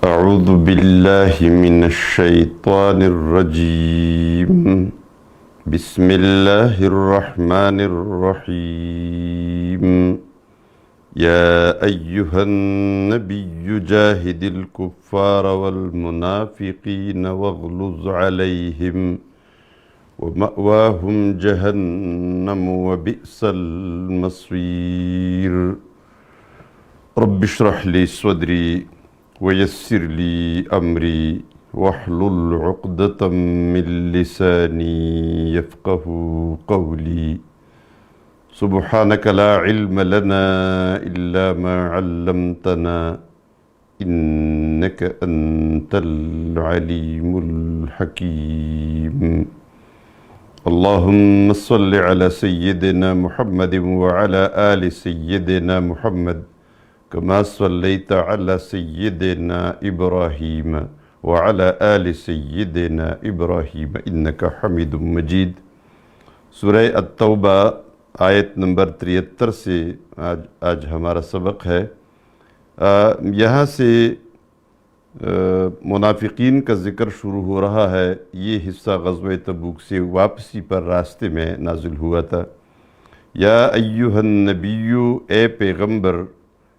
أعوذ بالله من الشيطان الرجيم. بسم الله الرحمن الرحيم. يا أيها النبي جاهد الكفار والمنافقين واغلظ عليهم ومأواهم جهنم وبئس المصير. رب اشرح لي صدري ويسر لي أمري واحلل عقدة من لساني يفقه قولي. سبحانك لا علم لنا إلا ما علمتنا إنك أنت العليم الحكيم. اللهم صل على سيدنا محمد وعلى آل سيدنا محمد كما صليت على سيدنا إبراهيم وعلى آل سيدنا إبراهيم إنك حميد مجيد. سورہ التوبہ آیت نمبر 73 سے آج ہمارا سبق ہے. یہاں سے منافقین کا ذکر شروع ہو رہا ہے. یہ حصہ غزوہ تبوک سے واپسی پر راستے میں نازل ہوا تھا. یا ایہا النبی، اے پیغمبر،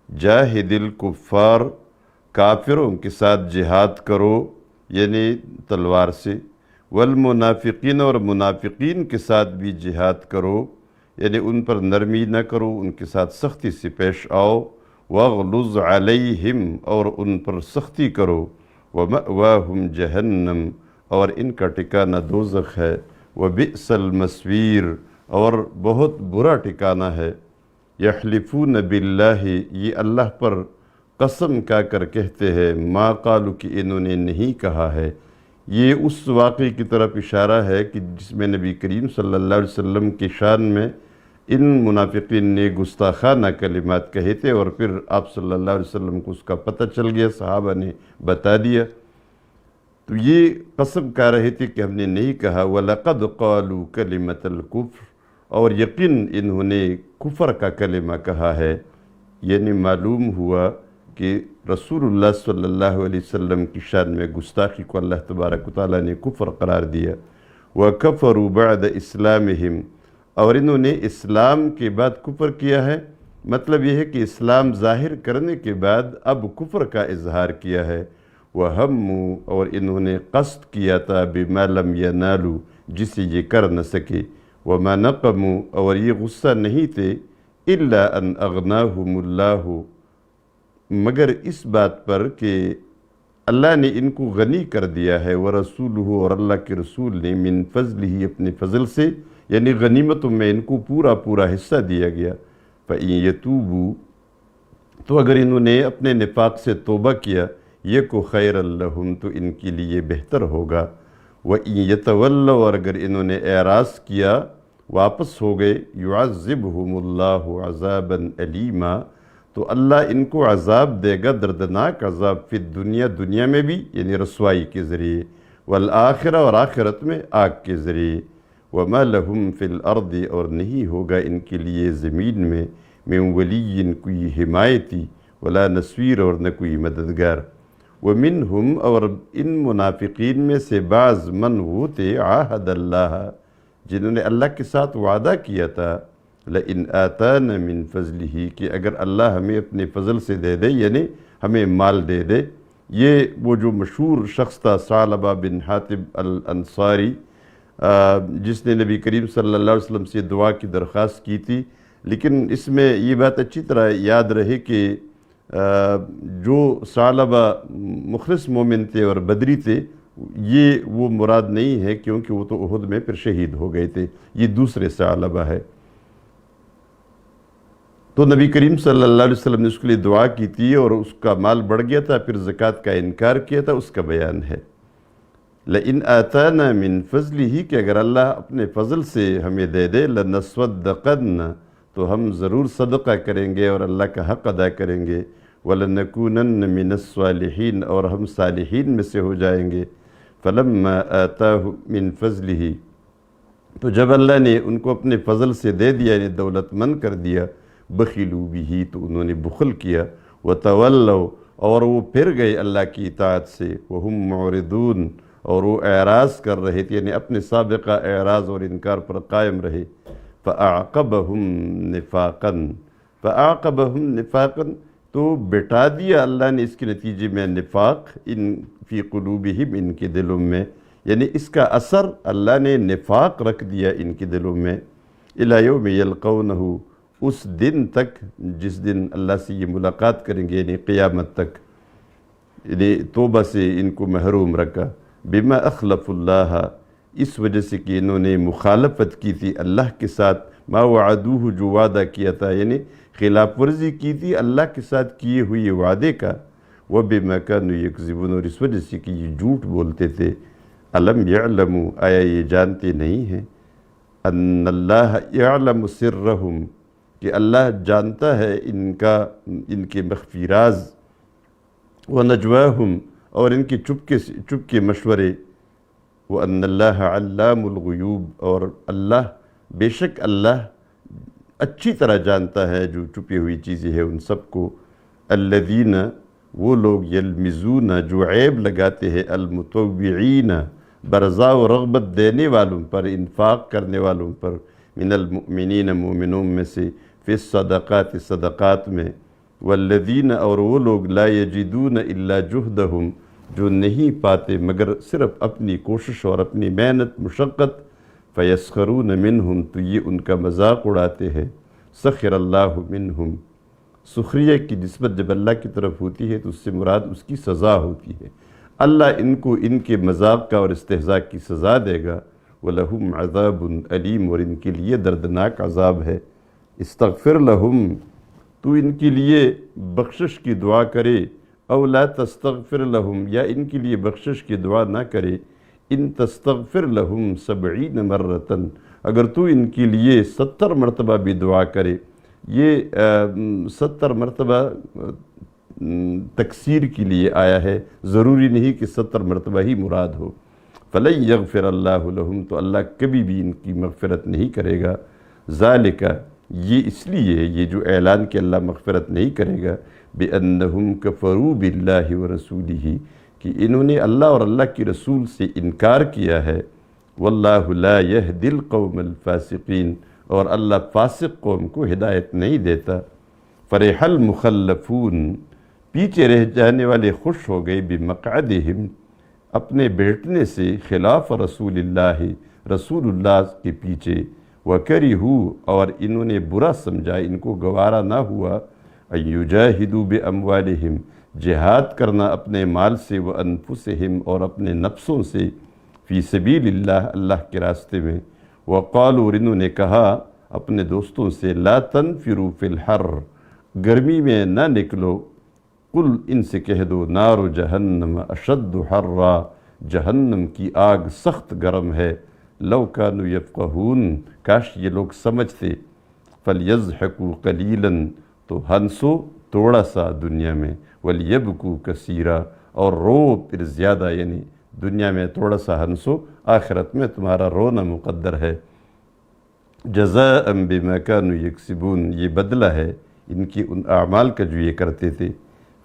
جاہد الکفار، کافروں کے ساتھ جہاد کرو یعنی تلوار سے، والمنافقین، اور منافقین کے ساتھ بھی جہاد کرو یعنی ان پر نرمی نہ کرو، ان کے ساتھ سختی سے پیش آؤ. واغلظ علیہم، اور ان پر سختی کرو. ومأواہم جہنم، اور ان کا ٹھکانہ دوزخ ہے. وبئس المصیر، اور بہت برا ٹھکانہ ہے. یحلفون باللہ، یہ اللہ پر قسم کھا کر کہتے ہیں. ما قالوا، کہ انہوں نے نہیں کہا ہے. یہ اس واقعے کی طرف اشارہ ہے کہ جس میں نبی کریم صلی اللہ علیہ وسلم کی شان میں ان منافقین نے گستاخانہ کلمات کہے تھے، اور پھر آپ صلی اللہ علیہ وسلم کو اس کا پتہ چل گیا، صحابہ نے بتا دیا. تو یہ قسم کھا رہے تھے کہ ہم نے نہیں کہا. وَلَقَدْ قَالُوا كَلِمَةَ الْكُفْرِ، اور یقین انہوں نے کفر کا کلمہ کہا ہے. یعنی معلوم ہوا کہ رسول اللہ صلی اللہ علیہ وسلم کی شان میں گستاخی کو اللہ تبارک و تعالیٰ نے کفر قرار دیا. وَكَفَرُوا بَعْدَ إِسْلَامِهِمْ، اور انہوں نے اسلام کے بعد کفر کیا ہے. مطلب یہ ہے کہ اسلام ظاہر کرنے کے بعد اب کفر کا اظہار کیا ہے. وَهَمُّوا، اور انہوں نے قصد کیا تھا بِمَا لَمْ يَنَالُوا، جسے یہ کر نہ سکے. وَمَا نَقَمُوا، اور یہ غصہ نہیں تھے. إِلَّا أَنْ أَغْنَاهُمُ اللَّهُ، مگر اس بات پر کہ اللہ نے ان کو غنی کر دیا ہے. وَرَسُولُهُ، اور اللہ کے رسول نے من فضلہ، اپنے فضل سے، یعنی غنیمتوں میں ان کو پورا حصہ دیا گیا. فَإِن يَتُوبُوا، تو اگر انہوں نے اپنے نفاق سے توبہ کیا، یَکُ خَيْرًا لَهُمْ، تو ان کے لیے بہتر ہوگا. وَإِن يَتَوَلَّوْا، اور اگر انہوں نے اعراض کیا، واپس ہو گئے، يُعَذِّبْهُمُ اللَّهُ عَذَابًا أَلِيمًا، تو اللہ ان کو عذاب دے گا، دردناک عذاب، فی الدنیا، دنیا میں بھی یعنی رسوائی کے ذریعے، والآخرہ، اور آخرت میں آگ کے ذریعے. وَمَا لَهُمْ فِي الْأَرْضِ، اور نہیں ہوگا ان کے لیے زمین میں، مِن وَلِيٍّ، کوئی حمایتی، ولا نصیر، اور نہ کوئی مددگار. وَمِنْهُمْ، اور ان منافقین میں سے بعض من وہ تھے، عَاهَدَ اللَّهَ، جنہوں نے اللہ کے ساتھ وعدہ کیا تھا. لَإِنْ آتَانَ مِنْ فَضْلِهِ، کہ اگر اللہ ہمیں اپنے فضل سے دے دے، یعنی ہمیں مال دے دے. یہ وہ جو مشہور شخص تھا ثعلبہ بن حاطب الانصاری، جس نے نبی کریم صلی اللہ علیہ وسلم سے دعا کی درخواست کی تھی. لیکن اس میں یہ بات اچھی طرح یاد رہے کہ جو ثعلبہ مخلص مومن تھے اور بدری تھے، یہ وہ مراد نہیں ہے، کیونکہ وہ تو احد میں پھر شہید ہو گئے تھے. یہ دوسرے ثعلبہ ہے. تو نبی کریم صلی اللہ علیہ وسلم نے اس کے لیے دعا کی تھی، اور اس کا مال بڑھ گیا تھا، پھر زکوٰۃ کا انکار کیا تھا. اس کا بیان ہے. لَإِنْ آتَانَا مِنْ فَضْلِهِ، کہ اگر اللہ اپنے فضل سے ہمیں دے دے، لَنَصْوَدَّقَنَّ، تو ہم ضرور صدقہ کریں گے اور اللہ کا حق ادا کریں گے. وَلَنَكُونَنَّ مِنَ الصَّالِحِينَ، اور ہم صالحین میں سے ہو جائیں گے. فَلَمَّا آتَاهُ مِنْ فَضْلِهِ، تو جب اللہ نے ان کو اپنے فضل سے دے دیا، یعنی دولت مند کر دیا، بخلوا بہ، تو انہوں نے بخل کیا. وتولوا، اور وہ پھر گئے اللہ کی اطاعت سے، وہم معرضون، اور وہ اعراض کر رہے تھے، یعنی اپنے سابقہ اعراض اور انکار پر قائم رہے۔ فَأَعْقَبَهُمْ نِفَاقًا، فَأَعْقَبَهُمْ نِفَاقًا، تو بٹا دیا اللہ نے اس کے نتیجے میں نفاق ان فی قلوبہم، ان کے دلوں میں، یعنی اس کا اثر اللہ نے نفاق رکھ دیا ان کے دلوں میں، الی یوم یلقونہ، اس دن تک جس دن اللہ سے یہ ملاقات کریں گے، یعنی قیامت تک، یعنی توبہ سے ان کو محروم رکھا۔ بما اخلف اللہ، اس وجہ سے کہ انہوں نے مخالفت کی تھی اللہ کے ساتھ، ما وعدوہ، جو وعدہ کیا تھا، یعنی خلاف ورزی کی تھی اللہ کے ساتھ کیے ہوئے وعدے کا، وبما كانوا یکذبون، اور اس وجہ سے کہ یہ جھوٹ بولتے تھے۔ الم یعلموا، آیا یہ جانتے نہیں ہیں، ان اللہ یعلم سرہم، کہ اللہ جانتا ہے ان کے مخفی راز، ونجواہم، اور ان کے چپ کے مشورے، وَأَنَّ اللَّهَ عَلَّامُ الْغُيُوبِ، اور اللہ، بے شک اللہ اچھی طرح جانتا ہے جو چھپی ہوئی چیزیں ہیں ان سب کو۔ الذین، وہ لوگ، یلمزون، جو عیب لگاتے ہیں، المتطوعین، برضا و رغبت دینے والوں پر، انفاق کرنے والوں پر، من المؤمنین، مومنوں میں سے، فی الصدقات، صدقات میں، والذین، اور وہ لوگ، لا یجدون الا جہدہم، جو نہیں پاتے مگر صرف اپنی کوشش اور اپنی محنت مشقت، فیسخرون منہم، تو یہ ان کا مذاق اڑاتے ہیں۔ سخر اللہ منہم، سخریہ کی نسبت جب اللہ کی طرف ہوتی ہے تو اس سے مراد اس کی سزا ہوتی ہے، اللہ ان کو ان کے مذاق کا اور استہزاء کی سزا دے گا۔ وَلَهُمْ عَذَابٌ أَلِيمٌ، اور ان کے لیے دردناک عذاب ہے۔ استغفر لہم، تو ان کے لیے بخشش کی دعا کرے، او لا تستغفر لہم، یا ان کے لیے بخشش کی دعا نہ کرے، ان تستغفر لہم 70 مرتن، اگر تو ان کے لیے 70 مرتبہ بھی دعا کرے، یہ 70 مرتبہ تکثیر کے لیے آیا ہے، ضروری نہیں کہ 70 مرتبہ ہی مراد ہو۔ فَلَن يَغْفِرَ اللَّهُ لَهُمْ، تو اللہ کبھی بھی ان کی مغفرت نہیں کرے گا۔ ذَلِكَ، یہ اس لیے، یہ جو اعلان کہ اللہ مغفرت نہیں کرے گا، بِأَنَّهُمْ كَفَرُوا بِاللَّهِ وَرَسُولِهِ، کہ انہوں نے اللہ اور اللہ کی رسول سے انکار کیا ہے۔ وَاللَّهُ لَا يَهْدِي الْقَوْمَ الْفَاسِقِينَ، اور اللہ فاسق قوم کو ہدایت نہیں دیتا۔ فَرِحَ الْمُخَلَّفُونَ، پیچھے رہ جانے والے خوش ہو گئے، بِمَقْعَدِهِمْ، اپنے بیٹھنے سے، خلاف رسول اللہ، رسول اللہ کے پیچھے، وَكَرِهُوا، اور انہوں نے برا سمجھا، ان کو گوارا نہ ہوا، أَن يُجَاهِدُوا بِأَمْوَالِهِمْ، جہاد کرنا اپنے مال سے، وَأَنفُسِهِمْ، اور اپنے نفسوں سے، فی سبیل اللہ، اللہ کے راستے میں، وَقَالُوا، اور انہوں نے کہا اپنے دوستوں سے، لَا تَنْفِرُوا فِي الْحَرِّ، گرمی میں نہ نکلو، قل، ان سے کہہ دو، نار جہنم اشد حرا، جہنم کی آگ سخت گرم ہے، لو کانوا یفقہون، کاش یہ لوگ سمجھتے، فلیضحکوا قلیلا، تو ہنسو تھوڑا سا دنیا میں، ولیبکوا کثیرا، اور رو پھر زیادہ، یعنی دنیا میں تھوڑا سا ہنسو، آخرت میں تمہارا رونا مقدر ہے۔ جزاء بما كانوا یکسبون، یہ بدلہ ہے ان کی ان اعمال کا جو یہ کرتے تھے۔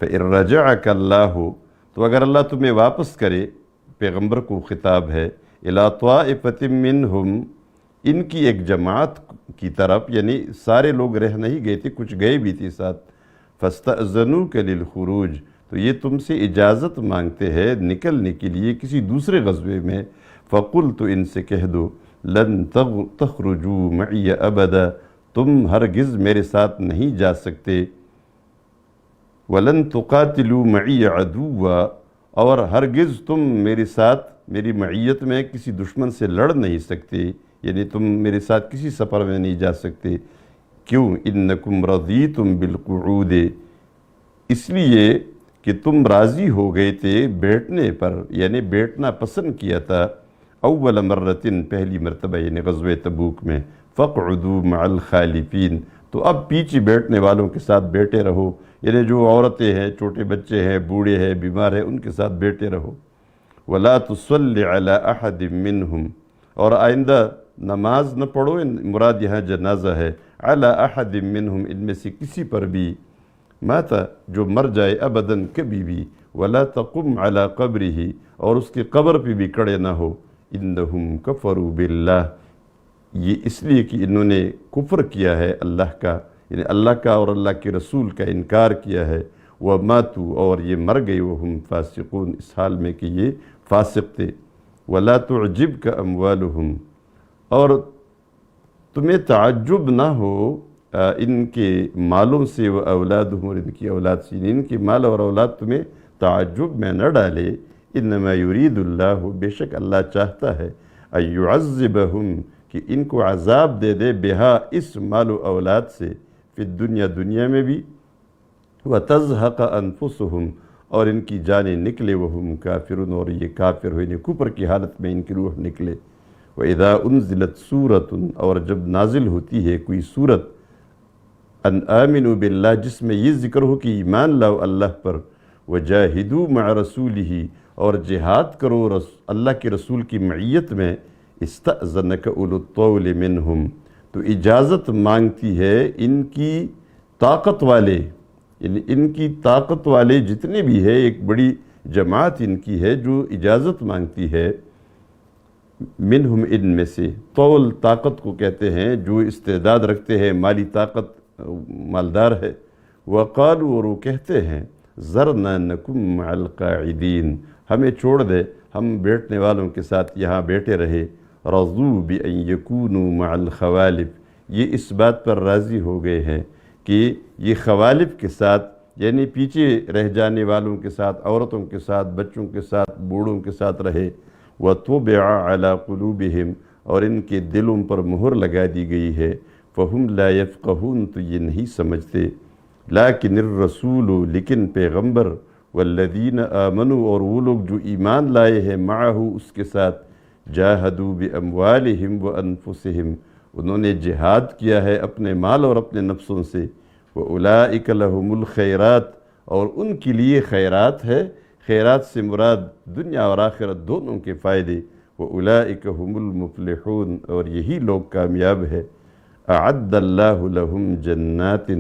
فَإِن رَجَعَكَ اللَّهُ، تو اگر اللہ تمہیں واپس کرے، پیغمبر کو خطاب ہے، إِلَىٰ طَائِفَةٍ مِّنْهُمْ، ان کی ایک جماعت کی طرف، یعنی سارے لوگ رہ نہیں گئے تھے، کچھ گئے بھی تھے ساتھ، فَاسْتَأْذَنُوكَ لِلْخُرُوجِ، تو یہ تم سے اجازت مانگتے ہیں نکلنے کے لیے کسی دوسرے غزوے میں، فَقُلْ، تو ان سے کہہ دو، لَن تَخْرُجُوا مَعِيَ أَبَدًا، تم ہرگز میرے ساتھ نہیں جا سکتے، وَلَن تُقَاتِلُوا مَعِيَ عَدُوًّا، اور ہرگز تم میرے ساتھ، میری معیت میں کسی دشمن سے لڑ نہیں سکتے، یعنی تم میرے ساتھ کسی سفر میں نہیں جا سکتے۔ کیوں؟ اِنَّكُمْ رَضِيتُمْ بِالْقُعُودِ، اس لیے کہ تم راضی ہو گئے تھے بیٹھنے پر، یعنی بیٹھنا پسند کیا تھا، اول مرتن، پہلی مرتبہ، یعنی غزوہ تبوک میں، فَاقْعُدُوا مَعَ الْخَالِفِينَ، تو اب پیچھے بیٹھنے والوں کے ساتھ بیٹھے رہو، یعنی جو عورتیں ہیں، چھوٹے بچے ہیں، بوڑھے ہیں، بیمار ہیں، ان کے ساتھ بیٹھے رہو۔ وَلَا تُصَلِّ عَلَىٰ أَحَدٍ مِّنْهُمْ، اور آئندہ نماز نہ پڑھو، مراد یہاں جنازہ ہے، عَلَىٰ أَحَدٍ مِّنْهُمْ، ان میں سے کسی پر بھی، ماتا جو مر جائے ابداً کبھی بھی، ولا تقم علی قبرہ اور اس کی قبر پہ بھی کھڑے نہ ہو، انہم کفروا باللہ یہ اس لیے کہ انہوں نے کفر کیا ہے اللہ کا، یعنی اللہ کا اور اللہ کے رسول کا انکار کیا ہے، وماتوا اور یہ مر گئے وہم فاسقون اس حال میں کہ یہ فاسق تھے، ولا تعجبک اموالہم اور تمہیں تعجب نہ ہو ان کے مالوں سے، و اولادہم اور ان کی اولاد سے، ان کے مال اور اولاد تمہیں تعجب میں نہ ڈالے، انما یرید اللہ بے شک اللہ چاہتا ہے ان یعذبہم کہ ان کو عذاب دے دے بہا اس مال و اولاد سے، فی الدنیا دنیا میں بھی، وتزہق انفسہم اور ان کی جانیں نکلے وہم کافرون اور یہ کافر ہوئے، یعنی کفر کی حالت میں ان کی روح نکلے، وَإِذَا أُنزِلَتْ سُورَةٌ اور جب نازل ہوتی ہے کوئی سورت، ان آمنوا باللہ جس میں یہ ذکر ہو کہ ایمان لاؤ اللہ پر، وجاہدوا مع رسولہ اور جہاد کرو اللہ کے رسول کی معیت میں، استأذنک اولو الطول منہم تو اجازت مانگتی ہے ان کی طاقت والے، یعنی ان کی طاقت والے جتنے بھی ہے، ایک بڑی جماعت ان کی ہے جو اجازت مانگتی ہے، منہم ان میں سے، طول طاقت کو کہتے ہیں جو استعداد رکھتے ہیں، مالی طاقت مالدار ہے، وقالوا اور وہ کہتے ہیں ذرنا نکم مع القاعدین ہمیں چھوڑ دے ہم بیٹھنے والوں کے ساتھ یہاں بیٹھے رہے، رضوا بأن یکونوا مع الخوالف یہ اس بات پر راضی ہو گئے ہیں کہ یہ خوالف کے ساتھ یعنی پیچھے رہ جانے والوں کے ساتھ، عورتوں کے ساتھ، بچوں کے ساتھ، بوڑھوں کے ساتھ رہے، وَطُبِعَ عَلَى قُلُوبِهِمْ اور ان کے دلوں پر مہر لگا دی گئی ہے، فَهُمْ لَا يَفْقَهُونَ تو یہ نہیں سمجھتے، لیکن الرسول لیکن پیغمبر، والذین آمنوا اور وہ لوگ جو ایمان لائے ہیں، معہو اس کے ساتھ، جاہدوا باموالہم وانفسہم انہوں نے جہاد کیا ہے اپنے مال اور اپنے نفسوں سے، وَأُولَئِكَ لَهُمُ الْخَيْرَاتِ اور ان کے لیے خیرات ہے، خیرات سے مراد دنیا اور آخرت دونوں کے فائدے، وَأُولَئِكَ هُمُ الْمُفْلِحُونَ اور یہی لوگ کامیاب ہے، اعد اللہ لہم جنات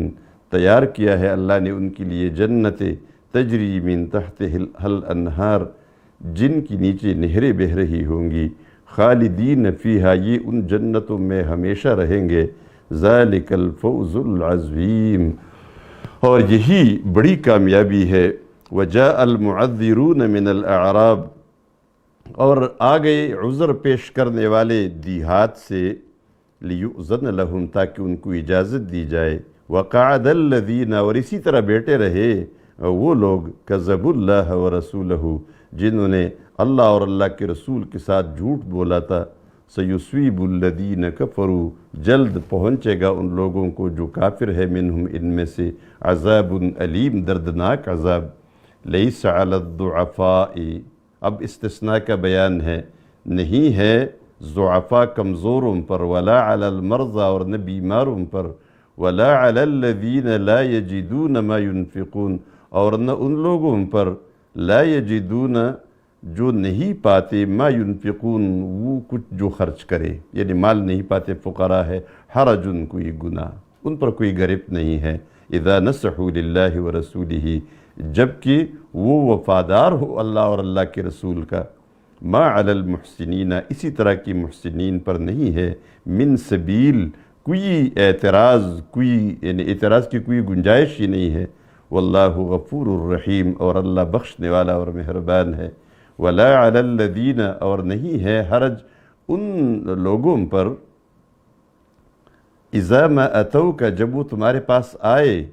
تیار کیا ہے اللہ نے ان کے لیے جنتیں، تجری من تحتہا الانہار جن کی نیچے نہریں بہہ رہی ہوں گی، خالدین فیہا یہ ان جنتوں میں ہمیشہ رہیں گے، ذالک الفوز العظیم اور یہی بڑی کامیابی ہے، وجاء المعذرون من الاعراب اور آگئے عذر پیش کرنے والے دیہات سے، لیؤذن لہم تاکہ ان کو اجازت دی جائے، وقعد الذین اور اسی طرح بیٹھے رہے وہ لوگ کذبوا اللہ ورسولہ جنہوں نے اللہ اور اللہ کے رسول کے ساتھ جھوٹ بولا تھا، سیصیب الذین کفروا جلد پہنچے گا ان لوگوں کو جو کافر ہے، منہم ان میں سے، عذاب علیم دردناک عذاب، لیس علی الضعفاء اب استثناء کا بیان ہے، نہیں ہے ضعفاء کمزوروں پر، ولا علی المرضى اور نہ بیماروں پر، ولا علی الذین لا یجدون ما ينفقون اور نہ ان لوگوں پر لا یجدون جو نہیں پاتے ما ينفقون وہ کچھ جو خرچ کرے، یعنی مال نہیں پاتے، فقراء ہے، حرج کوئی گناہ ان پر کوئی گرفت نہیں ہے، اذا نصحوا للہ ورسولہ جبکہ وہ وفادار ہو اللہ اور اللہ کے رسول کا، ما علی المحسنین اسی طرح کی محسنین پر نہیں ہے، من سبیل کوئی اعتراض، یعنی اعتراض کی کوئی گنجائش ہی نہیں ہے، واللہ غفور الرحیم اور اللہ بخشنے والا اور مہربان ہے، ولا علی الذین اور نہیں ہے حرج ان لوگوں پر، اذا ما اتوک جب وہ تمہارے پاس آئے،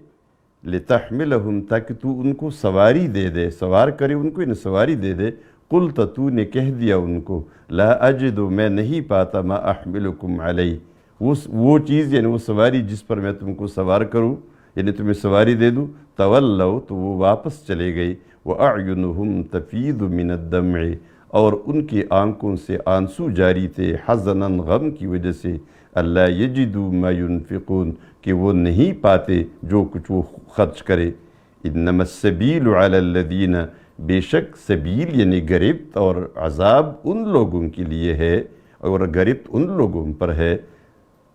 لتحملہم تاکہ تو ان کو سواری دے دے، سوار کرے ان کو انہیں سواری دے دے، قلت تو نے کہہ دیا ان کو، لا اجد میں نہیں پاتا ما احملکم علی وہ چیز یعنی وہ سواری جس پر میں تم کو سوار کروں، یعنی تمہیں سواری دے دوں، تولوا تو وہ واپس چلے گئے، وَأَعْيُنُهُمْ تَفِيضُ مِنَ الدَّمْعِ اور ان کی آنکھوں سے آنسو جاری تھے، حزناً غم کی وجہ سے، اللہ یجدوا ما ينفقون کہ وہ نہیں پاتے جو کچھ وہ خرچ کرے، انما السبیل علی الذین بے شک سبیل یعنی گرفت اور عذاب ان لوگوں کے لیے ہے اور گرفت ان لوگوں پر ہے،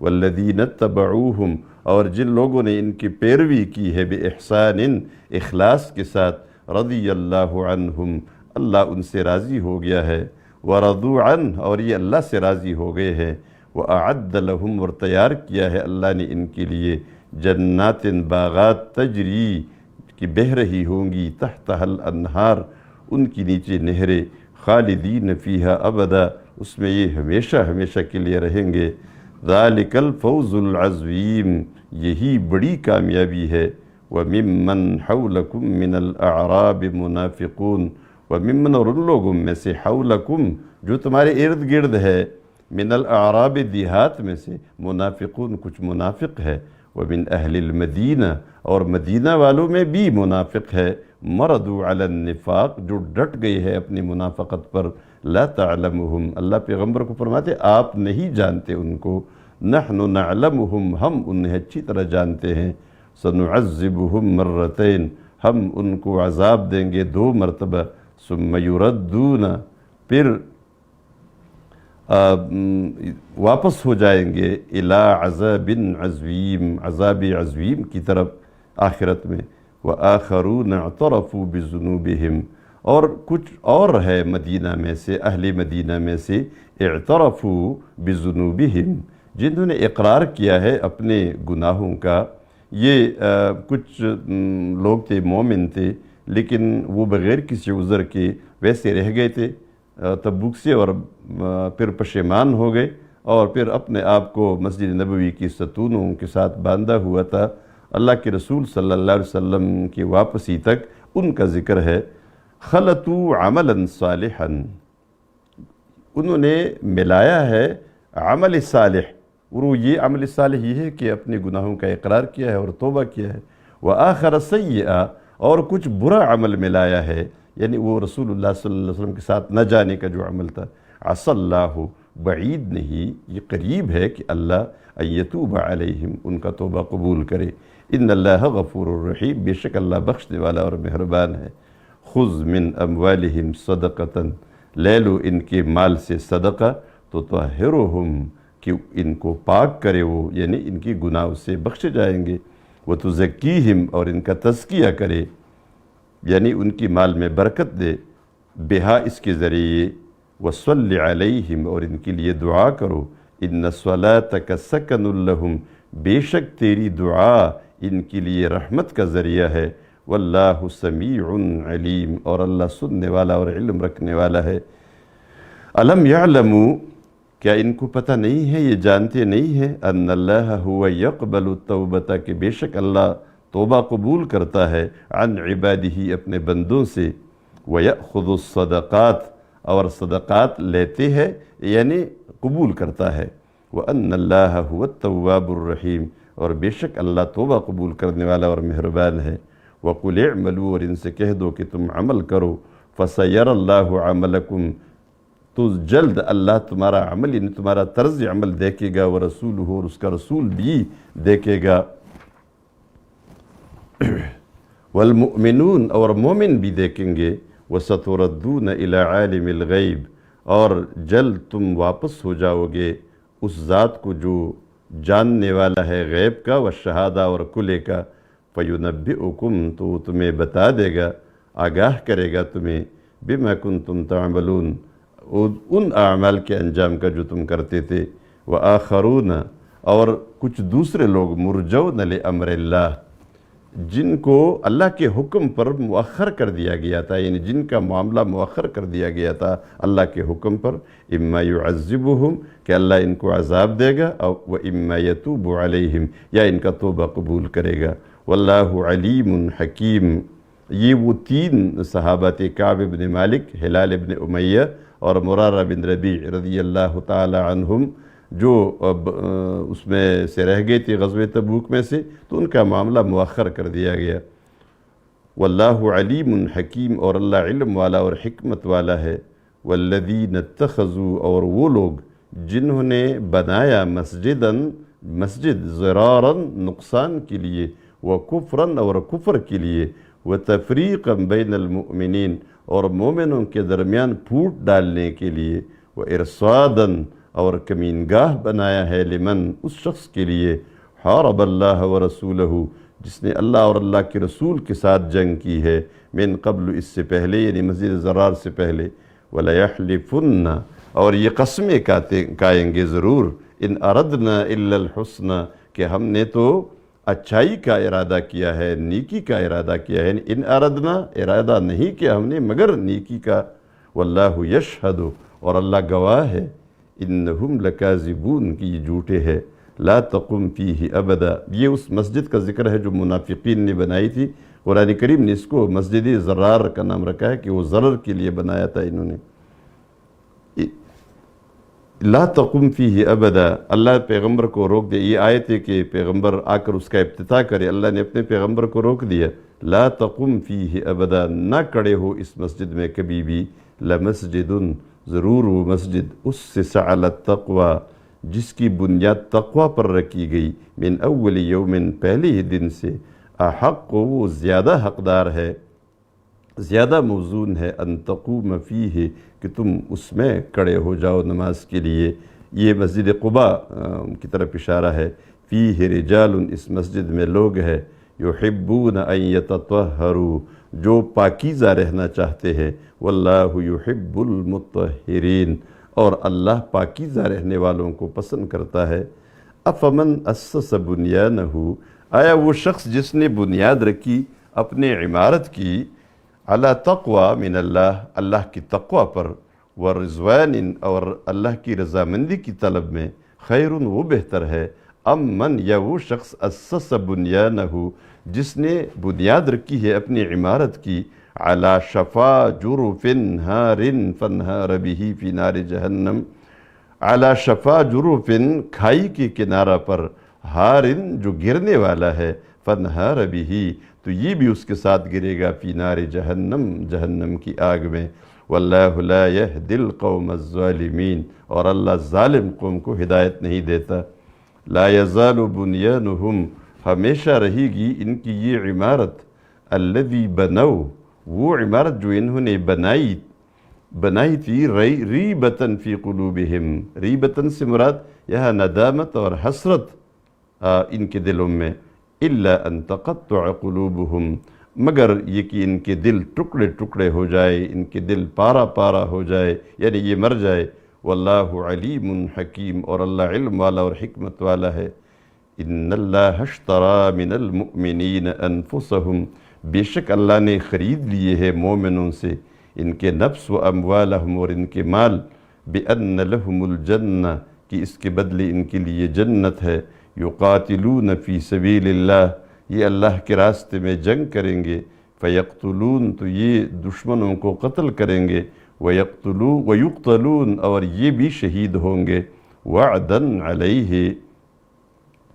والذین اتبعوہم اور جن لوگوں نے ان کی پیروی کی ہے بإحسان اخلاص کے ساتھ رضی اللہ عنہم اللہ ان سے راضی ہو گیا ہے ورضوا عنہ اور یہ اللہ سے راضی ہو گئے ہیں وأعد لہم اور تیار کیا ہے اللہ نے ان کے لیے جنات باغات تجری کہ بہہ رہی ہوں گی تحتها الانہار ان کی نیچے نہریں خالدین فیہا ابدا اس میں یہ ہمیشہ ہمیشہ کے لیے رہیں گے ذالک الفوز العظیم یہی بڑی کامیابی ہے وَمِمَّنْ حَوْلَكُمْ مِنَ الْأَعْرَابِ مُنَافِقُونَ وَمِمَّنْ اور ان لوگوں میں سے حَوْلَكُمْ جو تمہارے ارد گرد ہے من الاعراب دیہات میں سے منافقون کچھ منافق ہے ومن اہل المدینہ اور مدینہ والوں میں بھی منافق ہے مردوا علی النفاق جو ڈٹ گئی ہے اپنی منافقت پر لا تعلمہم اللہ پیغمبر کو فرماتے آپ نہیں جانتے ان کو نحن نعلمہم ہم انہیں اچھی طرح جانتے ہیں سنعذبہم مرتین ہم ان کو عذاب دیں گے 2 مرتبہ ثم یردون پھر واپس ہو جائیں گے الی عذاب عظیم عذاب عظیم کی طرف آخرت میں وآخرون اعترفوا بذنوبہم اور کچھ اور ہے مدینہ میں سے اہل مدینہ میں سے اعترفوا بذنوبہم جنہوں نے اقرار کیا ہے اپنے گناہوں کا یہ کچھ لوگ تھے مومن تھے لیکن وہ بغیر کسی عذر کے ویسے رہ گئے تھے تبوک سے اور پھر پشیمان ہو گئے اور پھر اپنے آپ کو مسجد نبوی کی ستونوں کے ساتھ باندھا ہوا تھا اللہ کے رسول صلی اللہ علیہ وسلم کی واپسی تک ان کا ذکر ہے خلطوا عملا صالحا انہوں نے ملایا ہے عمل صالح اور وہ یہ عمل صالح یہ ہے کہ اپنے گناہوں کا اقرار کیا ہے اور توبہ کیا ہے وآخر سیئا اور کچھ برا عمل ملایا ہے یعنی وہ رسول اللہ صلی اللہ علیہ وسلم کے ساتھ نہ جانے کا جو عمل تھا عسى اللہ بعید نہیں یہ قریب ہے کہ اللہ ان یتوب علیہم ان کا توبہ قبول کرے ان اللہ غفور الرحیم بے شک اللہ بخشنے والا اور مہربان ہے خذ من اموالہم صدقۃ لے لو ان کے مال سے صدقہ تو طہرہم کہ ان کو پاک کرے وہ یعنی ان کی گناہ سے بخشے جائیں گے وتزکیہم اور ان کا تزکیہ کرے یعنی ان کی مال میں برکت دے بہا اس کے ذریعے وصلی علیہم اور ان کے لیے دعا کرو ان صلاتک سکن لہم بے شک تیری دعا ان کے لیے رحمت کا ذریعہ ہے واللہ سمیع علیم اور اللہ سننے والا اور علم رکھنے والا ہے الم یعلموا کیا ان کو پتہ نہیں ہے یہ جانتے نہیں ہیں ان اللہ هو یقبل التوبۃ کہ بے شک اللہ توبہ قبول کرتا ہے عن عبادہ اپنے بندوں سے وَيَأْخُذُ الصَّدَقَاتِ اور صدقات لیتے ہیں یعنی قبول کرتا ہے وَأَنَّ اللَّهَ هُوَ التَّوَّابُ الرَّحِيمُ اور بے شک اللہ توبہ قبول کرنے والا اور مہربان ہے وَقُلِ اعْمَلُوا اور ان سے کہہ دو کہ تم عمل کرو فَسَيَرَ اللَّهُ عَمَلَكُمْ تو جلد اللہ تمہارا عمل یعنی تمہارا طرز عمل دیکھے گا ورسولہ اور اس کا رسول بھی دیکھے گا والمؤمنون اور مومن بھی دیکھیں گے وَسَتُرَدُّونَ إِلَىٰ عَالِمِ الْغَيْبِ اور جلد تم واپس ہو جاؤ گے اس ذات کو جو جاننے والا ہے غیب کا والشہادہ اور کلے کا فَيُنَبِّئُكُمْ تو تمہیں بتا دے گا آگاہ کرے گا تمہیں بِمَا كُنْتُمْ تَعْمَلُونَ ان اعمال کے انجام کا جو تم کرتے تھے وآخرون اور کچھ دوسرے لوگ مرجون لأمر اللہ جن کو اللہ کے حکم پر مؤخر کر دیا گیا تھا یعنی جن کا معاملہ مؤخر کر دیا گیا تھا اللہ کے حکم پر اما يعذبهم کہ اللہ ان کو عذاب دے گا و اما يتوب علیہم یا ان کا توبہ قبول کرے گا واللہ علیم حکیم یہ وہ 3 صحابہ تھے کعب بن مالک ہلال بن امیہ اور مرارہ بن ربیع رضی اللہ تعالی عنہم جو اس میں سے رہ گئے تھے غزوہ تبوک میں سے تو ان کا معاملہ مؤخر کر دیا گیا واللہ علیم حکیم اور اللہ علم والا اور حکمت والا ہے والذین اتخذوا اور وہ لوگ جنہوں نے بنایا مسجد ضرارا نقصان کے لیے وکفرا اور کفر کے لیے وتفریقا بین المؤمنین اور مومنوں کے درمیان پھوٹ ڈالنے کے لیے وارصادا اور کمینگاہ بنایا ہے لمن اس شخص کے لیے حارب اللہ و رسولہ جس نے اللہ اور اللہ کے رسول کے ساتھ جنگ کی ہے من قبل اس سے پہلے یعنی مسجد ضرار سے پہلے وَلَيَحْلِفُنَّ اور یہ قسمیں کھائیں گے ضرور ان اردنا الا الحسن کہ ہم نے تو اچھائی کا ارادہ کیا ہے نیکی کا ارادہ کیا ہے ان اردنا ارادہ نہیں کیا ہم نے مگر نیکی کا واللہ یشہد اور اللہ گواہ ہے انہم لکاذبون کہ یہ جھوٹے ہے لا تقم فیہ ابدا یہ اس مسجد کا ذکر ہے جو منافقین نے بنائی تھی قرآن کریم نے اس کو مسجد ضرار کا نام رکھا ہے کہ وہ ضرر کے لیے بنایا تھا انہوں نے لا تقم فیہ ابدا اللہ پیغمبر کو روک دے یہ آیت ہے کہ پیغمبر آ کر اس کا افتتاح کرے اللہ نے اپنے پیغمبر کو روک دیا لا تقم فیہ ابدا نہ کھڑے ہو اس مسجد میں کبھی بھی لمسجد ضرور وہ مسجد اسس علی التقوی جس کی بنیاد تقوی پر رکھی گئی من اول یوم پہلے ہی دن سے احق وہ زیادہ حقدار ہے زیادہ موزون ہے ان تقوم فیہ کہ تم اس میں کھڑے ہو جاؤ نماز کے لیے یہ مسجد قباء کی طرف اشارہ ہے فیہ رجال اس مسجد میں لوگ ہیں یحبون ان یتطہروا جو پاکیزہ رہنا چاہتے ہیں واللہ یحب المطہرین اور اللہ پاکیزہ رہنے والوں کو پسند کرتا ہے افمن اسس بنیانہ آیا وہ شخص جس نے بنیاد رکھی اپنے عمارت کی علی تقوی من اللہ کی تقوی پر ورضوان اور اللہ کی رضامندی کی طلب میں خیر وہ بہتر ہے ام من یا وہ شخص اسس بنیانہ جس نے بنیاد رکھی ہے اپنی عمارت کی علی شفا جرف ہار فانہار بہ فی نار جہنم علی شفا جرف کھائی کے کنارہ پر ہار جو گرنے والا ہے فانہار بہ تو یہ بھی اس کے ساتھ گرے گا فی نار جہنم کی آگ میں واللہ لا یہدی القوم الظالمین اور اللہ ظالم قوم کو ہدایت نہیں دیتا لا یزال بنیانہم ہمیشہ رہے گی ان کی یہ عمارت الذی بنو وہ عمارت جو انہوں نے بنائی تھی ریبتاً فی قلوبہم ریبتاً سے مراد یہاں ندامت اور حسرت ان کے دلوں میں الا ان تقطع قلوبہم مگر یہ کہ ان کے دل ٹکڑے ٹکڑے ہو جائے ان کے دل پارا پارا ہو جائے یعنی یہ مر جائے واللہ علیم حکیم اور اللہ علم والا اور حکمت والا ہے ان اللہ اشترى من المؤمنین انفسہم بے شک اللہ نے خرید لیے ہے مومنوں سے ان کے نفس و اموالہم اور ان کے مال بِأَنَّ لَهُمُ الْجَنَّةِ کہ اس کے بدلے ان کے لیے جنت ہے یقاتلون فی سبیل اللہ یہ اللہ کے راستے میں جنگ کریں گے فیقتلون تو یہ دشمنوں کو قتل کریں گے ویقتلون اور یہ بھی شہید ہوں گے وعدن علیہ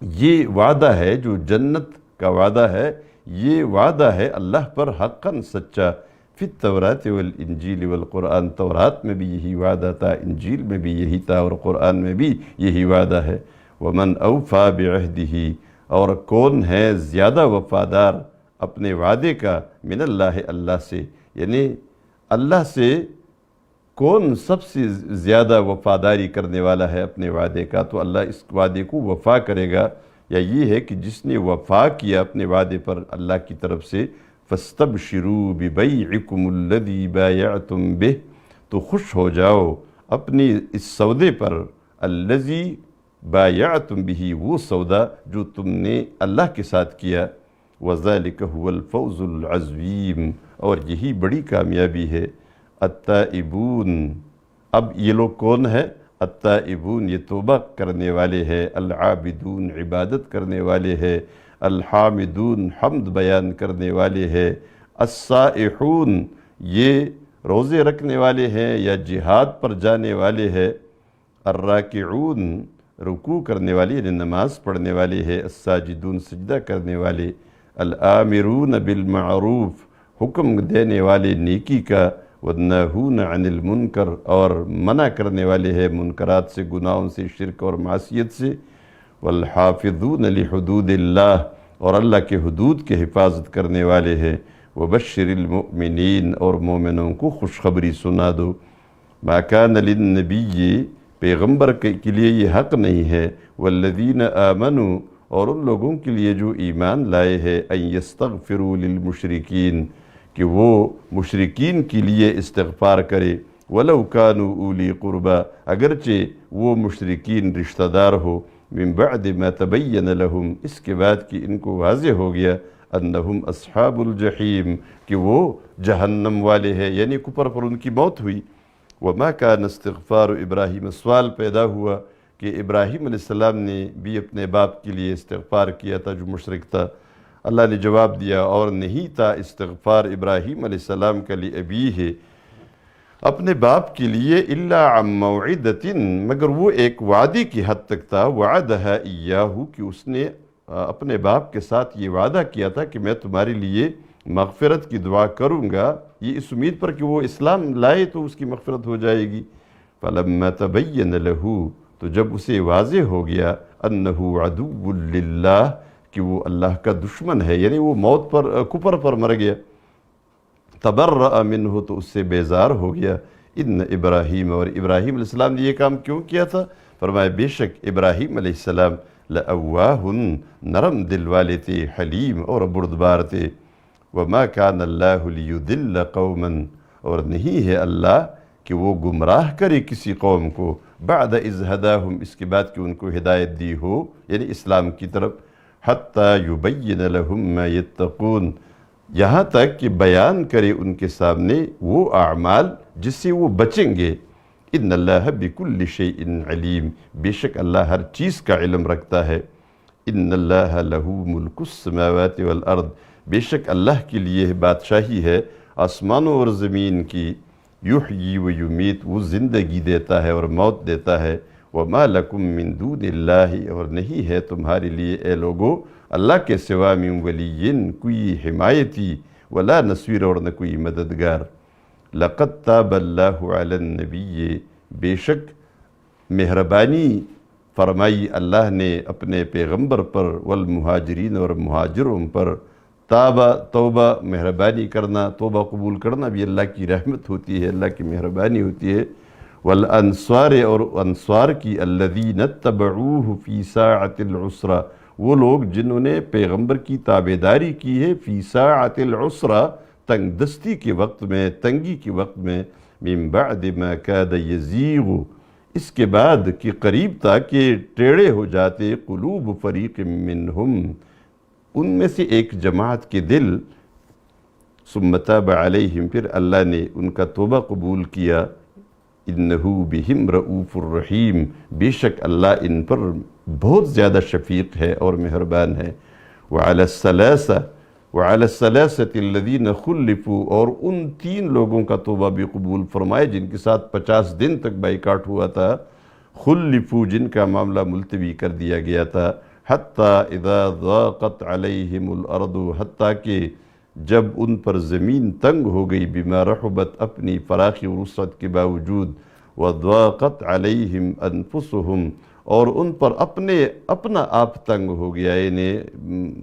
یہ وعدہ ہے جو جنت کا وعدہ ہے یہ وعدہ ہے اللہ پر حقاً سچا فی التوراۃ والانجیل والقرآن تورات میں بھی یہی وعدہ تھا انجیل میں بھی یہی تھا اور قرآن میں بھی یہی وعدہ ہے ومن اوفا بعہدہ اور کون ہے زیادہ وفادار اپنے وعدے کا من اللہ سے یعنی اللہ سے کون سب سے زیادہ وفاداری کرنے والا ہے اپنے وعدے کا تو اللہ اس وعدے کو وفا کرے گا یا یہ ہے کہ جس نے وفا کیا اپنے وعدے پر اللہ کی طرف سے فاستبشروا ببیعکم الذی بایعتم بہ تو خوش ہو جاؤ اپنی اس سودے پر الذی بایعتم بہ وہ سودا جو تم نے اللہ کے ساتھ کیا وذالک هو الفوز العظیم اور یہی بڑی کامیابی ہے التائبون اب یہ لوگ کون ہے التائبون یہ توبہ کرنے والے ہیں العابدون عبادت کرنے والے ہیں الحامدون حمد بیان کرنے والے ہیں السائحون یہ روزے رکھنے والے ہیں یا جہاد پر جانے والے ہیں الراکعون رکوع کرنے والے یعنی نماز پڑھنے والے ہیں الساجدون سجدہ کرنے والے الآمرون بالمعروف حکم دینے والے نیکی کا والناہون عن المنکر اور منع کرنے والے ہیں منکرات سے گناہوں سے شرک اور معصیت سے والحافظون لحدود اللہ اور اللہ کے حدود کے حفاظت کرنے والے ہیں وبشر المؤمنین اور مومنوں کو خوشخبری سنا دو ما کان للنبی پیغمبر کے لیے یہ حق نہیں ہے، والذین آمنوا، اور ان لوگوں کے لیے جو ایمان لائے ہیں، ان یستغفروا للمشرکین، کہ وہ مشرکین کے لیے استغفار کرے، ولو کانوا اولی قربا، اگرچہ وہ مشرکین رشتہ دار ہو، من بعد ما تبین لہم، اس کے بعد کہ ان کو واضح ہو گیا، انہم اصحاب الجحیم، کہ وہ جہنم والے ہیں، یعنی کفر پر ان کی موت ہوئی۔ وما کان استغفار ابراہیم، سوال پیدا ہوا کہ ابراہیم علیہ السلام نے بھی اپنے باپ کے لیے استغفار کیا تھا جو مشرک تھا۔ اللہ نے جواب دیا، اور نہیں تھا استغفار ابراہیم علیہ السلام کا لأبیہ، اپنے باپ کے لیے، الا عن موعدۃ، مگر وہ ایک وعدے کی حد تک تھا، وعدہا ایاہ، کہ اس نے اپنے باپ کے ساتھ یہ وعدہ کیا تھا کہ میں تمہارے لیے مغفرت کی دعا کروں گا، یہ اس امید پر کہ وہ اسلام لائے تو اس کی مغفرت ہو جائے گی۔ فلما تبین لہ، تو جب اسے واضح ہو گیا، انہ عدو للہ، کہ وہ اللہ کا دشمن ہے، یعنی وہ موت پر، کفر پر مر گیا، تبرأ منہ، تو اس سے بیزار ہو گیا۔ ان ابراہیم، اور ابراہیم علیہ السلام نے یہ کام کیوں کیا تھا؟ فرمایا بے شک ابراہیم علیہ السلام لأواہ، نرم دل والے تھے، حلیم اور بردبار تھے۔ وما کان اللہ لیضل قوما، اور نہیں ہے اللہ کہ وہ گمراہ کرے کسی قوم کو، بعد اذ ہداہم، اس کے بعد کہ ان کو ہدایت دی ہو، یعنی اسلام کی طرف، حتی یبین لہم ما یتقون، یہاں تک کہ بیان کرے ان کے سامنے وہ اعمال جس سے وہ بچیں گے۔ ان اللہ بکل شیء علیم، بے شک اللہ ہر چیز کا علم رکھتا ہے۔ ان اللہ لہ ملک السماوات والارض، بے شک اللہ کے لیے بادشاہی ہے آسمانوں اور زمین کی، یحیی و یمیت، وہ زندگی دیتا ہے اور موت دیتا ہے۔ وما لکم من دون اللہ، اور نہیں ہے تمہارے لیے اے لوگو اللہ کے سوا، من ولی، کوئی حمایتی، ولا نصیر، اور نہ کوئی مددگار۔ لقد تاب اللہ علی النبی، بے شک مہربانی فرمائی اللہ نے اپنے پیغمبر پر، والمہاجرین، اور مہاجروں پر۔ تابہ، توبہ، مہربانی کرنا، توبہ قبول کرنا بھی اللہ کی رحمت ہوتی ہے، اللہ کی مہربانی ہوتی ہے۔ والانصار، اور انصار کی، الذین اتبعوہ فی ساعۃ العسرہ، وہ لوگ جنہوں نے پیغمبر کی تابعداری کی ہے، فی ساعۃ العسرہ، تنگ دستی کے وقت میں، تنگی کے وقت میں، من بعد ما کاد یزیغ، اس کے بعد کہ قریب تھا کہ ٹیڑے ہو جاتے، قلوب فریق منہم، ان میں سے ایک جماعت کے دل، ثم تاب علیہم، پھر اللہ نے ان کا توبہ قبول کیا۔ انہ بہم رؤوف الرحیم، بے شک اللہ ان پر بہت زیادہ شفیق ہے اور مہربان ہے۔ وعلی الثلاثة الذین خلفوا، اور ان 3 لوگوں کا توبہ بھی قبول فرمائے جن کے ساتھ 50 دن تک بائیکاٹ ہوا تھا، خلفوا، جن کا معاملہ ملتوی کر دیا گیا تھا، حتی اذا ضاقت علیہم الارض، حتیٰ کہ جب ان پر زمین تنگ ہو گئی، بما رحبت، اپنی فراخی و وسعت کے باوجود، وضاقت علیہم انفسہم، اور ان پر اپنا آپ تنگ ہو گیا، یعنی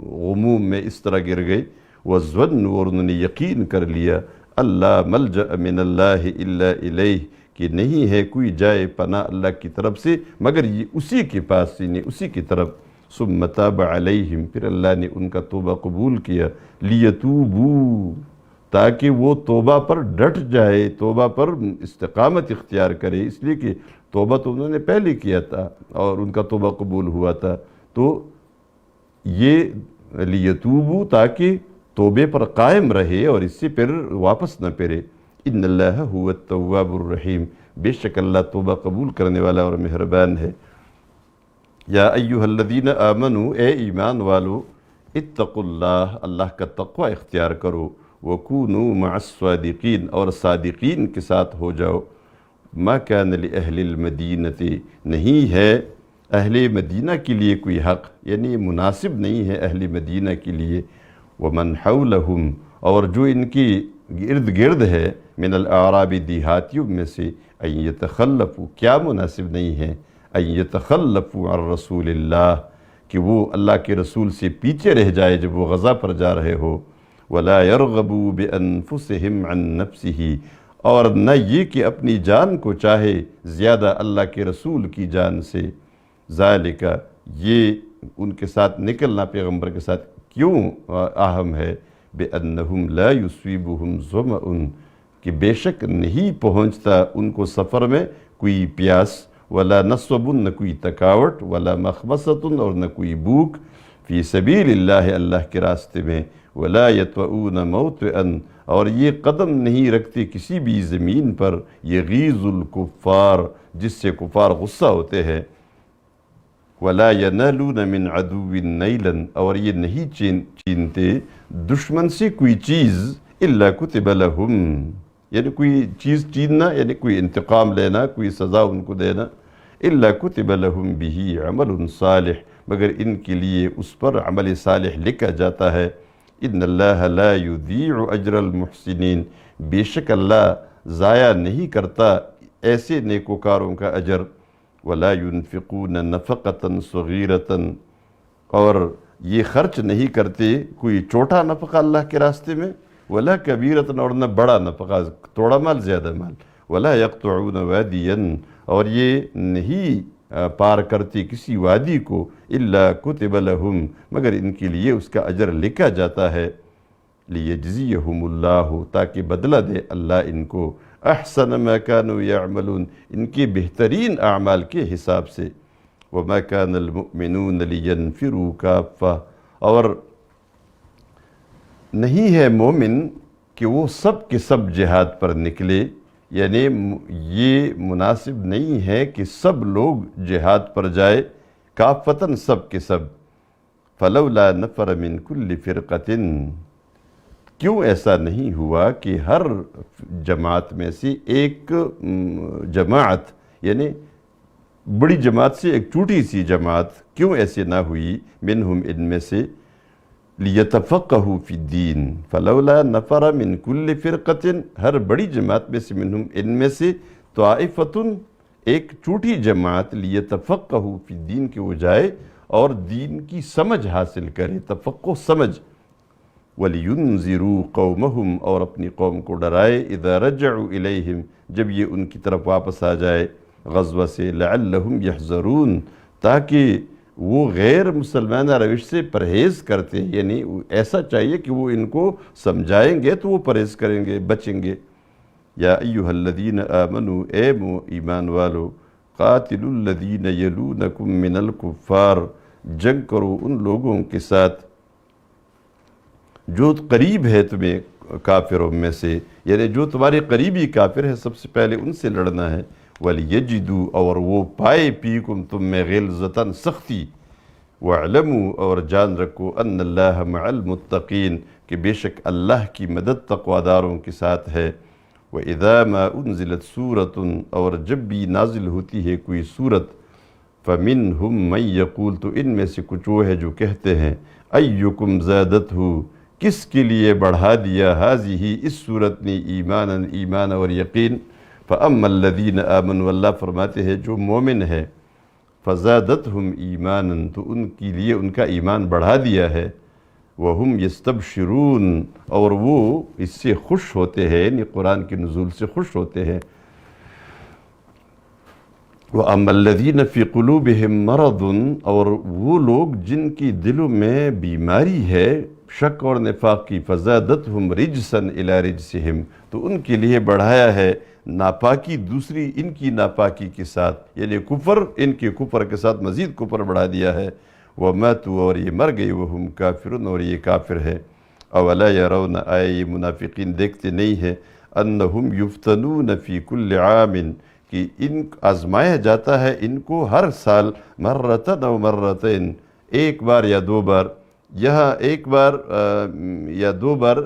غموم میں اس طرح گر گئی، وظنوا، اور انہوں نے یقین کر لیا، اللہ ملجأ من اللہ الا الیہ، کہ نہیں ہے کوئی جائے پناہ اللہ کی طرف سے مگر یہ اسی کے پاس، یعنی اسی کی طرف۔ ثم تاب علیہم، پھر اللہ نے ان کا توبہ قبول کیا، لیتوبوا، تاکہ وہ توبہ پر ڈٹ جائے، توبہ پر استقامت اختیار کرے، اس لیے کہ توبہ تو انہوں نے پہلے کیا تھا اور ان کا توبہ قبول ہوا تھا، تو یہ لیتوبوا، تاکہ توبے پر قائم رہے اور اس سے پھر واپس نہ پھرے۔ ان اللہ هو التواب الرحیم، بے شک اللہ توبہ قبول کرنے والا اور مہربان ہے۔ یا ایہا الذین آمنوا، اے ایمان والو، اتقوا اللہ، اللہ کا تقوی اختیار کرو، وکونوا مع الصادقین، اور صادقین کے ساتھ ہو جاؤ۔ ما کان لأہل المدینۃ، نہیں ہے اہل مدینہ کے لیے کوئی حق، یعنی مناسب نہیں ہے اہل مدینہ کے لیے، ومن حولہم، اور جو ان کی ارد گرد ہے، من الاعراب، دیہاتیوں میں سے، ان یتخلفوا، کیا مناسب نہیں ہے، ان یتخلفوا عن رسول اللہ، کہ وہ اللہ کے رسول سے پیچھے رہ جائے جب وہ غزہ پر جا رہے ہو، ولا یرغبوا بانفسہم عن نفسہ، اور نہ یہ کہ اپنی جان کو چاہے زیادہ اللہ کے رسول کی جان سے۔ ذالکہ یہ ان کے ساتھ نکلنا پیغمبر کے ساتھ کیوں اہم ہے؟ بِأَنَّهُمْ لَا يُصِيبُهُمْ ظُمَأٌ کہ بے شک نہیں پہنچتا ان کو سفر میں کوئی پیاس، ولا نصب نہ کوئی تھکاوٹ، ولا مخمصۃ اور نہ کوئی بھوک، فی سبیل اللہ اللہ کے راستے میں، ولا یطؤون موطئا اور یہ قدم نہیں رکھتے کسی بھی زمین پر، یغیظ الکفار جس سے کفار غصہ ہوتے ہیں، ولا ینالون من عدو نیلا اور یہ نہیں چینتے دشمن سے کوئی چیز، الا کتب لہم یعنی کوئی چیز چیننا یعنی کوئی انتقام لینا، کوئی سزا ان کو دینا، الا کتب لہم بہ عمل صالح مگر ان کے لیے اس پر عمل صالح لکھا جاتا ہے۔ ان اللہ لا یضیع اجر المحسنین بے شک اللہ ضائع نہیں کرتا ایسے نیکوکاروں کا اجر۔ ولا ينفقون نفقة صغیرة اور یہ خرچ نہیں کرتے کوئی چھوٹا نفقہ اللہ کے راستے میں، ولا کبیرۃ اور نہ بڑا نفقہ تھوڑا مال زیادہ مال، ولا یقطعون وادیا اور یہ نہیں پار کرتے کسی وادی کو، الا کتب لہم مگر ان کے لیے اس کا اجر لکھا جاتا ہے، لیجزیہم اللہ تاکہ بدلہ دے اللہ ان کو، احسن ما کانوا یعملون ان کے بہترین اعمال کے حساب سے۔ وما کان المؤمنون لینفروا کافہ اور نہیں ہے مومن کہ وہ سب کے سب جہاد پر نکلے، یعنی یہ مناسب نہیں ہے کہ سب لوگ جہاد پر جائے، کافتاً سب کے سب۔ فلولا نفر من کل فرقۃ کیوں ایسا نہیں ہوا کہ ہر جماعت میں سے ایک جماعت یعنی بڑی جماعت سے ایک چھوٹی سی جماعت کیوں ایسے نہ ہوئی، منہم ان میں سے، لیتفقہوا فی الدین فلولا نفر من کل فرقۃ ہر بڑی جماعت میں سے، منہم ان میں سے، طائفۃ ایک چھوٹی جماعت، لیتفقہوا فی الدین کہ وہ جائے اور دین کی سمجھ حاصل کرے، تفقہ سمجھ، وَلِيُنذِرُوا قَوْمَهُمْ اور اپنی قوم کو ڈرائے، اِذَا رَجَعُوا إِلَيْهِمْ جب یہ ان کی طرف واپس آ جائے غزوہ سے، لَعَلَّهُمْ يَحْذَرُونَ تاکہ وہ غیر مسلمانہ روش سے پرہیز کرتے، یعنی ایسا چاہیے کہ وہ ان کو سمجھائیں گے تو وہ پرہیز کریں گے، بچیں گے۔ یا ایہا الذین آمنوا اے ایمان والو، قاتلوا الذین یلونکم من الکفار جنگ کرو ان لوگوں کے ساتھ جو قریب ہے تمہیں کافروں میں سے، یعنی جو تمہارے قریبی کافر ہے سب سے پہلے ان سے لڑنا ہے، وَلْيَجِدُوا اور وہ پائے پیکم تم میں غلظتاً سختی، وَاعْلَمُوا اور جان رکھو ان اللہ مع المتقین کہ بے شک اللہ کی مدد تقویداروں کے ساتھ ہے۔ وَإِذَا مَا أُنزِلَتْ سُورَةٌ اور جب بھی نازل ہوتی ہے کوئی سورت، فَمِنْهُمْ مَنْ يَقُولُ تو ان میں سے کچھ وہ ہے جو کہتے ہیں، أَيُّكُمْ زَادَتْهُ کس کے لیے بڑھا دیا ہی اس صورت نے ایماناً ایمان اور یقین، فَأَمَّا الَّذِينَ آمَنُوا اللہ فرماتے ہیں جو مومن ہے، فَزَادَتْهُمْ ایماناً تو ان کے لیے ان کا ایمان بڑھا دیا ہے، وَهُمْ يَسْتَبْشِرُونَ اور وہ اس سے خوش ہوتے ہیں، یعنی قرآن کے نزول سے خوش ہوتے ہیں۔ وَأَمَّا الَّذِينَ فِي قُلُوبِهِمْ مَرَضٌ اور وہ لوگ جن کی دلوں میں بیماری ہے، شک اور نفاق کی، فَزَادَتْهُمْ رِجْسًا إِلَىٰ رِجْسِهِمْ تو ان کے لیے بڑھایا ہے ناپاکی دوسری ان کی ناپاکی کے ساتھ، یعنی کفر ان کے کفر کے ساتھ مزید کفر بڑھا دیا ہے، وَمَاتُوا اور یہ مر گئی، وَهُمْ كَافِرُونَ اور یہ کافر ہے۔ أَوَلَا يَرَوْنَ آئے یہ منافقین دیکھتے نہیں ہیں، أَنَّهُمْ يُفْتَنُونَ فِي كُلِّ عَامٍ کہ ان آزمایا جاتا ہے ان کو ہر سال، مرتن او مرتین ایک بار یا دو بار، یہاں ایک بار یا دو بار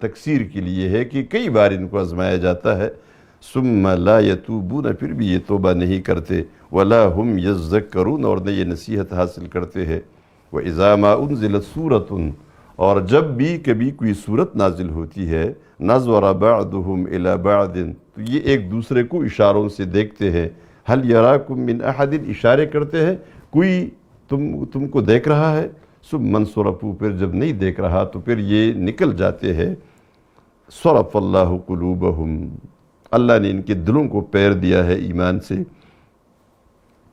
تکثیر کے لیے ہے کہ کئی بار ان کو آزمایا جاتا ہے، ثم لا یتوبون پھر بھی یہ توبہ نہیں کرتے، ولا هم یذکرون اور نہ یہ نصیحت حاصل کرتے ہیں۔ وَإِذَا مَا أُنزِلَتْ سُورَةٌ اور جب بھی کبھی کوئی صورت نازل ہوتی ہے، نَظَرَ بَعْضُهُمْ إِلَى بَعْضٍ تو یہ ایک دوسرے کو اشاروں سے دیکھتے ہیں، هَلْ يَرَاكُمْ مِنْ أَحَدٍ اشارے کرتے ہیں کوئی تم کو دیکھ رہا ہے، ثُمَّ انصَرَفُوا پھر جب نہیں دیکھ رہا تو پھر یہ نکل جاتے ہیں۔ صرف اللہ قلوبہم اللہ نے ان کے دلوں کو پیر دیا ہے ایمان سے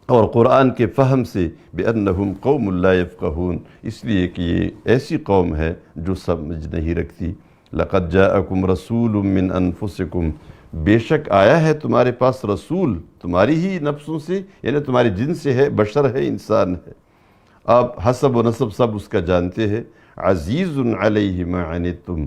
اور قرآن کے فہم سے، بِأَنَّهُمْ قَوْمٌ لَا يَفْقَهُونَ، اس لیے کہ یہ ایسی قوم ہے جو سمجھ نہیں رکھتی۔ لَقَدْ جَاءَكُمْ رَسُولٌ مِّنْ أَنفُسِكُمْ، بے شک آیا ہے تمہارے پاس رسول تمہاری ہی نفسوں سے، یعنی تمہاری جن سے ہے، بشر ہے، انسان ہے، آپ حسب و نسب سب اس کا جانتے ہیں۔ عزیز علیہ ما عنتم،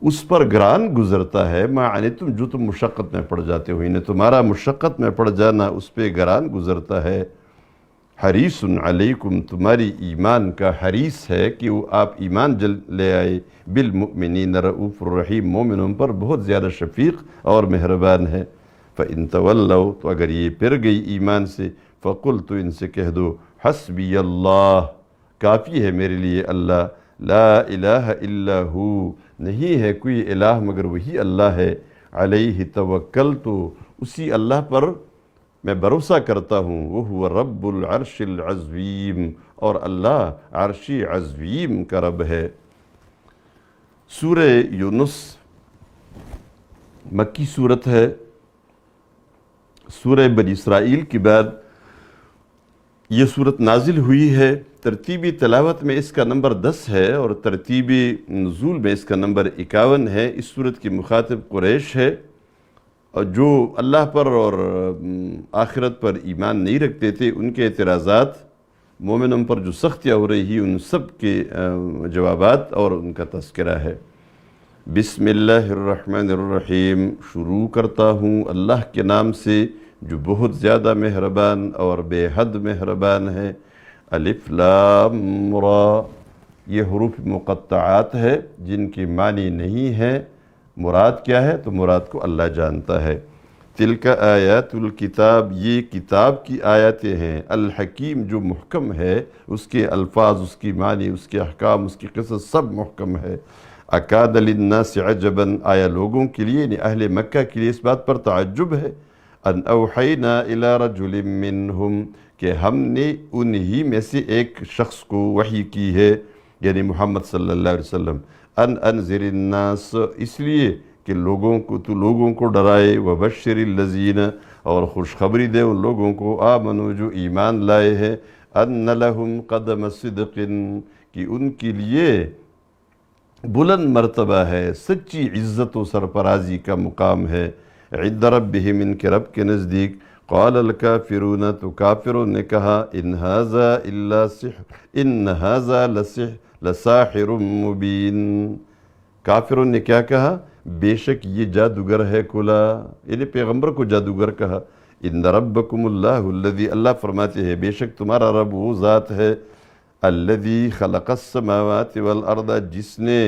اس پر گران گزرتا ہے، ما عنتم، جو تم مشقت میں پڑ جاتے ہو، انہیں تمہارا مشقت میں پڑ جانا اس پہ گران گزرتا ہے۔ حریص علیکم، تمہاری ایمان کا حریص ہے کہ وہ آپ ایمان لے آئے، بالمؤمنین رؤوف الرحیم، مومنوں پر بہت زیادہ شفیق اور مہربان ہے۔ فَإِن تَوَلَّوْا، تو اگر یہ پھر گئی ایمان سے، فَقُلْ، تو ان سے کہہ دو، حسبی اللہ، کافی ہے میرے لیے اللہ، لا الہ الا ہو، نہیں ہے کوئی الہ مگر وہی اللہ ہے، علیہ توکلت، اسی اللہ پر میں بھروسہ کرتا ہوں، وہو رب العرش العظیم، اور اللہ عرش عظیم کا رب ہے۔ سورہ یونس مکی صورت ہے، سورہ بنی اسرائیل کے بعد یہ صورت نازل ہوئی ہے۔ ترتیبی تلاوت میں اس کا نمبر 10 ہے اور ترتیبی نزول میں اس کا نمبر 51 ہے۔ اس صورت کی مخاطب قریش ہے، اور جو اللہ پر اور آخرت پر ایمان نہیں رکھتے تھے، ان کے اعتراضات، مومنوں پر جو سختیاں ہو رہی ہیں، ان سب کے جوابات اور ان کا تذکرہ ہے۔ بسم اللہ الرحمن الرحیم، شروع کرتا ہوں اللہ کے نام سے جو بہت زیادہ مہربان اور بے حد مہربان ہے۔ الف لام را، یہ حروف مقطعات ہے جن کی معنی نہیں ہے، مراد کیا ہے تو مراد کو اللہ جانتا ہے۔ تلک آیات الکتاب، یہ کتاب کی آیاتیں ہیں، الحکیم، جو محکم ہے، اس کے الفاظ، اس کی معنی، اس کے احکام، اس کی قصص سب محکم ہے۔ اکاد للناس عجبا، آیا لوگوں کے لیے، یعنی اہل مکہ کے لیے اس بات پر تعجب ہے، ان اوحینا الی رجل منہم، کہ ہم نے انہی میں سے ایک شخص کو وحی کی ہے، یعنی محمد صلی اللہ علیہ وسلم، ان انذر الناس، اس لیے کہ لوگوں کو ڈرائے، وبشر الذین، اور خوشخبری دے ان لوگوں کو، آمنوا، جو ایمان لائے ہیں، ان لہم قدم صدق، کہ ان کے لیے بلند مرتبہ ہے، سچی عزت و سرفرازی کا مقام ہے، عند ربہم، ان کے رب کے نزدیک۔ قال الکافرون، تو کافروں نے کہا، ان ھذا الا سحر، ان ھذا لساحر مبین، کافروں نے کیا کہا؟ بے شک یہ جادوگر ہے کھلا، یعنی پیغمبر کو جادوگر کہا۔ ان ربکم اللہ الذی، اللہ فرماتے ہیں بے شک تمہارا رب وہ ذات ہے، الذی خلق السماوات والارض، جس نے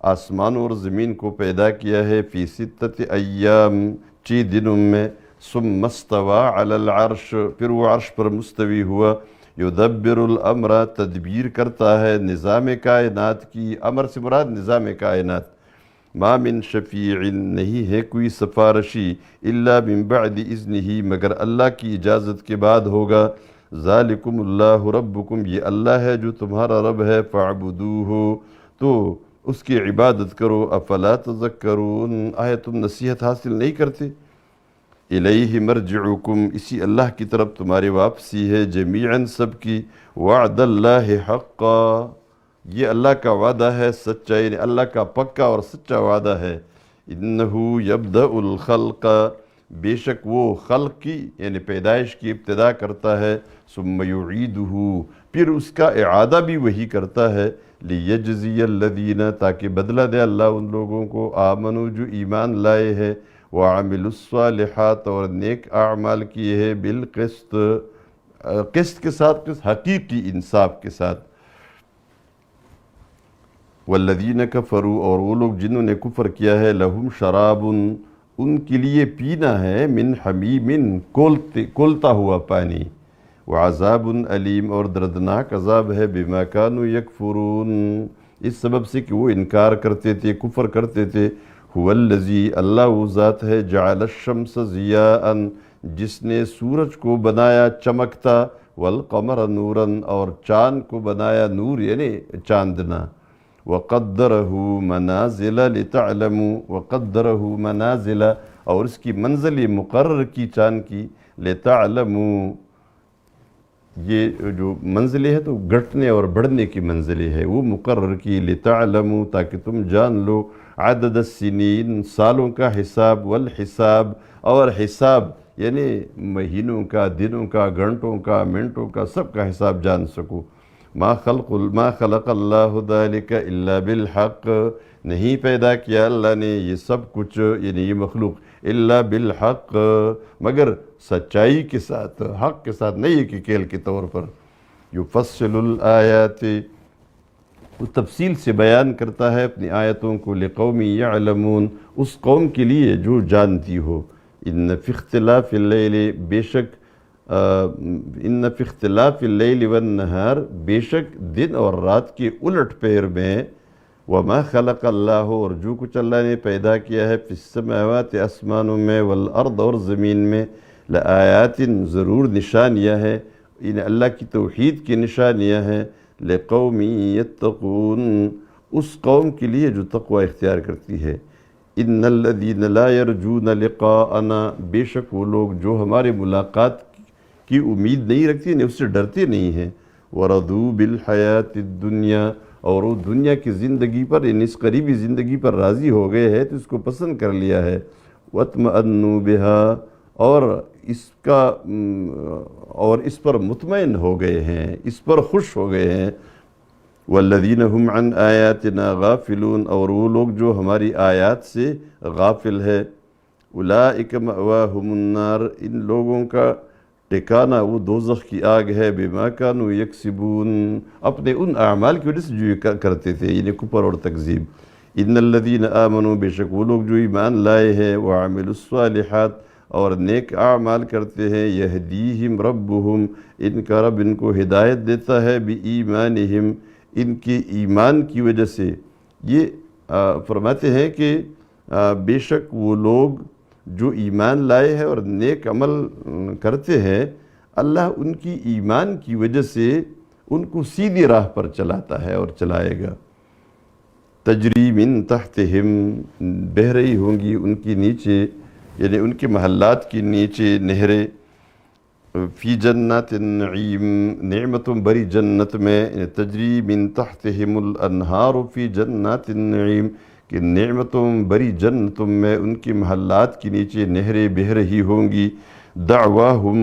آسمان اور زمین کو پیدا کیا ہے، فی ستۃ ایام، 6 دنوں میں، ثم استوى علی العرش، پھر وہ عرش پر مستوی ہوا، یدبر الامر، تدبیر کرتا ہے نظام کائنات کی، امر سے مراد نظام کائنات۔ ما من شفیع، نہیں ہے کوئی سفارشی، الا من بعد اذنہ، مگر اللہ کی اجازت کے بعد ہوگا۔ ذالکم اللہ ربکم، یہ اللہ ہے جو تمہارا رب ہے، فاعبدوہ، تو اس کی عبادت کرو، افلا تذکرون، آیا تم نصیحت حاصل نہیں کرتے؟ الیہ مرجعکم، اسی اللہ کی طرف تمہاری واپسی ہے، جمیعاً سب کی، وعد اللہ حقا، یہ اللہ کا وعدہ ہے سچا، یعنی اللہ کا پکا اور سچا وعدہ ہے۔ انہو یبدأ الخلق، بے شک وہ خلق کی، یعنی پیدائش کی ابتدا کرتا ہے، ثم یعیدہ، پھر اس کا اعادہ بھی وہی کرتا ہے، لیجزی الذین، تاکہ بدلہ دے اللہ ان لوگوں کو، آمنوا، جو ایمان لائے ہیں، وعملوا الصالحات، اور نیک اعمال کیے ہیں، بالقسط، قسط کے ساتھ، قسط حقیقی انصاف کے ساتھ۔ والذین کفروا، اور وہ لوگ جنہوں نے کفر کیا ہے، لہم شراب، ان کے لیے پینا ہے، من حمیم، کولتا ہوا پانی، وعذاب علیم، اور دردناک عذاب ہے، بما کانوا یکفرون، اس سبب سے کہ وہ انکار کرتے تھے، کفر کرتے تھے۔ هو الذی، اللہ وہ ذات ہے، جعل الشمس ضیاء، جس نے سورج کو بنایا چمکتا، والقمر نورا، اور چاند کو بنایا نور، یعنی چاندنا، وَقَدَّرَهُ مَنَازِلَ لِتَعْلَمُوا وَقَدَّرَهُ مَنَازِلَ اور اس کی منزل مقرر کی چاند کی لِتَعْلَمُوا یہ جو منزلیں ہے تو گھٹنے اور بڑھنے کی منزلیں ہے وہ مقرر کی لِتَعْلَمُوا تاکہ تم جان لو عدد السنین سالوں کا حساب والحساب اور حساب یعنی مہینوں کا دنوں کا گھنٹوں کا منٹوں کا سب کا حساب جان سکو ما خلق اللہ ذالک الا بالحق نہیں پیدا کیا اللہ نے یہ سب کچھ یعنی یہ مخلوق الا بالحق مگر سچائی کے ساتھ حق کے ساتھ نہیں کہ کھیل کے طور پر یفصل الآیات وہ تفصیل سے بیان کرتا ہے اپنی آیتوں کو لقوم یعلمون اس قوم کے لیے جو جانتی ہو ان فی اختلاف اللیل بے شک ان فی اختلاف اللیل والنہار بے شک دن اور رات کے الٹ پیر میں وما خلق اللہ اور جو کچھ اللہ نے پیدا کیا ہے فی السماوات آسمانوں میں والارض اور زمین میں لآیات ضرور نشانیاں ہیں ان اللہ کی توحید کی نشانیاں ہیں لقوم یتقون اس قوم کے لیے جو تقوی اختیار کرتی ہے ان الذین لا یرجون لقاءنا بے شک وہ لوگ جو ہمارے ملاقات کی امید نہیں رکھتی نہیں اس سے ڈرتے نہیں ہیں وَرَضُوا بِالْحَيَاةِ الدُّنْيَا اور وہ دنیا کی زندگی پر یعنی اس قریبی زندگی پر راضی ہو گئے ہیں تو اس کو پسند کر لیا ہے وَاطْمَأَنُّوا بِهَا اور اس پر مطمئن ہو گئے ہیں اس پر خوش ہو گئے ہیں وَالَّذِينَ هُمْ عَنْ آيَاتِنَا غَافِلُونَ اور وہ لوگ جو ہماری آیات سے غافل ہے أُولَئِكَ مَأْوَاهُمُ النَّارِ ان لوگوں کا ٹھکانہ وہ دوزخ کی آگ ہے بما کانوا یکسبون اپنے ان اعمال کی وجہ سے جو یہ کرتے تھے یعنی کفر اور تکذیب ان الذین آمنوا بے شک وہ لوگ جو ایمان لائے ہیں وعملوا الصالحات اور نیک اعمال کرتے ہیں یہدیہم ربہم ان کا رب ان کو ہدایت دیتا ہے بایمانہم ان کے ایمان کی وجہ سے یہ فرماتے ہیں کہ بے شک وہ لوگ جو ایمان لائے ہیں اور نیک عمل کرتے ہیں اللہ ان کی ایمان کی وجہ سے ان کو سیدھی راہ پر چلاتا ہے اور چلائے گا تجری من تحتہم بہہ رہی ہوں گی ان کی نیچے یعنی ان کے محلات کی نیچے نہریں فی جنات النعیم نعمتوں بری جنت میں تجری من تحتہم الانہار فی جنات النعیم کہ نعمتوں بری جنتوں میں ان کی محلات کے نیچے نہریں بہہ رہی ہوں گی دعواہم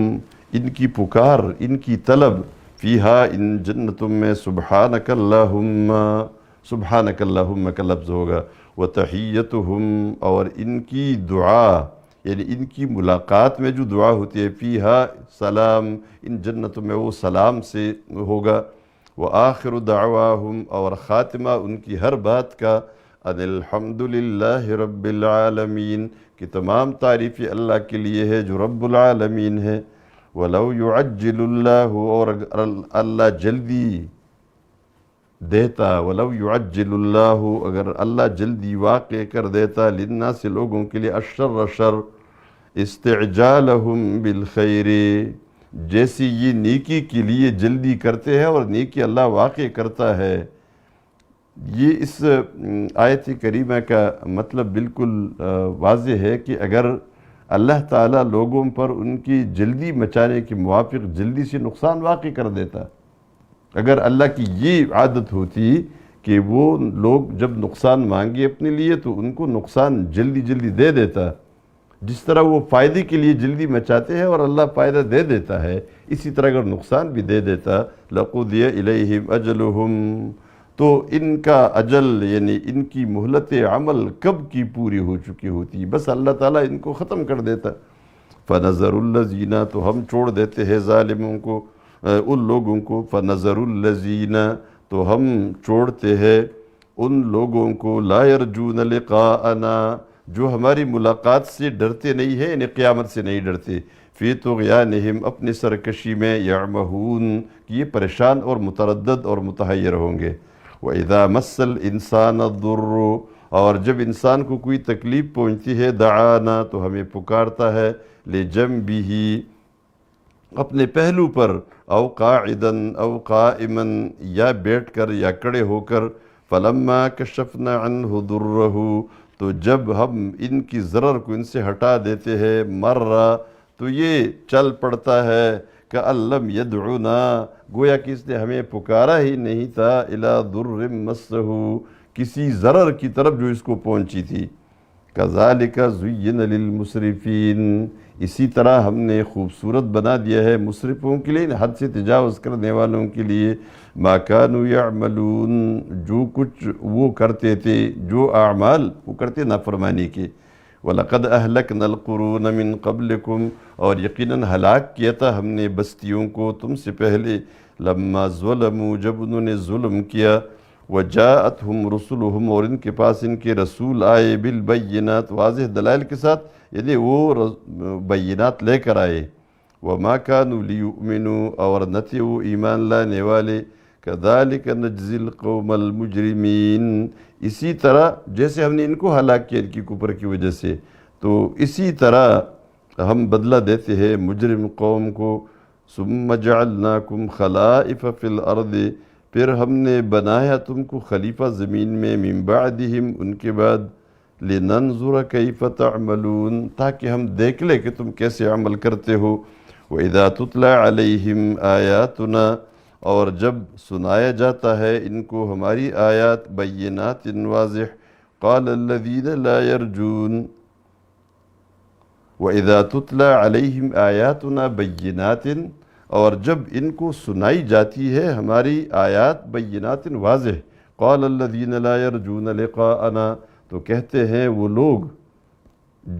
ان کی پکار ان کی طلب فیہا ان جنتوں میں سبحانک اللہم کا لفظ ہوگا وتحیتہم اور ان کی دعا یعنی ان کی ملاقات میں جو دعا ہوتی ہے فیہا سلام ان جنتوں میں وہ سلام سے ہوگا وآخر دعواہم اور خاتمہ ان کی ہر بات کا ان الحمدللہ رب العالمین کہ تمام تعریف اللہ کے لیے ہے جو رب العالمین ہے وَلَوْ يُعَجِّلُ اللَّهُ اور اللہ جلدی دیتا وَلَوْ يُعَجِّلُ اللَّهُ اگر اللہ جلدی واقع کر دیتا للناس لوگوں کے لیے الشر شر استعجالہم بالخیر جیسی یہ نیکی کے لیے جلدی کرتے ہیں اور نیکی اللہ واقع کرتا ہے یہ اس آیت کریمہ کا مطلب بالکل واضح ہے کہ اگر اللہ تعالیٰ لوگوں پر ان کی جلدی مچانے کے موافق جلدی سے نقصان واقع کر دیتا اگر اللہ کی یہ عادت ہوتی کہ وہ لوگ جب نقصان مانگے اپنے لیے تو ان کو نقصان جلدی جلدی دے دیتا جس طرح وہ فائدے کے لیے جلدی مچاتے ہیں اور اللہ فائدہ دے دیتا ہے اسی طرح اگر نقصان بھی دے دیتا لَقُضِيَ إِلَيْهِمْ أَجَلُهُمْ تو ان کا اجل یعنی ان کی مہلت عمل کب کی پوری ہو چکی ہوتی بس اللہ تعالیٰ ان کو ختم کر دیتا فَنَظَرُ الَّذِينَ تو ہم چھوڑ دیتے ہیں ظالموں کو ان لوگوں کو فَنَظَرُ الَّذِينَ تو ہم چھوڑتے ہیں ان لوگوں کو لَا يَرْجُونَ لِقَاءَنَا جو ہماری ملاقات سے ڈرتے نہیں ہیں یعنی قیامت سے نہیں ڈرتے فی طغیانہم اپنی سرکشی میں یعمہون یہ پریشان اور متردد اور متحیر ہوں گے وَإِذَا مَسَّ الْإِنسَانَ الضُّرُّ اور جب انسان کو کوئی تکلیف پہنچتی ہے دعانا تو ہمیں پکارتا ہے لِجَنْبِهِ اپنے پہلو پر او قاعدن او قائمن یا بیٹھ کر یا کھڑے ہو کر فلما کشفنا عنہ ضرہ، تو جب ہم ان کی ضرر کو ان سے ہٹا دیتے ہیں، مرہ، تو یہ چل پڑتا ہے، کأن لم یدعنا، گویا کہ اس نے ہمیں پکارا ہی نہیں تھا، الی ضر مسہ، کسی ضرر کی طرف جو اس کو پہنچی تھی۔ کذالک زین للمسرفین، اسی طرح ہم نے خوبصورت بنا دیا ہے مسرفوں کے لیے، حد سے تجاوز کرنے والوں کے لیے، ما کانوا یعملون، جو کچھ وہ کرتے تھے، جو اعمال وہ کرتے نافرمانی کے۔ وَلَقَدْ أَهْلَكْنَا الْقُرُونَ مِنْ قَبْلِكُمْ، اور یقیناً ہلاک کیا تھا ہم نے بستیوں کو تم سے پہلے، لما ظلموا، جب انہوں نے ظلم کیا، وَجَاءَتْهُمْ رُسُلُهُمْ، اور ان کے پاس ان کے رسول آئے، بالبینات، واضح دلائل کے ساتھ، یعنی وہ بینات لے کر آئے، وَمَا كَانُوا لِيُؤْمِنُوا، اور نہ تھے وہ ایمان لانے والے، كَذَلِكَ نَجْزِي الْقَوْمَ الْمُجْرِمِينَ، اسی طرح جیسے ہم نے ان کو ہلاک کیا ان کی کفر کی وجہ سے، تو اسی طرح ہم بدلہ دیتے ہیں مجرم قوم کو۔ ثُمَّ جَعَلْنَاكُمْ خَلَائِفَ فِي الْأَرْضِ، پھر ہم نے بنایا تم کو خلیفہ زمین میں، من بعدہم، ان کے بعد، لِنَنْظُرَ كَيْفَ تَعْمَلُونَ، تاکہ ہم دیکھ لیں کہ تم کیسے عمل کرتے ہو۔ وَإِذَا تُتْلَى عَلَيْهِمْ آيَاتُنَا، اور جب سنایا جاتا ہے ان کو ہماری آیات، بینات، واضح، قَالَ الَّذِينَ لَا يَرْجُونَ، وَإِذَا تُتْلَى عَلَيْهِمْ آيَاتُنَا بَيِّنَاتٍ، اور جب ان کو سنائی جاتی ہے ہماری آیات بینات، واضح، قَالَ الَّذِينَ لَا يَرْجُونَ لِقَاءَنَا، تو کہتے ہیں وہ لوگ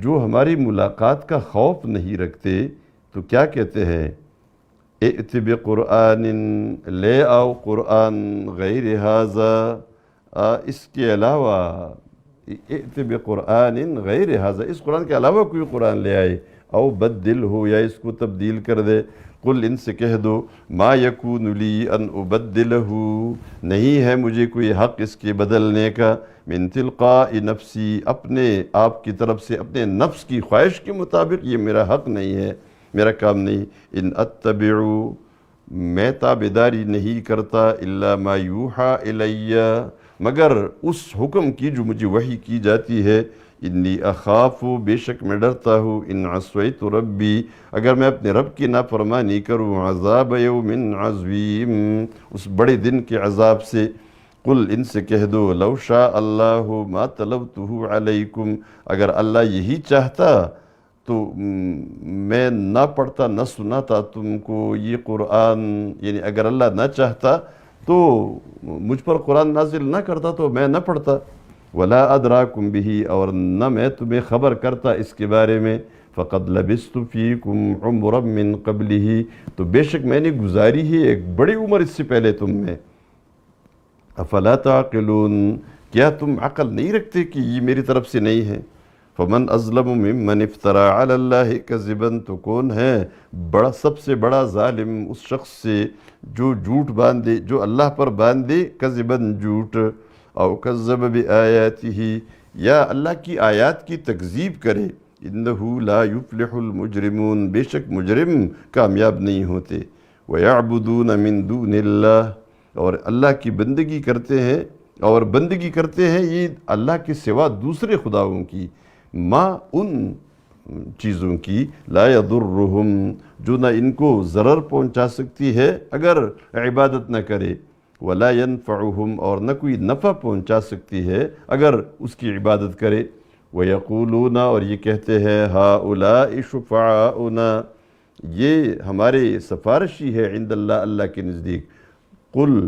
جو ہماری ملاقات کا خوف نہیں رکھتے، تو کیا کہتے ہیں، ائت بقرآن، لے آؤ قرآن، غیر ھذا، اس کے علاوہ، ائت بقرآن غیر ھذا، اس قرآن کے علاوہ کوئی قرآن لے آئے، او بدل ہو، یا اس کو تبدیل کر دے۔ قل، ان سے کہہ دو، ما یکون لی ان ابدلہ، نہیں ہے مجھے کوئی حق اس کے بدلنے کا، من تلقاء نفسی، اپنے آپ کی طرف سے، اپنے نفس کی خواہش کے مطابق، یہ میرا حق نہیں ہے، میرا کام نہیں۔ ان اتبعو، میں تابعداری نہیں کرتا، الا ما یوحا الی، مگر اس حکم کی جو مجھے وحی کی جاتی ہے، انی اخاف، بے شک میں ڈرتا ہوں، ان عصیت ربی، اگر میں اپنے رب کی نافرمانی کروں، عذاب یوم عظیم، اس بڑے دن کے عذاب سے۔ قل، ان سے کہہ دو، لو شاء اللہ ما تلوتہ علیکم، اگر اللہ یہی چاہتا تو میں نہ پڑھتا، نہ سناتا تم کو یہ قرآن، یعنی اگر اللہ نہ چاہتا تو مجھ پر قرآن نازل نہ کرتا، تو میں نہ پڑھتا، ولا ادراکم بہ، اور نہ میں تمہیں خبر کرتا اس کے بارے میں، فقد لبثت فیکم عمرا من قبلہ، تو بے شک میں نے گزاری ہی ایک بڑی عمر اس سے پہلے تم میں، افلا تعقلون، کیا تم عقل نہیں رکھتے کہ یہ میری طرف سے نہیں ہے؟ فمن اظلم ممن افترى علی اللہ کذبا، تو کون ہے بڑا، سب سے بڑا ظالم اس شخص سے جو جھوٹ باندھے، جو اللہ پر باندھے، کذبا جھوٹ، او کذب بآیاتہ، یا اللہ کی آیات کی تکذیب کرے، انہ لا یفلح المجرمون، بے شک مجرم کامیاب نہیں ہوتے، ویعبدون من دون اللہ، اور اللہ کی بندگی کرتے ہیں، اور بندگی کرتے ہیں یہ اللہ کے سوا دوسرے خداؤں کی، ما، ان چیزوں کی، لا یضرہم، جو نہ ان کو ضرر پہنچا سکتی ہے اگر عبادت نہ کرے، ولا ینفعہم، اور نہ کوئی نفع پہنچا سکتی ہے اگر اس کی عبادت کرے، ویقولون، اور یہ کہتے ہیں، ہؤلاء شفعاؤنا، یہ ہمارے سفارشی ہے، عند اللہ، اللہ کے نزدیک۔ قل،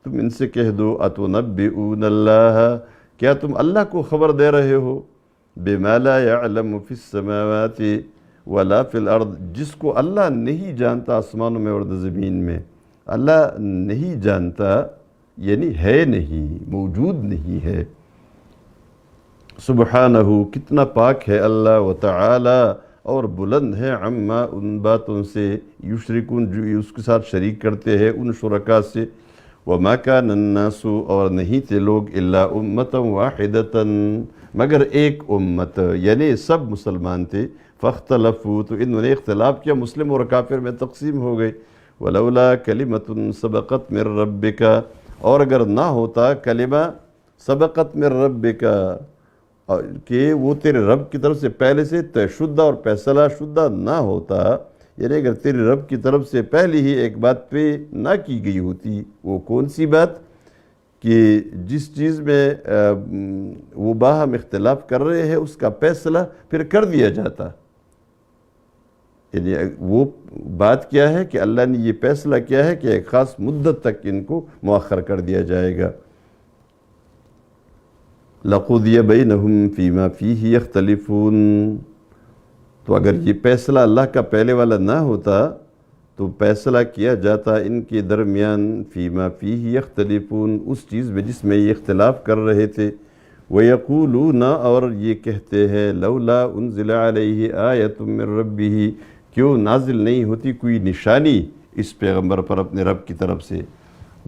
تم ان سے کہہ دو، اتنبئون اللہ، کیا تم اللہ کو خبر دے رہے ہو، بما لا يعلم فی السماوات ولا فی الارض، جس کو اللہ نہیں جانتا آسمانوں میں اور زمین میں، اللہ نہیں جانتا یعنی ہے نہیں، موجود نہیں ہے۔ سبحانہ، کتنا پاک ہے اللہ، وتعالی، اور بلند ہے، عما، ان باتوں سے، یشرکون، جو اس کے ساتھ شریک کرتے ہیں، ان شرکاء سے۔ وما کان الناس، اور نہیں تھے لوگ، الا امتا واحدتا، مگر ایک امت، یعنی سب مسلمان تھے، فاختلفوا، تو انہوں نے اختلاف کیا، مسلم اور کافر میں تقسیم ہو گئے، ولولا کلمۃ سبقت من ربک، اور اگر نہ ہوتا کلمہ سبقت من ربک، کہ وہ تیرے رب کی طرف سے پہلے سے طے شدہ اور فیصلہ شدہ نہ ہوتا، یعنی اگر تیرے رب کی طرف سے پہلے ہی ایک بات پہ نہ کی گئی ہوتی، وہ کون سی بات؟ کہ جس چیز میں وہ باہم اختلاف کر رہے ہیں اس کا فیصلہ پھر کر دیا جاتا، یعنی وہ بات کیا ہے کہ اللہ نے یہ فیصلہ کیا ہے کہ ایک خاص مدت تک ان کو مؤخر کر دیا جائے گا۔ لَقُضِيَ بَيْنَهُمْ فِيمَا فِيهِ يَخْتَلِفُونَ، تو اگر یہ فیصلہ اللہ کا پہلے والا نہ ہوتا تو فیصلہ کیا جاتا ان کے درمیان فیما فیہ یختلفون، اس چیز میں جس میں یہ اختلاف کر رہے تھے۔ وَيَقُولُونَ، اور یہ کہتے ہیں لولا انزل علیہ آیۃ من ربہ، کیوں نازل نہیں ہوتی کوئی نشانی اس پیغمبر پر اپنے رب کی طرف سے۔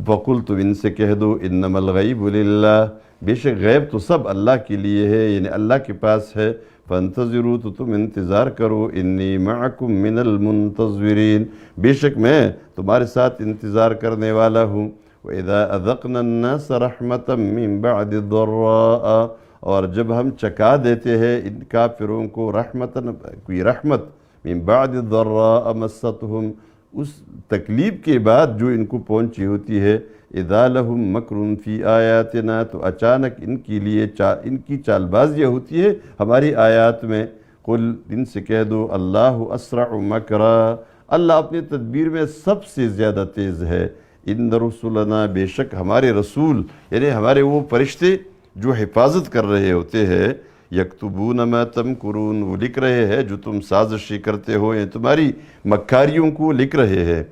وَقُلْ، تو ان سے کہہ دو انما الغیب للہ، بے شک غیب تو سب اللہ کے لیے ہے، یعنی اللہ کے پاس ہے۔ فانتظروا، تو تم انتظار کرو، انی معکم من المنتظرین، بے شک میں تمہارے ساتھ انتظار کرنے والا ہوں۔ وَإِذَا أَذَقْنَا النَّاسَ رَحْمَةً مِّن بَعْدِ ضَرَّاءَ، اور جب ہم چکا دیتے ہیں ان کافروں کو رحمتاً، کوئی رحمت، من بعد ضراء مستہم، اس تکلیف کے بعد جو ان کو پہنچی ہوتی ہے، اذا لہم مکر فی آیاتنا، تو اچانک ان کے لیے ان کی چال بازیاں ہوتی ہے ہماری آیات میں۔ قل، ان سے کہہ دو اللہ اسرع مکرا، اللہ اپنی تدبیر میں سب سے زیادہ تیز ہے۔ ان رسولنا، بے شک ہمارے رسول، یعنی ہمارے وہ فرشتے جو حفاظت کر رہے ہوتے ہیں، یکتبون ما تمکرون، وہ لکھ رہے ہیں جو تم سازشی کرتے ہو، یعنی تمہاری مکاریوں کو لکھ رہے ہیں۔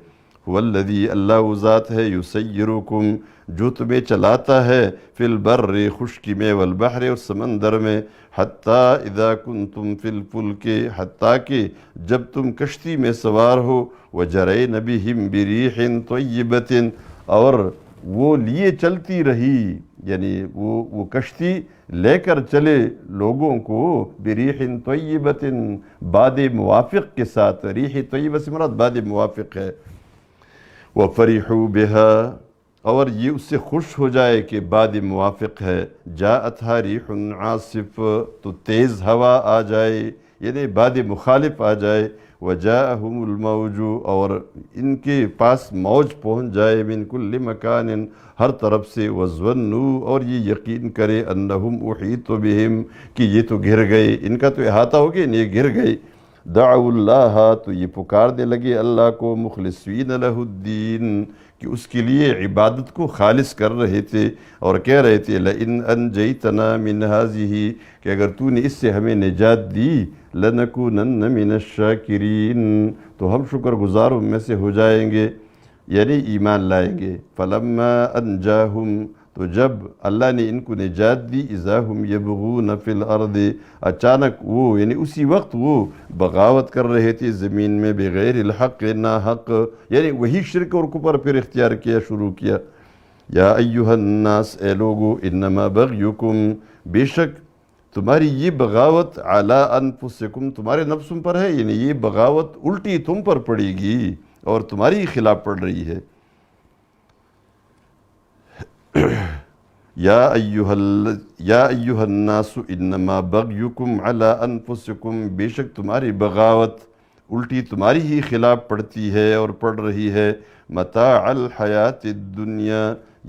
والذی، اللہ وہ ذات ہے، یسیرکم، جو تمہیں چلاتا ہے، فی البر، خشکی میں، والبحر، اور سمندر میں، حتیٰ اذا کنتم فی الفلک، حتیٰ کہ جب تم کشتی میں سوار ہو، وجرین بہم بریح طیبۃ، اور وہ لیے چلتی رہی، یعنی وہ کشتی لے کر چلے لوگوں کو، بریح طیبۃ، باد موافق کے ساتھ، ریح طیبہ سے مراد باد موافق ہے۔ وَفَرِحُوا بِهَا، اور یہ اس سے خوش ہو جائے کہ باد موافق ہے، جاءتھا ریح عاصف، تو تیز ہوا آ جائے، یعنی باد مخالف آ جائے، وَجَاءَهُمُ الْمَوْجُ، اور ان کے پاس موج پہنچ جائے، من کل مکان، ہر طرف سے، وَظَنُّوا، اور یہ یقین کرے، أَنَّهُمْ أُحِيطُ بِهِمْ، کہ یہ تو گھر گئے، ان کا تو احاطہ ہو گیا، یہ گھر گئے۔ دعوا اللہ، تو یہ پکارنے لگے اللہ کو، مخلصین لہ الدین، کہ اس کے لیے عبادت کو خالص کر رہے تھے، اور کہہ رہے تھے لئن انجیتنا من هذه، کہ اگر تو نے اس سے ہمیں نجات دی، لنکونن من الشاکرین، تو ہم شکر گزاروں میں سے ہو جائیں گے، یعنی ایمان لائیں گے۔ فلما انجاہم، تو جب اللہ نے ان کو نجات دی، اذا ہم یبغون فی الارض، اچانک وہ، یعنی اسی وقت وہ بغاوت کر رہے تھے زمین میں، بغیر الحق، نا حق، یعنی وہی شرک اور کفر پھر اختیار کیا، شروع کیا۔ یا ایہا الناس، اے لوگو، انما بغیکم، بے شک تمہاری یہ بغاوت، علی انفسکم، تمہارے نفسوں پر ہے، یعنی یہ بغاوت الٹی تم پر پڑے گی اور تمہاری خلاف پڑ رہی ہے۔ یا ایہا الناس انما بغیکم علی انفسکم، بے شک تمہاری بغاوت الٹی تمہاری ہی خلاف پڑتی ہے اور پڑ رہی ہے۔ متاع الحیات الدنیا،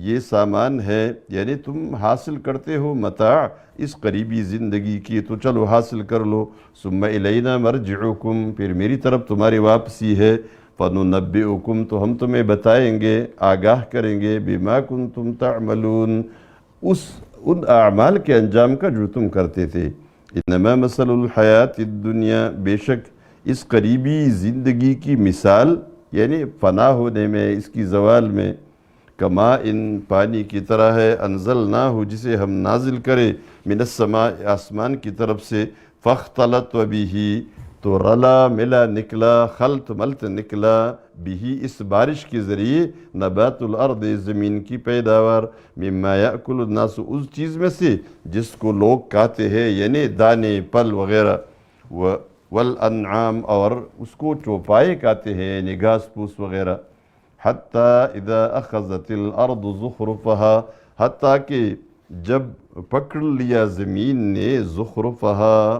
یہ سامان ہے، یعنی تم حاصل کرتے ہو متاع اس قریبی زندگی کی، تو چلو حاصل کر لو۔ ثم الینا مرجعکم، پھر میری طرف تمہاری واپسی ہے۔ فننبئکم، تو ہم تمہیں بتائیں گے، آگاہ کریں گے، بما کنتم تعملون، ان اعمال کے انجام کا جو تم کرتے تھے۔ انما مثل الحیات الدنیا، بے شک اس قریبی زندگی کی مثال، یعنی فنا ہونے میں، اس کی زوال میں، کما، ان پانی کی طرح ہے، انزلناہ، جسے ہم نازل کرے، من السماء، آسمان کی طرف سے، فاختلط بہ، تو رلا ملا نکلا، خلط ملت نکلا، بھی اس بارش کے ذریعے، نبات الارض، زمین کی پیداوار، مما یأکل الناس، اس چیز میں سے جس کو لوگ کھاتے ہیں، یعنی دانے، پھل وغیرہ، والانعام، اور اس کو چوپائے کھاتے ہیں، یعنی گھاس پھوس وغیرہ۔ حتیٰ اذا اخذت الارض زخرفها، حتیٰ کہ جب پکڑ لیا زمین نے زخرفہا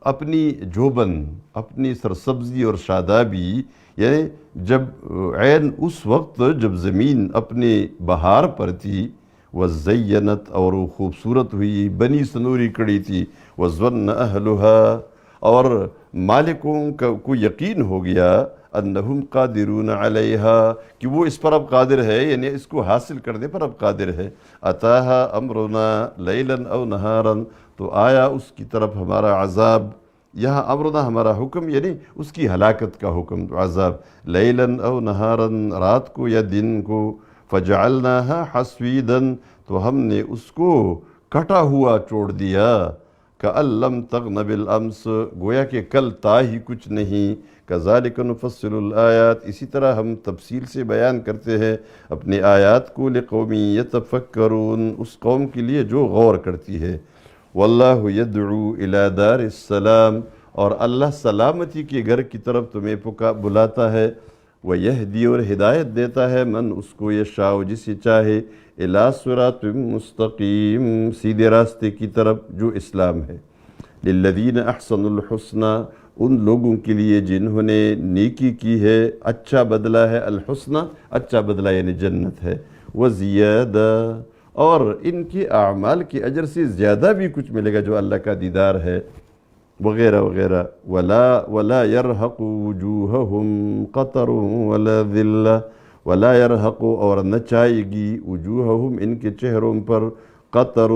اپنی جوبن، اپنی سرسبزی اور شادابی، یعنی جب عین اس وقت جب زمین اپنے بہار پر تھی، وزینت اور وہ خوبصورت ہوئی، بنی سنوری کڑی تھی، وظن اہلہا اور مالکوں کو یقین ہو گیا، انہم قادرون علیہا کہ وہ اس پر اب قادر ہے، یعنی اس کو حاصل کرنے پر اب قادر ہے، اتاہا امرنا لیلا او نہارا تو آیا اس کی طرف ہمارا عذاب، یہاں امرنا ہمارا حکم یعنی اس کی ہلاکت کا حکم، عذاب، لیلاً او نہاراً رات کو یا دن کو، فجعلناہا حصیداً تو ہم نے اس کو کٹا ہوا چھوڑ دیا، کأن لم تغن بالامس گویا کہ کل تھا ہی کچھ نہیں، کذالک نفصل الآیات اسی طرح ہم تفصیل سے بیان کرتے ہیں اپنے آیات کو، لقوم یتفکرون اس قوم کے لیے جو غور کرتی ہے، واللہ یدعو الی دار السلام اور اللہ سلامتی کے گھر کی طرف تمہیں بلاتا ہے، ویہدی اور ہدایت دیتا ہے من اس کو یشاء جسے چاہے، الی صراط مستقیم سیدھے راستے کی طرف جو اسلام ہے، للذین احسنوا الحسنى ان لوگوں کے لیے جنہوں نے نیکی کی ہے، اچھا بدلہ ہے، الحسنى اچھا بدلہ یعنی جنت ہے، وزیادہ اور ان کے اعمال کے اجر سے زیادہ بھی کچھ ملے گا جو اللہ کا دیدار ہے، وغیرہ وغیرہ، ولا يرهق وجوہہم قطر ولا ذلہ، ولا يرهق اور نہ چائے گی وجوہہم ان کے چہروں پر قطر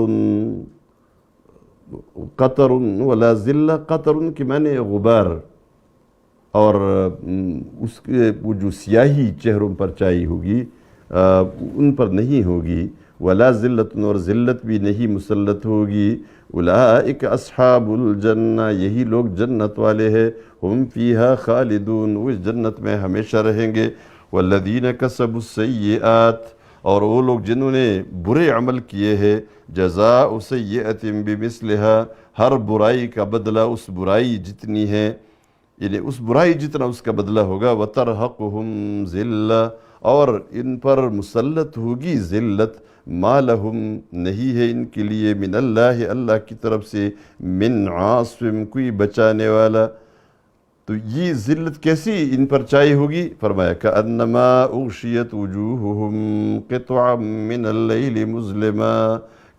ولا ذلہ، قطر کی معنی غبار، اور اس کے وہ جو سیاہی چہروں پر چائی ہوگی ان پر نہیں ہوگی، ولا ذلت اور ذلت بھی نہیں مسلط ہوگی، اولئک اصحاب الجنہ یہی لوگ جنت والے ہیں، ہم فیہا خالدون وہ اس جنت میں ہمیشہ رہیں گے، والذین کسبوا السیئات اور وہ لوگ جنہوں نے برے عمل کیے ہیں، جزاء سیئۃ بمثلہا ہر برائی کا بدلہ اس برائی جتنی ہے، یعنی اس برائی جتنا اس کا بدلہ ہوگا، وترہقہم ذلہ اور ان پر مسلط ہوگی ذلت، ما لہم نہیں ہے ان کے لیے من اللہ اللہ کی طرف سے من عاصم کوئی بچانے والا، تو یہ ذلت کیسی ان پر چائی ہوگی؟ فرمایا کأنما اغشیت وجوہہم قطعا من اللیل مظلما،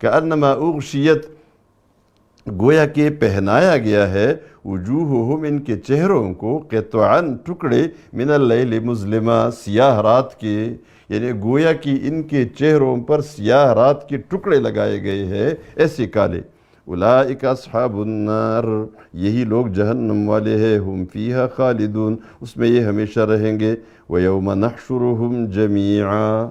کأنما اغشیت گویا کہ پہنایا گیا ہے، وجوہہم ان کے چہروں کو، قطعاً ٹکڑے، من اللیل مظلما سیاہ رات کے، یعنی گویا کہ ان کے چہروں پر سیاہ رات کے ٹکڑے لگائے گئے ہیں ایسے کالے، اولئک اصحاب النار یہی لوگ جہنم والے ہیں، ہم فیہا خالدون اس میں یہ ہمیشہ رہیں گے، ویوم نحشرہم جمیعا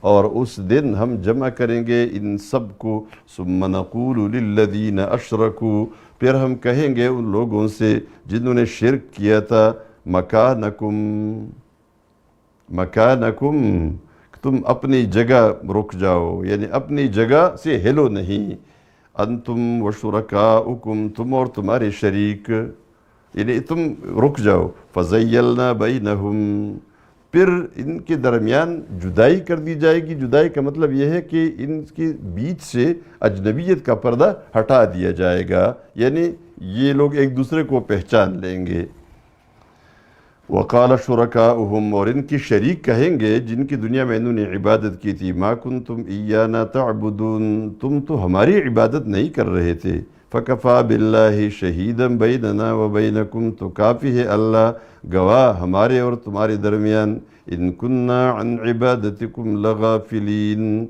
اور اس دن ہم جمع کریں گے ان سب کو، ثم نقول للذین اشرکوا پھر ہم کہیں گے ان لوگوں سے جنہوں نے شرک کیا تھا، مکانکم تم اپنی جگہ رک جاؤ، یعنی اپنی جگہ سے ہلو نہیں، انتم وشرکاؤکم تم اور تمہارے شریک، یعنی تم رک جاؤ، فزیلنا بینہم پھر ان کے درمیان جدائی کر دی جائے گی، جدائی کا مطلب یہ ہے کہ ان کے بیچ سے اجنبیت کا پردہ ہٹا دیا جائے گا، یعنی یہ لوگ ایک دوسرے کو پہچان لیں گے، وقال شرکاؤہم اور ان کی شریک کہیں گے جن کی دنیا میں انہوں نے عبادت کی تھی، ما کنتم ایانا تعبدون تم تو ہماری عبادت نہیں کر رہے تھے، فکفا باللہ شہیدا بیننا وبینکم تو کافی ہے اللہ گواہ ہمارے اور تمہارے درمیان، ان کننا عن عبادتکم لغافلین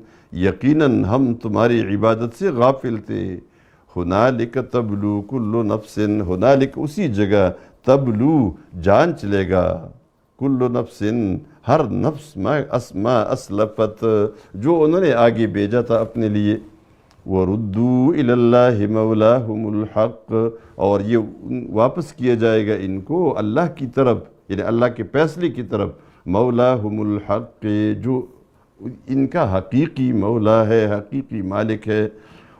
یقیناً ہم تمہاری عبادت سے غافل تھے، ہنالک تبلو کل نفس ہنالک اسی جگہ تبلو جان چلے گا، کل نفس ہر نفس ما اسلفت جو انہوں نے آگے بھیجا تھا اپنے لیے، وردوا الی اللہ مولاہم الحق اور یہ واپس کیا جائے گا ان کو اللہ کی طرف، یعنی اللہ کے فیصلے کی طرف، مولاہم الحق جو ان کا حقیقی مولا ہے، حقیقی مالک ہے،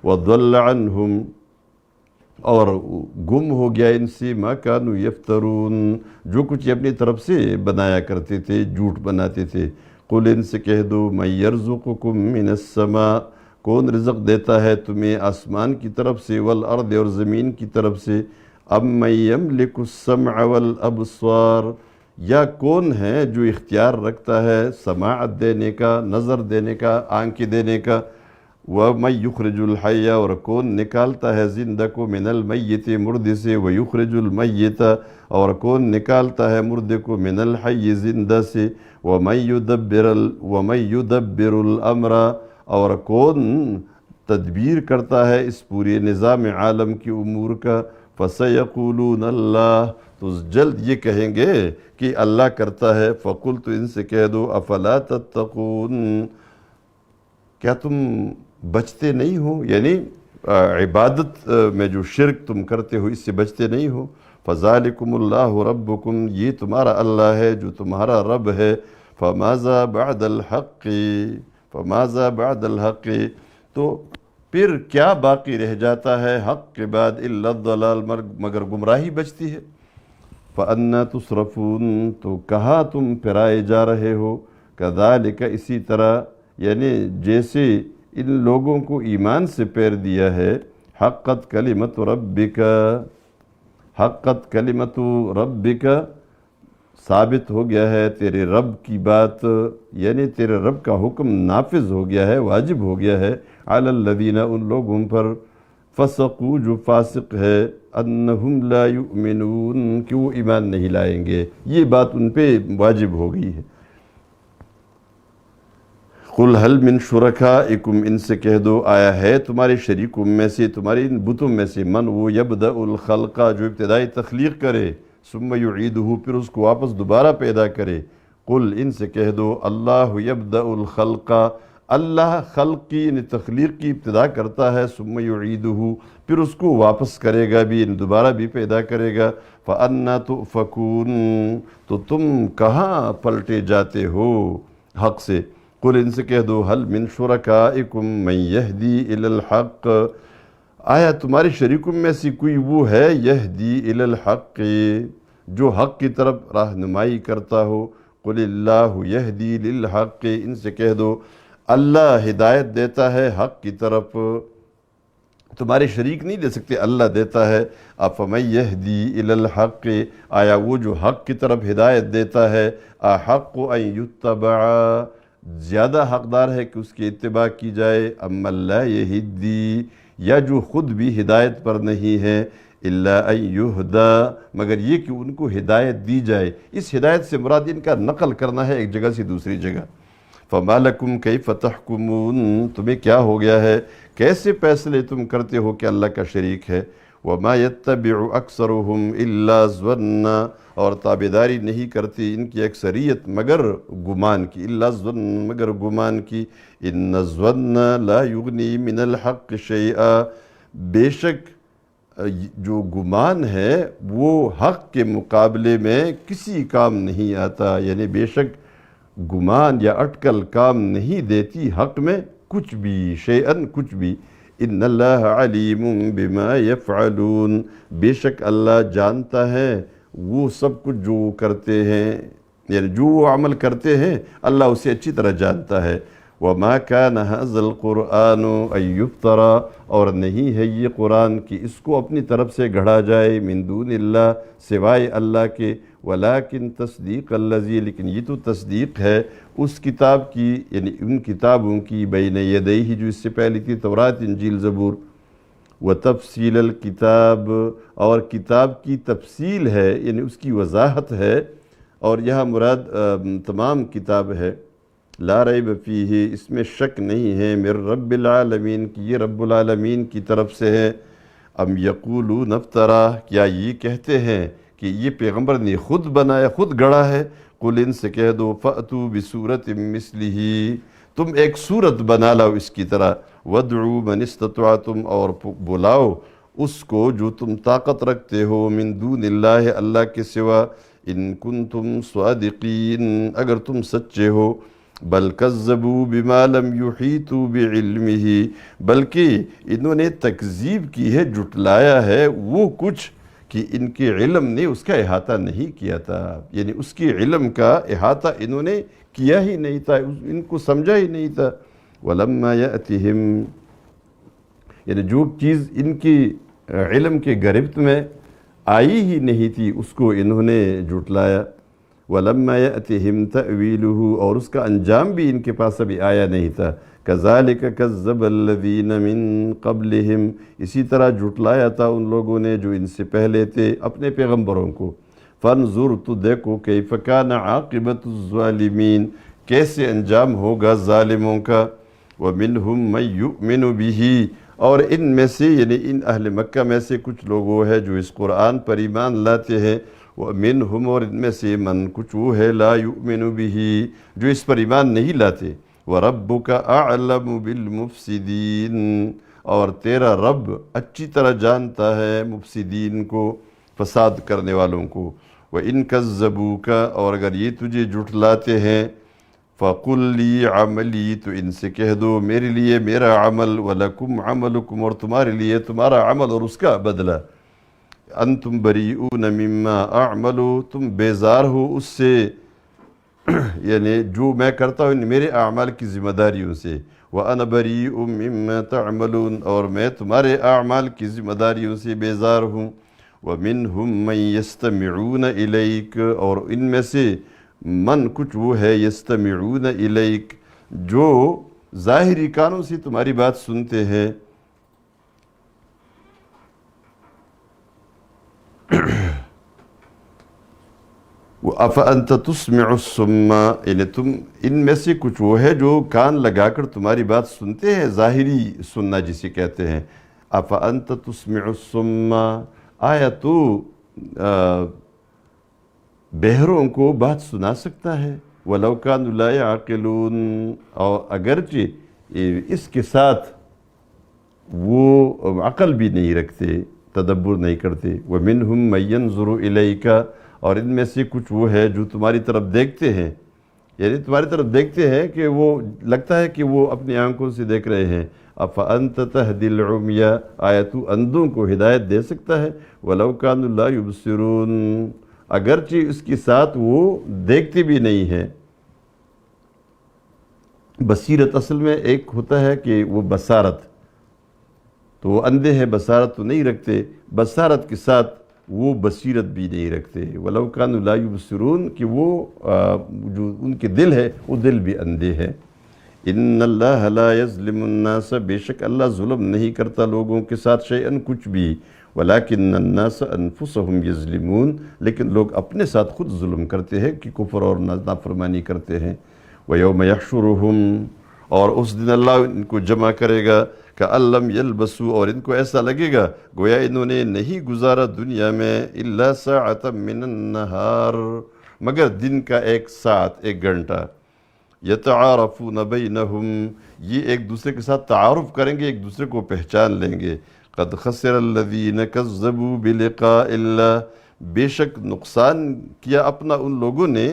وضل عنہم اور گم ہو گیا ان سے ما کانوا یفترون جو کچھ یہ اپنی طرف سے بنایا کرتے تھے، جھوٹ بناتے تھے، قل ان سے کہہ دو من یرزقکم من السماء کون رزق دیتا ہے تمہیں آسمان کی طرف سے والارض اور زمین کی طرف سے امن یملک السمع والابصار یا کون ہے جو اختیار رکھتا ہے سماعت دینے کا، نظر دینے کا، آنکھیں دینے کا، وَمَن يُخْرِجُ الْحَيَّ اور کون نکالتا ہے زندہ کو من المیت مردے سے وَيُخْرِجُ الْمَيِّتَ اور کون نکالتا ہے مردے کو من الحی زندہ سے وَمَن يُدَبِّرُ الْأَمْرَ اور کون تدبیر کرتا ہے اس پورے نظام عالم کی امور کا فَسَيَقُولُونَ اللَّهُ تو جلد یہ کہیں گے کہ اللہ کرتا ہے فَقُلْ تو ان سے کہہ دو افلا تتقون کیا تم بچتے نہیں ہو، یعنی عبادت میں جو شرک تم کرتے ہو اس سے بچتے نہیں ہو فَذَلِكُمُ اللَّهُ رَبُّكُمْ یہ تمہارا اللہ ہے جو تمہارا رب ہے فَمَاذَا بَعْدَ الْحَقِّ تو پھر کیا باقی رہ جاتا ہے حق کے بعد إِلَّا الضَّلَالِ مگر گمراہی بچتی ہے فَأَنَّا تُصْرَفُونَ تو کہاں تم پھرائے جا رہے ہو كَذَلِكَ اسی طرح یعنی جیسے ان لوگوں کو ایمان سے پیر دیا ہے حقت کلمت ربک ثابت ہو گیا ہے تیرے رب کی بات، یعنی تیرے رب کا حکم نافذ ہو گیا ہے، واجب ہو گیا ہے علی الذین ان لوگوں پر فسقوا جو فاسق ہے انہم لا یؤمنون کہ وہ ایمان نہیں لائیں گے، یہ بات ان پہ واجب ہو گئی ہے قل هل من شرکائکم ان سے کہہ دو آیا ہے تمہارے شریکوں میں سے تمہارے ان بتوں میں سے من وہ یبدأ الخلق جو ابتدائی تخلیق کرے ثم یعیدہ پھر اس کو واپس دوبارہ پیدا کرے قل ان سے کہہ دو اللہ یبدأ الخلق اللہ خلق کی یعنی تخلیق کی ابتدا کرتا ہے ثم یعیدہ پھر اس کو واپس کرے گا بھی یعنی دوبارہ بھی پیدا کرے گا فَأَنَّا تُؤْفَكُونَ تو تم کہاں پلٹے جاتے ہو حق سے قل ان سے کہہ دو حل من شرکائکم من یہدی الی الحق آیا تمہارے شریکوں میں سے کوئی وہ ہے یہدی الی الحق جو حق کی طرف رہنمائی کرتا ہو قل اللہ یہدی للحق ان سے کہہ دو اللہ ہدایت دیتا ہے حق کی طرف تمہارے شریک نہیں دے سکتے اللہ دیتا ہے افمن یہدی الی الحق آیا وہ جو حق کی طرف ہدایت دیتا ہے احق ان یتبع زیادہ حقدار ہے کہ اس کی اتباع کی جائے اما لا یہدی یا جو خود بھی ہدایت پر نہیں ہے الا ان یہدی مگر یہ کہ ان کو ہدایت دی جائے اس ہدایت سے مراد ان کا نقل کرنا ہے ایک جگہ سے دوسری جگہ فما لکم کیف تحکمون تمہیں کیا ہو گیا ہے کیسے فیصلے تم کرتے ہو کہ اللہ کا شریک ہے وما يتبع اکثرهم الا ظنا اور تابعداری نہیں کرتی ان کی اکثریت مگر گمان کی الا ظن مگر گمان کی ان الظن لا یغنی من الحق شیئا بے شک جو گمان ہے وہ حق کے مقابلے میں کسی کام نہیں آتا یعنی بے شک گمان یا اٹکل کام نہیں دیتی حق میں کچھ بھی شیئن کچھ بھی ان اللہ علیم بما یفعلون بے شک اللہ جانتا ہے وہ سب کچھ جو کرتے ہیں یعنی جو وہ عمل کرتے ہیں اللہ اسے اچھی طرح جانتا ہے وما كان هذا القرآن ان يفترى اور نہیں ہے یہ قرآن کہ اس کو اپنی طرف سے گھڑا جائے من دون اللہ سوائے اللہ کے ولكن تصدیق الذی لیکن یہ تو تصدیق ہے اس کتاب کی یعنی ان کتابوں کی بین یدیہ جو اس سے پہلے تھی تورات انجیل زبور وتفصیل الکتاب اور کتاب کی تفصیل ہے یعنی اس کی وضاحت ہے اور یہاں مراد تمام کتاب ہے لا ریب فیہ اس میں شک نہیں ہے من رب العالمین کی یہ رب العالمین کی طرف سے ہے ام یقولون افترا کیا یہ کہتے ہیں کہ یہ پیغمبر نے خود بنایا خود گڑھا ہے قل ان سے کہہ دو فأتوا بصورت مثلہ تم ایک صورت بنا لاؤ اس کی طرح وادعوا من استطعتم اور بلاؤ اس کو جو تم طاقت رکھتے ہو من دون اللہ اللہ کے سوا ان کنتم صادقین اگر تم سچے ہو بل کذبوا بما لم یحیطوا بعلمہ بلکہ انہوں نے تکذیب کی ہے جھٹلایا ہے وہ کچھ کہ ان کے علم نے اس کا احاطہ نہیں کیا تھا یعنی اس کے علم کا احاطہ انہوں نے کیا ہی نہیں تھا ان کو سمجھا ہی نہیں تھا ولما یأتہم، یعنی جو چیز ان کی علم کے گرفت میں آئی ہی نہیں تھی اس کو انہوں نے جھٹلایا. وَلَمَّا يَأْتِهِمْ تَأْوِيلُهُ، اور اس کا انجام بھی ان کے پاس ابھی آیا نہیں تھا. كَذَلِكَ كَذَّبَ الَّذِينَ مِن قَبْلِهِمْ، اسی طرح جھٹلایا تھا ان لوگوں نے جو ان سے پہلے تھے اپنے پیغمبروں کو. فَانظُرْ، تو دیکھو كَيْفَ كَانَ عَاقِبَةُ الظَّالِمِينَ، کیسے انجام ہوگا ظالموں کا. وَمِنْهُمْ مَن يُؤْمِنُ بِهِ، اور ان میں سے یعنی ان اہل مکہ میں سے کچھ لوگ وہ ہے جو اس قرآن پر ایمان لاتے ہیں. وَمِنْهُمْ، اور ان میں سے من کچھ وہ ہے لا یؤمن بِهِ، جو اس پر ایمان نہیں لاتے. وَرَبُّكَ أَعْلَمُ بِالْمُفْسِدِينَ، اور تیرا رب اچھی طرح جانتا ہے مفسدین کو، فساد کرنے والوں کو. وَإِنْ كَذَّبُوكَ، اور اگر یہ تجھے جھٹلاتے ہیں، فَقُلْ لِي عَمَلِي، تو ان سے کہہ دو میرے لیے میرا عمل، وَلَكُمْ عَمَلُكُمْ، اور تمہارے لیے تمہارا عمل اور اس کا بدلہ. انتم بریئون مما اعمل، تم بیزار ہو اس سے یعنی جو میں کرتا ہوں میرے اعمال کی ذمہ داریوں سے. وَأَنَا بَرِيءٌ مِّمَّا تَعْمَلُونَ، اور میں تمہارے اعمال کی ذمہ داریوں سے بیزار ہوں. وَمِنْهُمْ مَن يَسْتَمِعُونَ إِلَيْكَ، اور ان میں سے من کچھ وہ ہے یستمعون الیک، جو ظاہری کانوں سے تمہاری بات سنتے ہیں. وَأَفَأَنْتَ تُسْمِعُ الصُّمَّ، یعنی تم ان میں سے کچھ وہ ہے جو کان لگا کر تمہاری بات سنتے ہیں، ظاہری سننا جسے کہتے ہیں. أَفَأَنْتَ تُسْمِعُ الصُّمَّ، آیا تو بہروں کو بات سنا سکتا ہے. وَلَوْ كَانُوا لَا يَعْقِلُونَ، اور اگرچہ اس کے ساتھ وہ عقل بھی نہیں رکھتے، تدبر نہیں کرتے. وَمِنْهُمْ مَن يَنْظُرُ إِلَيْكَ، اور ان میں سے کچھ وہ ہے جو تمہاری طرف دیکھتے ہیں، یعنی تمہاری طرف دیکھتے ہیں کہ وہ لگتا ہے کہ وہ اپنی آنکھوں سے دیکھ رہے ہیں. أَفَأَنْتَ تَهْدِي الْعُمْيَ، آیا تو اندھوں کو ہدایت دے سکتا ہے. وَلَوْ كَانُوا لَا يُبْصِرُونَ، اگرچہ اس کے ساتھ وہ دیکھتے بھی نہیں ہیں. بصیرت اصل میں ایک ہوتا ہے کہ وہ بصارت، تو وہ اندھے ہیں، بصارت تو نہیں رکھتے، بصارت کے ساتھ وہ بصیرت بھی نہیں رکھتے. وَلَوْ كَانُوا لَا يُبْصِرُونَ، کہ وہ جو ان کے دل ہے وہ دل بھی اندھے ہے. إِنَّ اللَّهَ لَا يَظْلِمُ النَّاسَ، بے شک اللہ ظلم نہیں کرتا لوگوں کے ساتھ شیئاً کچھ بھی. وَلَكِنَّ النَّاسَ أَنفُسَهُمْ يَظْلِمُونَ، لیکن لوگ اپنے ساتھ خود ظلم کرتے ہیں کہ کفر اور نافرمانی کرتے ہیں. وَيَوْمَ يَحْشُرُهُمْ، اور اس دن اللہ ان کو جمع کرے گا. كَأَن لَّمْ يَلْبَثُوا، اور ان کو ایسا لگے گا گویا انہوں نے نہیں گزارا دنیا میں إِلَّا سَاعَةً مِّنَ النَّهَارِ، مگر دن کا ایک ساعت، ایک گھنٹہ. يَتَعَارَفُونَ بَيْنَهُمْ، یہ ایک دوسرے کے ساتھ تعارف کریں گے، ایک دوسرے کو پہچان لیں گے. قَدْ خَسِرَ الَّذِينَ كَذَّبُوا بِلِقَاءِ اللَّهِ، بے شک نقصان کیا اپنا ان لوگوں نے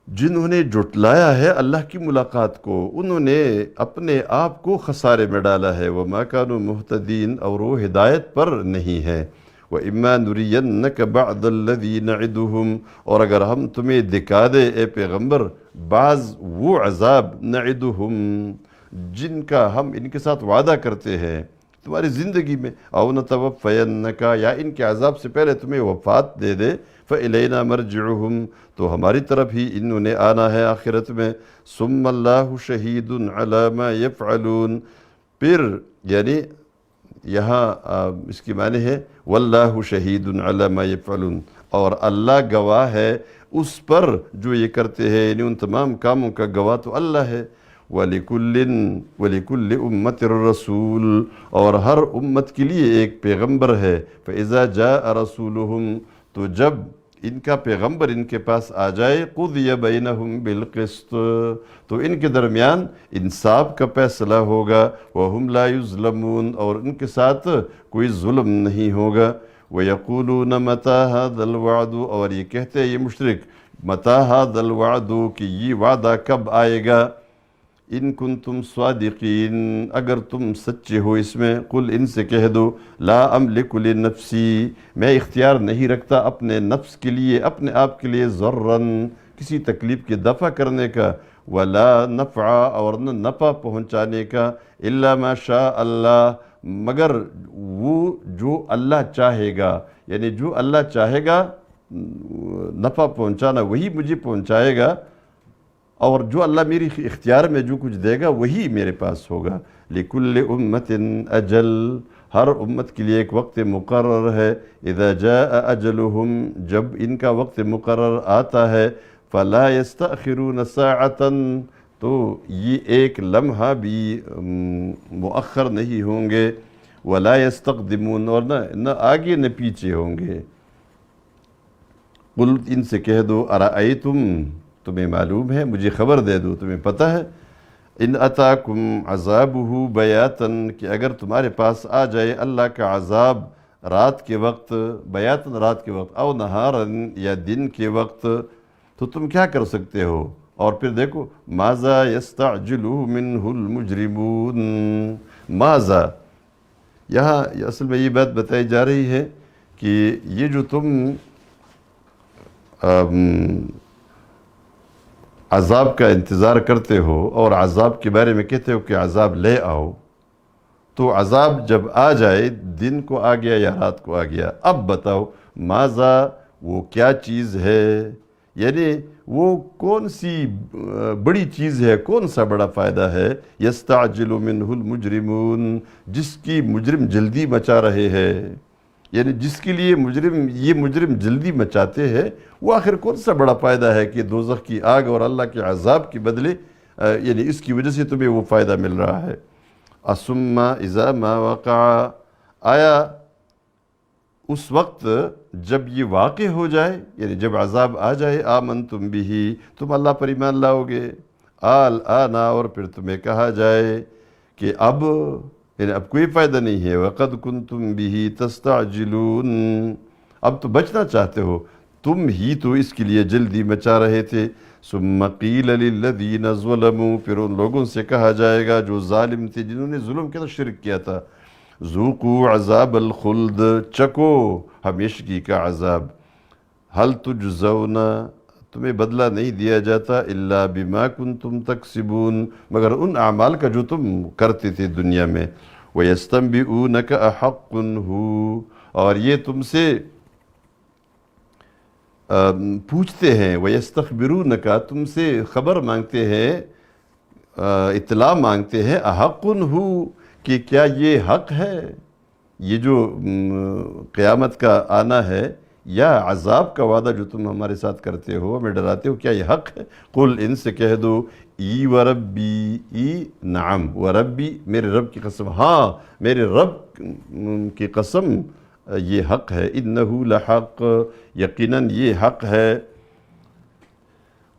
جنہوں نے جھٹلایا ہے اللہ کی ملاقات کو، انہوں نے اپنے آپ کو خسارے میں ڈالا ہے. وَمَا كَانُوا مُهْتَدِينَ، اور وہ ہدایت پر نہیں ہے. وَإِمَّا نُرِيَنَّكَ بَعْضَ الَّذِي نَعِدُهُمْ، اور اگر ہم تمہیں دکھا دے اے پیغمبر بعض وہ عذاب نَعِدُهُمْ جن کا ہم ان کے ساتھ وعدہ کرتے ہیں تمہاری زندگی میں، أَوْ نَتَوَفَّيَنَّكَ، یا ان کے عذاب سے پہلے تمہیں وفات دے دے. فَإِلَيْنَا مَرْجِعُهُمْ، تو ہماری طرف ہی انہوں نے آنا ہے آخرت میں. ثُمَّ اللَّهُ شَهِيدٌ عَلَى مَا يَفْعَلُونَ، پھر یعنی یہاں اس کی معنی ہے وَاللَّهُ شَهِيدٌ عَلَى مَا يَفْعَلُونَ، اور اللہ گواہ ہے اس پر جو یہ کرتے ہیں، یعنی ان تمام کاموں کا گواہ تو اللہ ہے. وَلِكُلِّ أُمَّةٍ رَسُولٌ، اور ہر امت کے لیے ایک پیغمبر ہے. فَإِذَا جَاءَ رَسُولُهُمْ، تو جب ان کا پیغمبر ان کے پاس آ جائے، قُضِيَ بَيْنَهُمْ بِالْقِسْطِ، تو ان کے درمیان انصاف کا فیصلہ ہوگا. وَهُمْ لَا يُظْلَمُونَ، اور ان کے ساتھ کوئی ظلم نہیں ہوگا. وَيَقُولُونَ مَتَى هَذَا الْوَعْدُ، اور یہ کہتے ہیں یہ مشرک، مَتَى هَذَا الْوَعْدُ، کہ یہ وعدہ کب آئے گا. ان کنتم صادقین، اگر تم سچے ہو اس میں. قل، ان سے کہہ دو، لا املک لنفسی، میں اختیار نہیں رکھتا اپنے نفس کے لیے، اپنے آپ کے لیے، ضرًا، کسی تکلیف کے دفع کرنے کا، ولا نفع اور نہ نفع پہنچانے کا الا ما شاء اللہ مگر وہ جو اللہ چاہے گا، یعنی جو اللہ چاہے گا نفع پہنچانا وہی مجھے پہنچائے گا، اور جو اللہ میری اختیار میں جو کچھ دے گا وہی میرے پاس ہوگا۔ لِكُلِّ أُمَّةٍ اجل، ہر امت کے لیے ایک وقت مقرر ہے۔ اذا جاء اجلهم، جب ان کا وقت مقرر آتا ہے، فلا يستأخرون ساعة، تو یہ ایک لمحہ بھی مؤخر نہیں ہوں گے، ولا يستقدمون، اور نہ آگے نہ پیچھے ہوں گے۔ قل، ان سے کہہ دو، ارأیتم، تمہیں معلوم ہے، مجھے خبر دے دو، تمہیں پتہ ہے، ان اتاکم عذابہ بیاتن، کہ اگر تمہارے پاس آ جائے اللہ کا عذاب رات کے وقت، بیاتن رات کے وقت، او نہارن یا دن کے وقت، تو تم کیا کر سکتے ہو؟ اور پھر دیکھو، ماذا یستعجل منہ المجرمون، ماذا، یہاں اصل میں یہ بات بتائی جا رہی ہے کہ یہ جو تم عذاب کا انتظار کرتے ہو اور عذاب کے بارے میں کہتے ہو کہ عذاب لے آؤ، تو عذاب جب آ جائے، دن کو آ گیا یا رات کو آ گیا، اب بتاؤ ماذا، وہ کیا چیز ہے، یعنی وہ کون سی بڑی چیز ہے، کون سا بڑا فائدہ ہے، یستعجل منہ المجرمون، جس کی مجرم جلدی مچا رہے ہیں، یعنی جس کے لیے یہ مجرم جلدی مچاتے ہیں، وہ آخر کون سا بڑا فائدہ ہے کہ دوزخ کی آگ اور اللہ کے عذاب کے بدلے، یعنی اس کی وجہ سے تمہیں وہ فائدہ مل رہا ہے۔ ثم اذا ما وقع، آیا اس وقت جب یہ واقع ہو جائے، یعنی جب عذاب آ جائے، آمنتم بھی، تم اللہ پر ایمان لاؤ گے، الآن، اور پھر تمہیں کہا جائے کہ اب، یعنی اب کوئی فائدہ نہیں ہے، وَقَدْ كُنْتُمْ بِهِ تَسْتَعْجِلُونَ، اب تو بچنا چاہتے ہو، تم ہی تو اس کے لیے جلدی مچا رہے تھے۔ ثُمَّ قِيلَ لِلَّذِينَ ظُلَمُوا، پھر ان لوگوں سے کہا جائے گا جو ظالم تھے، جنہوں نے ظلم کیا تھا، شرک کیا تھا، ذُوقُوا عَذَابَ الْخُلْدِ، چکو ہمیشگی کا عذاب، هَلْ تُجْزَوْنَ، تمہیں بدلہ نہیں دیا جاتا، الا بما کنتم تکسبون، مگر ان اعمال کا جو تم کرتے تھے دنیا میں۔ وَيَسْتَنْبِئُونَكَ أَحَقٌّ هُوَ، اور یہ تم سے پوچھتے ہیں، وَيَسْتَخْبِرُونَكَ، تم سے خبر مانگتے ہیں، اطلاع مانگتے ہیں، أَحَقٌّ هُوَ، کہ کیا یہ حق ہے، یہ جو قیامت کا آنا ہے یا عذاب کا وعدہ جو تم ہمارے ساتھ کرتے ہو، ہمیں ڈراتے ہو، کیا یہ حق ہے؟ قل، ان سے کہہ دو، ای وربی، ای نعم، وربی، میرے رب کی قسم، ہاں میرے رب کی قسم یہ حق ہے، انہو لحق، یقیناً یہ حق ہے،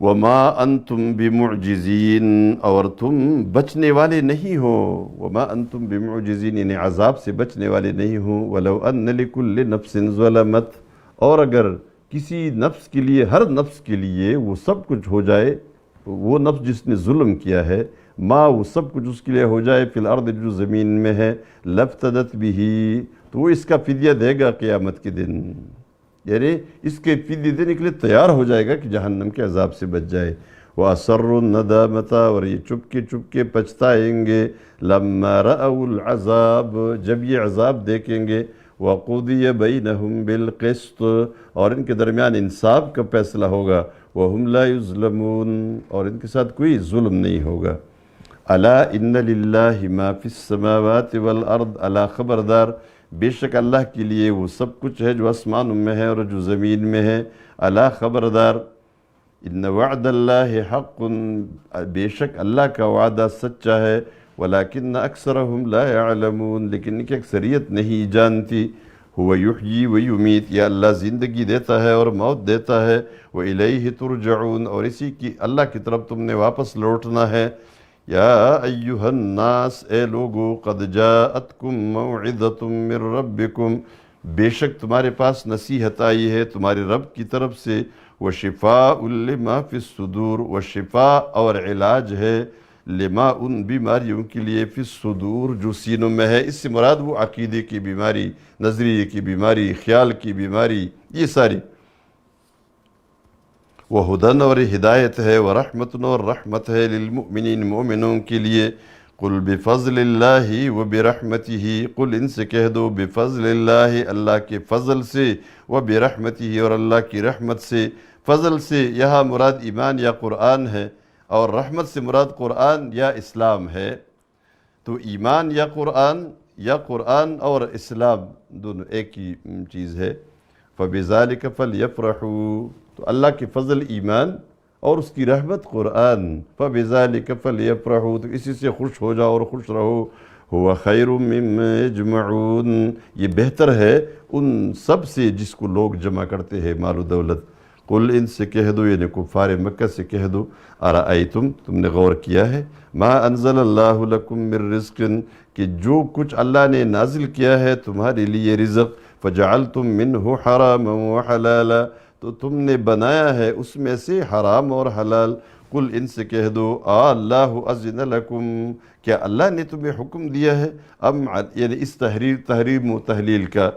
وما انتم بمعجزین، اور تم بچنے والے نہیں ہو، وما انتم بمعجزین، یعنی عذاب سے بچنے والے نہیں ہو، ولو ان لکل نفس ظلمت، اور اگر کسی نفس کے لیے، ہر نفس کے لیے وہ سب کچھ ہو جائے، وہ نفس جس نے ظلم کیا ہے، وہ سب کچھ اس کے لیے ہو جائے، فی الارض، جو زمین میں ہے، لفتدت بھی، تو وہ اس کا فدیہ دے گا قیامت کے دن، یعنی اس کے فدیہ دینے کے لیے تیار ہو جائے گا کہ جہنم کے عذاب سے بچ جائے۔ وَأَسَرُّ النَّدَامَةَ، اور یہ چپ کے پچھتائیں گے، لَمَّا رَأَوُا الْعَذَابَ، جب یہ عذاب دیکھیں گے، وَقُضِيَ بَيْنَهُمْ بِالْقِسْطِ، اور ان کے درمیان انصاف کا فیصلہ ہوگا، وَهُمْ لَا يُظْلَمُونَ، اور ان کے ساتھ کوئی ظلم نہیں ہوگا۔ الا ان للہ ما فی السماوات والارض، الا خبردار، بے شک اللہ کے لیے وہ سب کچھ ہے جو آسمانوں میں ہے اور جو زمین میں ہے، الا خبردار، ان وعد اللہ حق، بے شک اللہ کا وعدہ سچا ہے، ولیکن اکثرهم لا يعلمون، لیکن ان کی اکثریت نہیں جانتی۔ هو یحیی و یمیت، یا اللہ زندگی دیتا ہے اور موت دیتا ہے، وإلیہ ترجعون، اور اسی کی اللہ کی طرف تم نے واپس لوٹنا ہے۔ یا ایہا الناس، اے لوگو، قد جاءتکم موعظۃ من ربکم، بے شک تمہارے پاس نصیحت آئی ہے تمہارے رب کی طرف سے، وشفاء لما فی الصدور، وشفاء، اور علاج ہے، لما، ان بیماریوں کے لیے، فی الصدور، جو سینوں میں ہے، اس سے مراد وہ عقیدے کی بیماری، نظریے کی بیماری، خیال کی بیماری، یہ ساری۔ وہ ہدن اور ہدایت ہے، ورحمتن اور رحمت ہے، للمؤمنین مومنوں کے لیے۔ قل بفضل اللہ وبرحمتہ، قل ان سے کہہ دو بفضل اللہ، اللہ کے فضل سے، وبرحمتہ اور اللہ کی رحمت سے۔ فضل سے یہاں مراد ایمان یا قرآن ہے، اور رحمت سے مراد قرآن یا اسلام ہے۔ تو ایمان یا قرآن اور اسلام دونوں ایک ہی چیز ہے۔ فَبِذَلِكَ فَلْيَفْرَحُوا، تو اللہ کے فضل ایمان اور اس کی رحمت قرآن، فَبِذَلِكَ فَلْيَفْرَحُوا، تو اسی سے خوش ہو جاؤ اور خوش رہو۔ هُوَ خَيْرٌ مِّمَّا يَجْمَعُونَ، یہ بہتر ہے ان سب سے جس کو لوگ جمع کرتے ہیں مال و دولت۔ قل ان سے کہہ دو، یعنی کفار مکہ سے کہہ دو، ارائیتم، تم نے غور کیا ہے، ما انزل اللہ لکم من رزق، کہ جو کچھ اللہ نے نازل کیا ہے تمہارے لیے رزق، فجعلتم منہ حراما وحلالا، تو تم نے بنایا ہے اس میں سے حرام اور حلال۔ قل ان سے کہہ دو، اللہ اذن لکم، کیا اللہ نے تمہیں حکم دیا ہے، یعنی اس تحریم و تحلیل کا،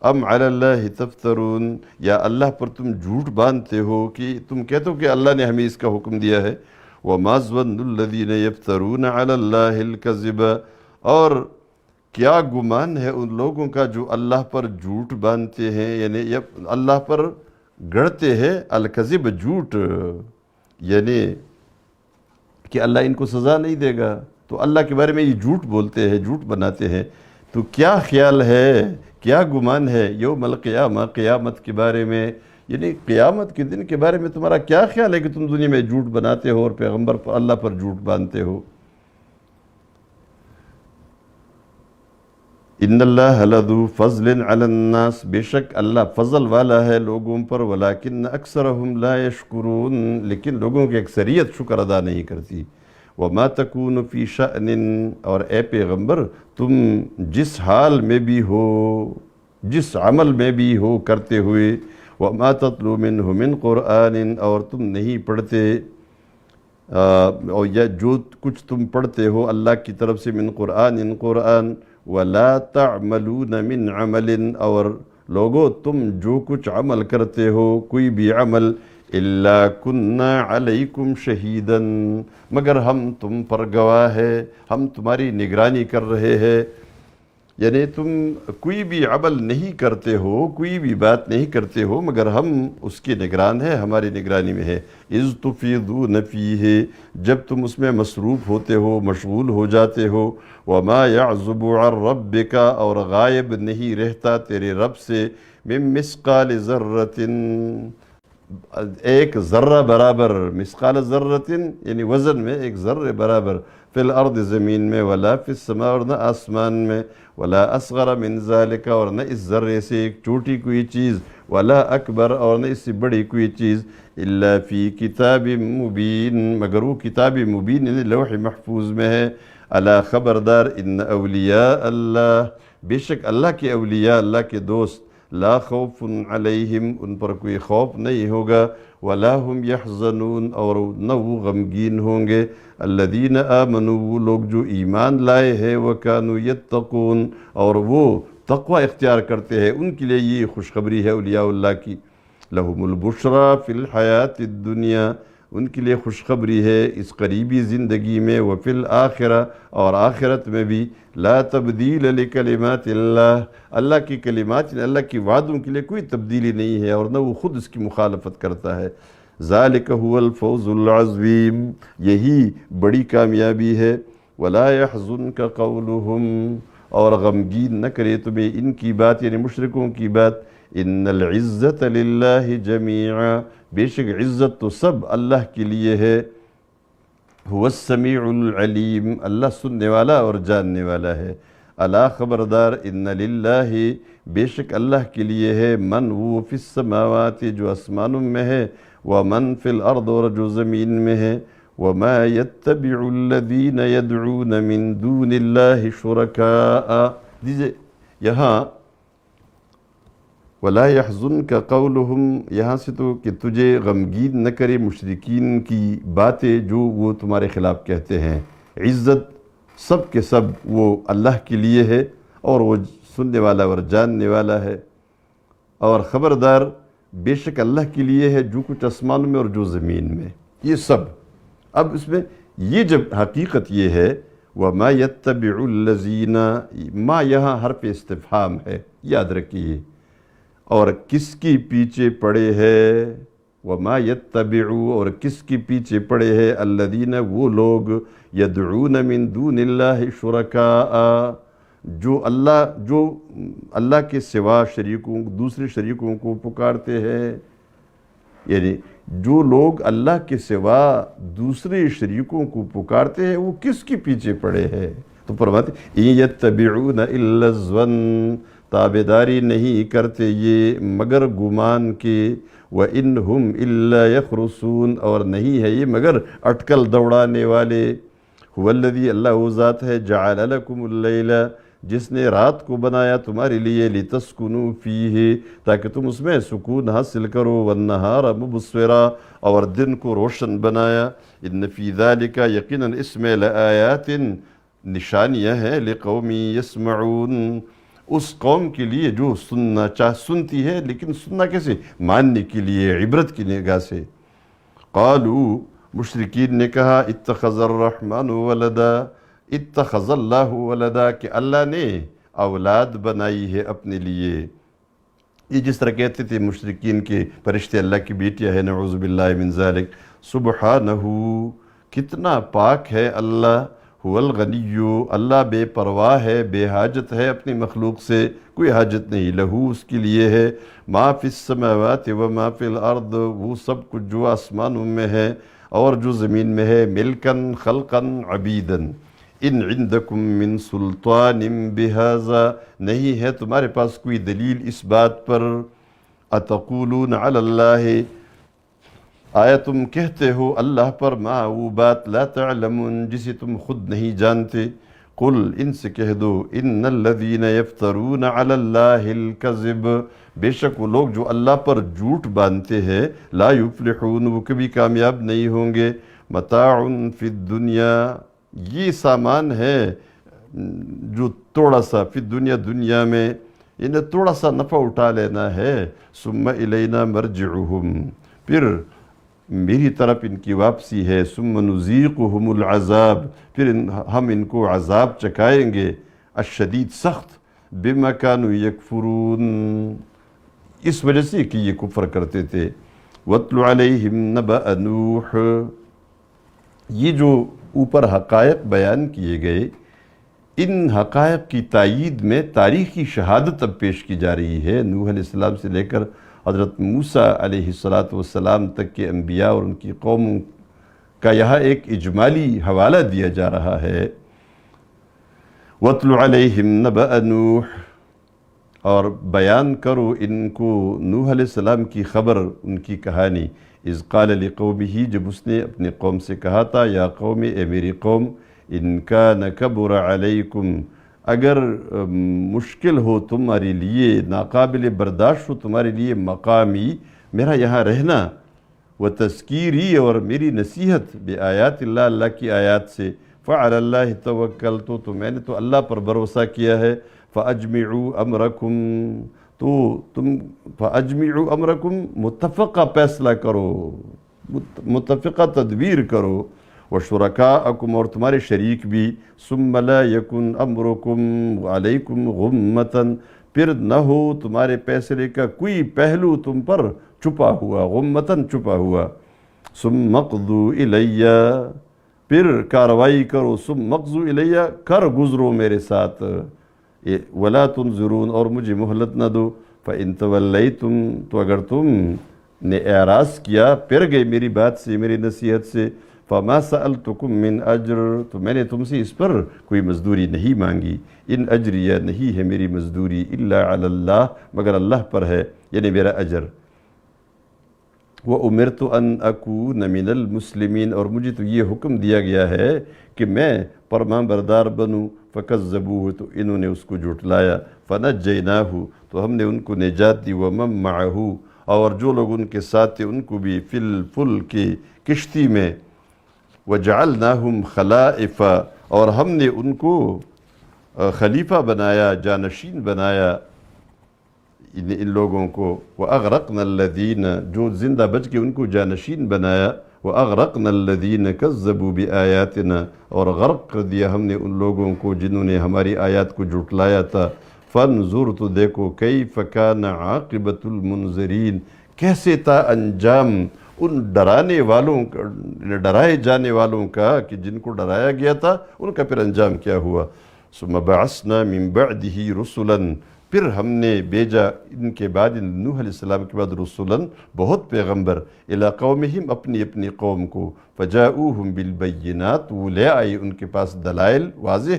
ام علی اللہ تفترون، یا اللہ پر تم جھوٹ باندھتے ہو، کہ تم کہتے ہو کہ اللہ نے ہمیں اس کا حکم دیا ہے۔ وما ظن الذین یفترون علی اللہ الکذب، اور کیا گمان ہے ان لوگوں کا جو اللہ پر جھوٹ باندھتے ہیں، یعنی اللہ پر گڑھتے ہیں الکذب، جھوٹ، یعنی کہ اللہ ان کو سزا نہیں دے گا، تو اللہ کے بارے میں یہ جھوٹ بولتے ہیں، جھوٹ بناتے ہیں۔ تو کیا خیال ہے، کیا گمان ہے یوم القیامہ، قیامت کے بارے میں، یعنی قیامت کے دن کے بارے میں تمہارا کیا خیال ہے کہ تم دنیا میں جھوٹ بناتے ہو اور پیغمبر پر، اللہ پر جھوٹ باندھتے ہو۔ ان اللہ لذو فضل علی الناس، بے شک اللہ فضل والا ہے لوگوں پر، ولیکن اکثرہم لا یشکرون، لیکن لوگوں کی اکثریت شکر ادا نہیں کرتی۔ وما تکون فی شأن، اور اے پیغمبر تم جس حال میں بھی ہو، جس عمل میں بھی ہو کرتے ہوئے، وما تتلو منہ من قرآن، اور تم نہیں پڑھتے، اور یا جو کچھ تم پڑھتے ہو اللہ کی طرف سے، من قرآن، ولا تعملون من عمل، اور لوگو تم جو کچھ عمل کرتے ہو، کوئی بھی عمل، الا کننا علیکم شہیدا، مگر ہم تم پر گواہ ہے، ہم تمہاری نگرانی کر رہے ہیں۔ یعنی تم کوئی بھی عمل نہیں کرتے ہو، کوئی بھی بات نہیں کرتے ہو، مگر ہم اس کی نگران ہیں، ہماری نگرانی میں ہے۔ اذ تفیضون فیہ، جب تم اس میں مصروف ہوتے ہو، مشغول ہو جاتے ہو، وما یعزب عن ربک، اور غائب نہیں رہتا تیرے رب سے، من مثقال ذرۃ، ایک ذرہ برابر، مثقال ذرۃ یعنی وزن میں ایک ذرے برابر، فی الارض زمین میں، ولا فی السماء اور نہ آسمان میں، ولا اصغر من ذالک اور نہ اس ذرے سے ایک چھوٹی کوئی چیز، ولا اکبر اور نہ اس سے بڑی کوئی چیز، الا فی کتاب مبین مگر وہ کتاب مبین یعنی لوح محفوظ میں ہے۔ الا خبردار، ان اولیاء اللہ بے شک اللہ کے اولیاء، اللہ کے دوست، لا خوف علیہم ان پر کوئی خوف نہیں ہوگا، ولا هم یحزنون اور نہ وہ غمگین ہوں گے، الذین آمنوا وہ لوگ جو ایمان لائے ہیں، وکانوا یتقون اور وہ تقوی اختیار کرتے ہیں، ان کے لیے یہ خوشخبری ہے اولیاء اللہ کی۔ لہم البشریٰ فی الحیات الدنیا ان کے لیے خوشخبری ہے اس قریبی زندگی میں، وفی الآخرہ اور آخرت میں بھی، لا تبدیل لکلمات اللہ اللہ کی کلمات اللہ کی وعدوں کے لیے کوئی تبدیلی نہیں ہے، اور نہ وہ خود اس کی مخالفت کرتا ہے۔ ذالک هو الفوز العظیم یہی بڑی کامیابی ہے۔ ولا يحزنک قولہم اور غمگین نہ کرے تمہیں ان کی بات یعنی مشرکوں کی بات، ان العزت للہ جمیعا بے شک عزت تو سب اللہ کے لیے ہے، هو السمیع العلیم اللہ سننے والا اور جاننے والا ہے۔ الا خبردار، ان للہ بے شک اللہ کے لیے ہے، من وہ فی السماوات جو آسمانوں میں ہے، ومن فی الارض اور جو زمین میں ہے، وما یتبع الذین یدعون من دون اللہ شرکاء دیجئے یہاں ولا يحزنک قولہم، یہاں سے تو کہ تجھے غمگین نہ کرے مشرکین کی باتیں جو وہ تمہارے خلاف کہتے ہیں۔ عزت سب کے سب وہ اللہ کے لیے ہے، اور وہ سننے والا اور جاننے والا ہے۔ اور خبردار، بے شک اللہ کے لیے ہے جو کچھ آسمانوں میں اور جو زمین میں، یہ سب۔ اب اس میں یہ جب حقیقت یہ ہے وَمَا يَتَّبِعُ الَّذِينَ، ما یہاں حرف استفہام ہے، یاد رکھیے، اور کس کی پیچھے پڑے ہے، وَمَا يَتَّبِعُ، اور کس کی پیچھے پڑے ہے، الَّذِينَ، وہ لوگ، يَدْعُونَ مِن دُونِ اللَّهِ شُرَكَاءَ، جو اللہ کے سوا دوسرے شریکوں کو پکارتے ہیں، یعنی جو لوگ اللہ کے سوا دوسرے شریکوں کو پکارتے ہیں وہ کس کے پیچھے پڑے ہیں؟ تو فرماتے ہیں إِن يَتَّبِعُونَ إِلَّا الظَّنَّ، تابعداری نہیں کرتے یہ مگر گمان کے، وَإِنْ هُمْ إِلَّا يَخْرُصُونَ، اور نہیں ہے یہ مگر اٹکل دوڑانے والے۔ هُوَ الَّذِي، اللہ وہ ذات ہے، جَعَلَ لَكُمُ اللَّيْلَ، جس نے رات کو بنایا تمہارے لیے، لِتَسْكُنُوا فِيهِ، تاکہ تم اس میں سکون حاصل کرو، وَالنَّهَارَ مُبْصِرًا، اور دن کو روشن بنایا، إِنَّ فِي ذَلِكَ، یقیناً اس میں لَآیَاتٍ، نشانیاں ہیں، لِقَوْمٍ يَسْمَعُونَ، اس قوم کے لیے جو سنتی ہے، لیکن سننا کیسے؟ ماننے کے لیے، عبرت کی نگاہ سے۔ قالوا، مشرکین نے کہا، اتخذ الرحمن ولدا، اتخذ اللہ ولدا، کہ اللہ نے اولاد بنائی ہے اپنے لیے۔ یہ جس طرح کہتے تھے مشرکین کے فرشتے اللہ کی بیٹیاں ہیں، نعوذ باللہ من ذالک۔ سبحانہ، کتنا پاک ہے اللہ، هو الغنی، اللہ بے پرواہ ہے، بے حاجت ہے اپنی مخلوق سے، کوئی حاجت نہیں، لہو، اس کے لیے ہے، ما فی السماوات و ما فی الارض، وہ سب کچھ جو آسمانوں میں ہے اور جو زمین میں ہے، ملکن، خلقن، عبیدن۔ ان عندکم من سلطان بہذا، نہیں ہے تمہارے پاس کوئی دلیل اس بات پر، اتقولون علی اللہ، آیا تم کہتے ہو اللہ پر، ما وہ بات، لا تعلمون، جسے تم خود نہیں جانتے۔ قل، ان سے کہہ دو، ان الذین یفترون علی اللہ الکذب، بے شک وہ لوگ جو اللہ پر جھوٹ باندھتے ہیں، لا یفلحون، وہ کبھی کامیاب نہیں ہوں گے۔ متاع فی الدنیا، یہ سامان ہے جو تھوڑا سا، فی الدنیا، دنیا میں، انہیں تھوڑا سا نفع اٹھا لینا ہے، ثم الینا مرجعہم، پھر میری طرف ان کی واپسی ہے، ثم نذیقہم العذاب، پھر ہم ان کو عذاب چکھائیں گے، الشدید، سخت، بما کانوا یکفرون، اس وجہ سے کہ یہ کفر کرتے تھے۔ وَاتْلُ عَلَيْهِمْ نَبَأَ نُوحٍ، یہ جو اوپر حقائق بیان کیے گئے، ان حقائق کی تائید میں تاریخی شہادت اب پیش کی جا رہی ہے، نوح علیہ السلام سے لے کر حضرت موسیٰ علیہ السلام تک کے انبیاء اور ان کی قوموں کا یہاں ایک اجمالی حوالہ دیا جا رہا ہے۔ وَاتْلُ عَلَيْهِمْ نَبَأَ نُوحٍ، اور بیان کرو ان کو نوح علیہ السلام کی خبر، ان کی کہانی، اذ قال لقومہ، جب اس نے اپنے قوم سے کہا تھا، یا قوم، اے میری قوم، ان کان کبر علیکم، اگر مشکل ہو تمہارے لیے، ناقابل برداشت ہو تمہارے لیے، مقامی، میرا یہاں رہنا، و تذکیری، اور میری نصیحت، بآیات اللہ، اللہ کی آیات سے، فعلی اللہ توکلت، تو میں نے تو اللہ پر بھروسہ کیا ہے، فاجمعوا امرکم، تو تم فاجمعوا امرکم، متفقہ فیصلہ کرو، متفقہ تدبیر کرو، وشرکاءکم، اور تمہارے شریک بھی، ثم لا یکن امرکم علیکم غمۃ، پھر نہ ہو تمہارے فیصلے کا کوئی پہلو تم پر چھپا ہوا، غمۃ، چھپا ہوا، ثم اقضوا الی، پھر کاروائی کرو، ثم اقضوا الی، کر گزرو میرے ساتھ، ولا تنظرون، اور مجھے مہلت نہ دو، فإن تولیتم، تو اگر تم نے اعراض کیا، پھر گئے میری بات سے، میری نصیحت سے، فما سألتکم من اجر، تو میں نے تم سے اس پر کوئی مزدوری نہیں مانگی، ان اجریہ، نہیں ہے میری مزدوری، الا علی اللہ، مگر اللہ پر ہے، یعنی میرا اجر، وَأُمِرْتُ أَنْ أَكُونَ مِنَ الْمُسْلِمِينَ، اور مجھے تو یہ حکم دیا گیا ہے کہ میں فرمان بردار بنوں، فَكَذَّبُوهُ، تو انہوں نے اس کو جھٹلایا، فَنَجَّيْنَاهُ، تو ہم نے ان کو نجات دی، وَمَن مَّعَهُ، اور جو لوگ ان کے ساتھ تھے ان کو بھی، فِي الْفُلْكِ، کشتی میں، وَجَعَلْنَاهُمْ خَلَائِفَ، اور ہم نے ان کو خلیفہ بنایا، جانشین بنایا، ان لوگوں کو، وَأَغْرَقْنَا الَّذِينَ جو زندہ بچ کے ان کو جانشین بنایا، وَأَغْرَقْنَا الَّذِينَ كَذَّبُوا بِآيَاتِنَا اور غرق کر دیا ہم نے ان لوگوں کو جنہوں نے ہماری آیات کو جھٹلایا تھا۔ فَانظُرْ تو دیکھو كَيْفَ كَانَ عَاقِبَةُ الْمُنذِرِينَ کیسے تھا انجام ان ڈرانے والوں کا، ڈرائے جانے والوں کا، کہ جن کو ڈرایا گیا تھا ان کا پھر انجام کیا ہوا۔ ثُمَّ بَعَثْنَا مِن بَعْدِهِ رُسُلًا پھر ہم نے بھیجا ان کے بعد، نوح علیہ السلام کے بعد، رسولاً بہت پیغمبر، الی قومہم اپنی اپنی قوم کو، فجاؤہم بالبینات وہ لے آئی ان کے پاس دلائل واضح،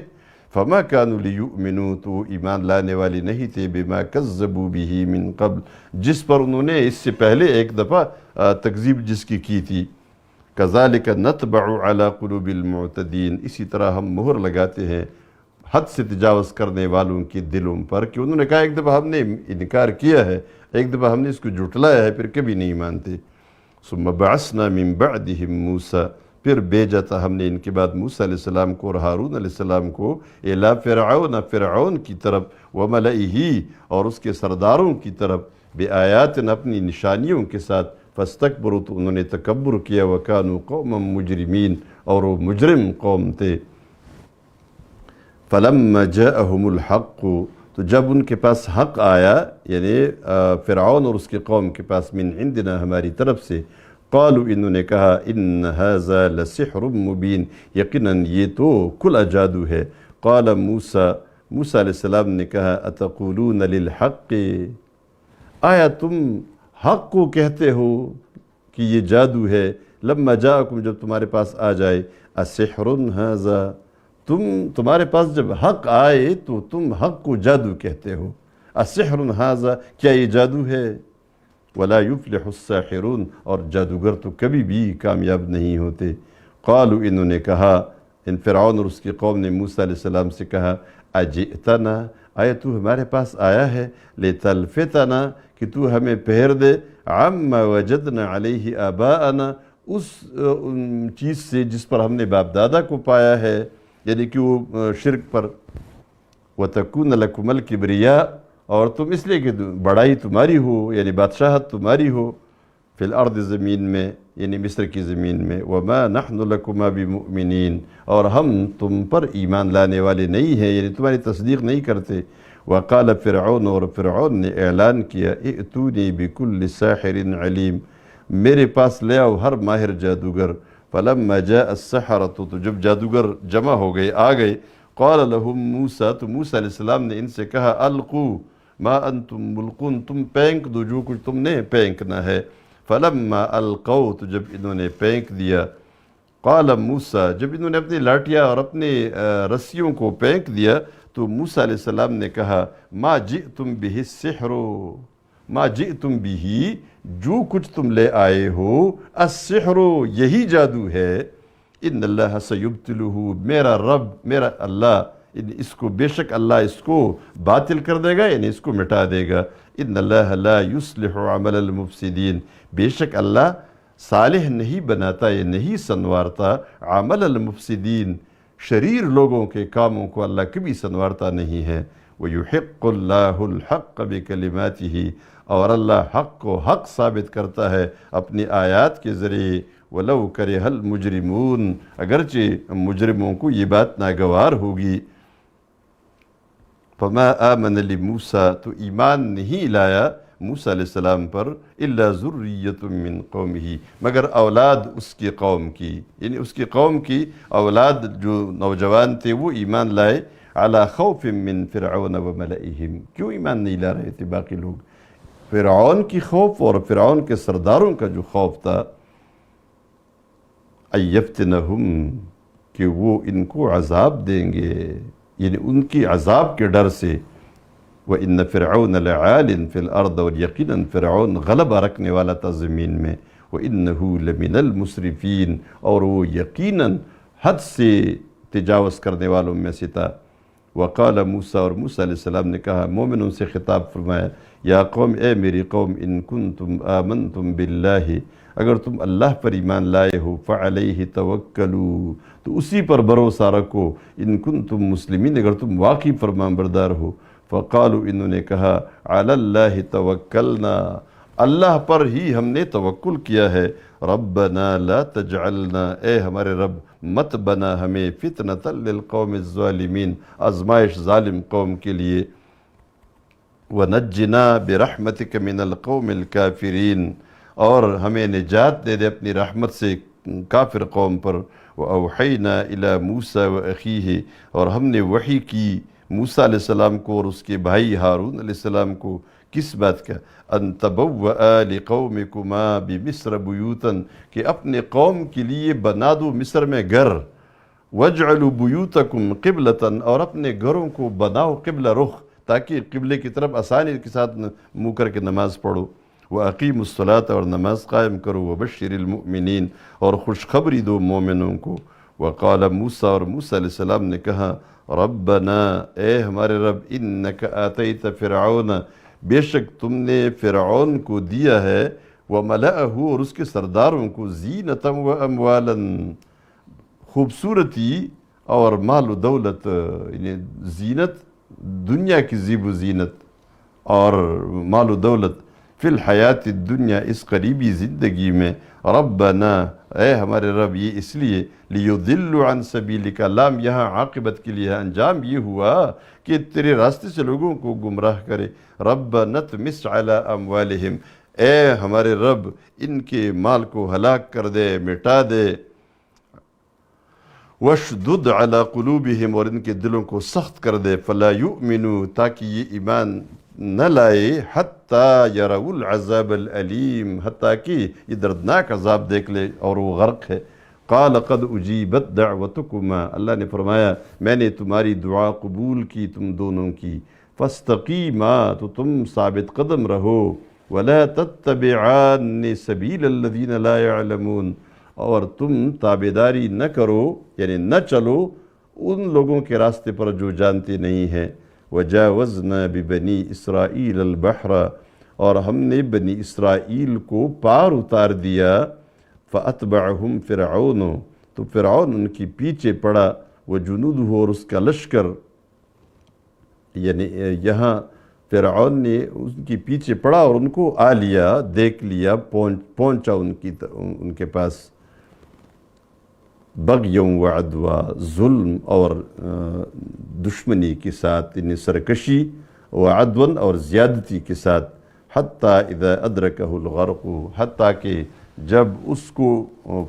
فما كانوا لیؤمنوا تو ایمان لانے والی نہیں تھے، بما کذبوا به من قبل جس پر انہوں نے اس سے پہلے ایک دفعہ تکذیب جس کی تھی۔ کذالک نطبع علی قلوب المعتدین اسی طرح ہم مہر لگاتے ہیں حد سے تجاوز کرنے والوں کے دلوں پر، کہ انہوں نے کہا ایک دفعہ ہم نے انکار کیا ہے، ایک دفعہ ہم نے اس کو جھٹلایا ہے، پھر کبھی نہیں مانتے۔ ثم بعثنا من بعدهم موسیٰ پھر بھیجا تھا ہم نے ان کے بعد موسیٰ علیہ السلام کو اور ہارون علیہ السلام کو، الی فرعون فرعون کی طرف، وملئہ اور اس کے سرداروں کی طرف، بآیات اپنی نشانیوں کے ساتھ، فاستکبروا تو انہوں نے تکبر کیا، وکانوا قوما مجرمین اور وہ مجرم قوم تھے۔ فلما جاءہم الحق تو جب ان کے پاس حق آیا، یعنی فرعون اور اس کے قوم کے پاس، من عندنا ہماری طرف سے، قالوا انہوں نے کہا ان ھذا لسحر مبین یقیناً یہ تو کھلا جادو ہے۔ قال موسیٰ موسیٰ علیہ السلام نے کہا اتقولون للحق آیا تم حق کو کہتے ہو کہ یہ جادو ہے، لما جاءکم جب تمہارے پاس آ جائے، اسحر ھذا تمہارے پاس جب حق آئے تو تم حق کو جادو کہتے ہو، اسحر ھذا کیا یہ جادو ہے، ولا یفلح الساحرون اور جادوگر تو کبھی بھی کامیاب نہیں ہوتے۔ قالوا انہوں نے کہا، ان فرعون اور اس کی قوم نے موسیٰ علیہ السلام سے کہا، اجئتنا آیا تو ہمارے پاس آیا ہے، لتلفتنا کہ تو ہمیں پھیر دے، عما وجدنا علیہ آباءنا اس چیز سے جس پر ہم نے باپ دادا کو پایا ہے، یعنی کہ وہ شرک پر، وَتَكُونَ لَكُمَ الْكِبْرِيَاء اور تم اس لیے کہ بڑائی تمہاری ہو، یعنی بادشاہت تمہاری ہو، فی الارض زمین میں، یعنی مصر کی زمین میں، وَمَا نَحْنُ لَكُمَا بِمُؤْمِنِينَ اور ہم تم پر ایمان لانے والے نہیں ہیں، یعنی تمہاری تصدیق نہیں کرتے۔ وَقَالَ فِرْعَوْنُ اور فرعون نے اعلان کیا، ائتونی بِكُلِّ سَاحِرٍ عَلِيمٍ میرے پاس لے آؤ ہر ماہر جادوگر۔ فَلَمَّا جَاءَ السَّحَرَةُ تو جب جادوگر جمع ہو گئے آ گئے، قال لهم موسیٰ تو موسیٰ علیہ السلام نے ان سے کہا، القوا ما انتم ملقون تم پھینک دو جو کچھ تم نے پھینکنا ہے۔ فلما القوا تو جب انہوں نے پھینک دیا، قال موسیٰ جب انہوں نے اپنی لاٹیاں اور اپنے رسیوں کو پھینک دیا تو موسیٰ علیہ السلام نے کہا، ما جئتم بہ السحر ما جئتم بہ جو کچھ تم لے آئے ہو، السحر یہی جادو ہے، ان اللہ سیبطلہ میرا رب میرا اللہ اس کو بے شک اللہ اس کو باطل کر دے گا، یعنی اس کو مٹا دے گا۔ ان اللہ لا یصلح عمل المفسدین بے شک اللہ صالح نہیں بناتا یہ نہیں سنوارتا، عمل المفسدین شریر لوگوں کے کاموں کو اللہ کبھی سنوارتا نہیں ہے۔ وَيُحِقُّ اللَّهُ الْحَقَّ بِكَلِمَاتِهِ اور اللہ حق کو حق ثابت کرتا ہے اپنی آیات کے ذریعے، وَلَوْ كَرِهَ الْمُجْرِمُونَ اگرچہ مجرموں کو یہ بات ناگوار ہوگی۔ فَمَا آمَنَ لِمُوسَىٰ تو ایمان نہیں لایا موسیٰ علیہ السلام پر، إِلَّا ذُرِّيَّةٌ مِّن قَوْمِهِ مگر اولاد اس کی قوم کی، یعنی اس کی قوم کی اولاد جو نوجوان تھے وہ ایمان لائے، عَلَى خَوْفٍ مِّن فِرْعَوْنَ وَمَلَئِهِمْ کیوں ایمان نہیں لا رہے تھے باقی لوگ؟ فرعون کی خوف اور فرعون کے سرداروں کا جو خوف تھا، اَيَّفْتِنَهُمْ کہ وہ ان کو عذاب دیں گے، یعنی ان کی عذاب کے ڈر سے۔ وَإِنَّ فِرْعَوْنَ لَعَالٍ فِي الْأَرْضِ اور یقیناً فرعون غلبہ رکھنے والا تھا زمین میں، وَإِنَّهُ لَمِنَ الْمُسْرِفِينَ اور وہ یقیناً حد سے تجاوز کرنے والوں میں سے تھا۔ وقال موسیٰ اور موسیٰ علیہ السلام نے کہا، مومنوں سے خطاب فرمایا، یا قوم اے میری قوم، ان کنتم آمنتم باللہ اگر تم اللہ پر ایمان لائے ہو، فعلیہ توکلوا تو اسی پر بھروسہ رکھو، ان کنتم مسلمین اگر تم واقعی فرمان بردار ہو، فقالوا انہوں نے کہا علی اللہ توکلنا، اللہ پر ہی ہم نے توکل کیا ہے، ربنا لا تجعلنا، اے ہمارے رب مت بنا ہمیں فتنۃ للقوم الظالمین، آزمائش ظالم قوم کے لیے، وَنَجِّنَا بِرَحْمَتِكَ مِنَ الْقَوْمِ الْكَافِرِينَ، اور ہمیں نجات دے دے اپنی رحمت سے کافر قوم پر، وَأَوْحَيْنَا إِلَى مُوسَى وَأَخِيهِ، اور ہم نے وحی کی موسیٰ علیہ السلام کو اور اس کے بھائی ہارون علیہ السلام کو، کس بات کا؟ أَن تَبَوَّآ لِقَوْمِكُمَا بِمِصْرَ بُيُوتًا، کہ اپنے قوم کے لیے بنا دو مصر میں گھر، وَاجْعَلُوا بُيُوتَكُمْ قِبْلَةً، اور اپنے گھروں کو بناؤ قبلہ رخ، تاکہ قبلے کی طرف آسانی کے ساتھ منہ کر کے نماز پڑھو، وَأَقِيمُوا الصَّلَاةَ، اور نماز قائم کرو، وَبَشِّرِ الْمُؤْمِنِينَ، اور خوشخبری دو مومنوں کو، وَقَالَ موسیٰ، اور موسیٰ علیہ السلام نے کہا ربنا، اے ہمارے رب، انک آتیت فرعون، بے شک تم نے فرعون کو دیا ہے، وملأہ، اور اس کے سرداروں کو، زینۃ و اموالا، خوبصورتی اور مال و دولت، یعنی زینت دنیا کی زیب و زینت اور مال و دولت، فی الحیات الدنیا، اس قریبی زندگی میں، ربنا، اے ہمارے رب، یہ اس لیے لیضلوا عن سبیلک، لام یہاں عاقبت کے لیے ہے، انجام یہ ہوا کہ تیرے راستے سے لوگوں کو گمراہ کرے، ربنا اطمس علی اموالہم، اے ہمارے رب ان کے مال کو ہلاک کر دے، مٹا دے، وَاشْدُدْ عَلَىٰ قُلُوبِهِمْ، اور ان کے دلوں کو سخت کر دے، فَلَا يُؤْمِنُوا، تاکہ یہ ایمان نہ لائے، حَتَّى يَرَوُا الْعَذَابَ الْأَلِيمَ، حتیٰ کہ یہ دردناک عذاب دیکھ لے اور وہ غرق ہے، قَالَ قَدْ أُجِيبَتْ دَعْوَتُكُمَا، اللہ نے فرمایا میں نے تمہاری دعا قبول کی تم دونوں کی، فَاسْتَقِيمَا، تو تم ثابت قدم رہو، وَلَا تَتَّبِعَانِ سَبِيلَ الَّذِينَ لَا يَعْلَمُونَ، اور تم تابعداری نہ کرو، یعنی نہ چلو ان لوگوں کے راستے پر جو جانتے نہیں ہیں، وَجَاوَزْنَا بِبَنِي إِسْرَائِيلَ الْبَحْرَ، اور ہم نے بنی اسرائیل کو پار اتار دیا، فَأَتْبَعَهُمْ فِرْعَوْنُ، تو فرعون ان کی پیچھے پڑا، وَجُنُودُهُ، اور اس کا لشکر، یعنی یہاں فرعون نے ان کی پیچھے پڑا اور ان کو آ لیا، دیکھ لیا، پہنچا ان کے پاس، بغیوں وعدوا، ظلم اور دشمنی کے ساتھ، یعنی سرکشی، وعدواً اور زیادتی کے ساتھ، حتیٰ اذا ادرکہ الغرق، حتیٰ کہ جب اس کو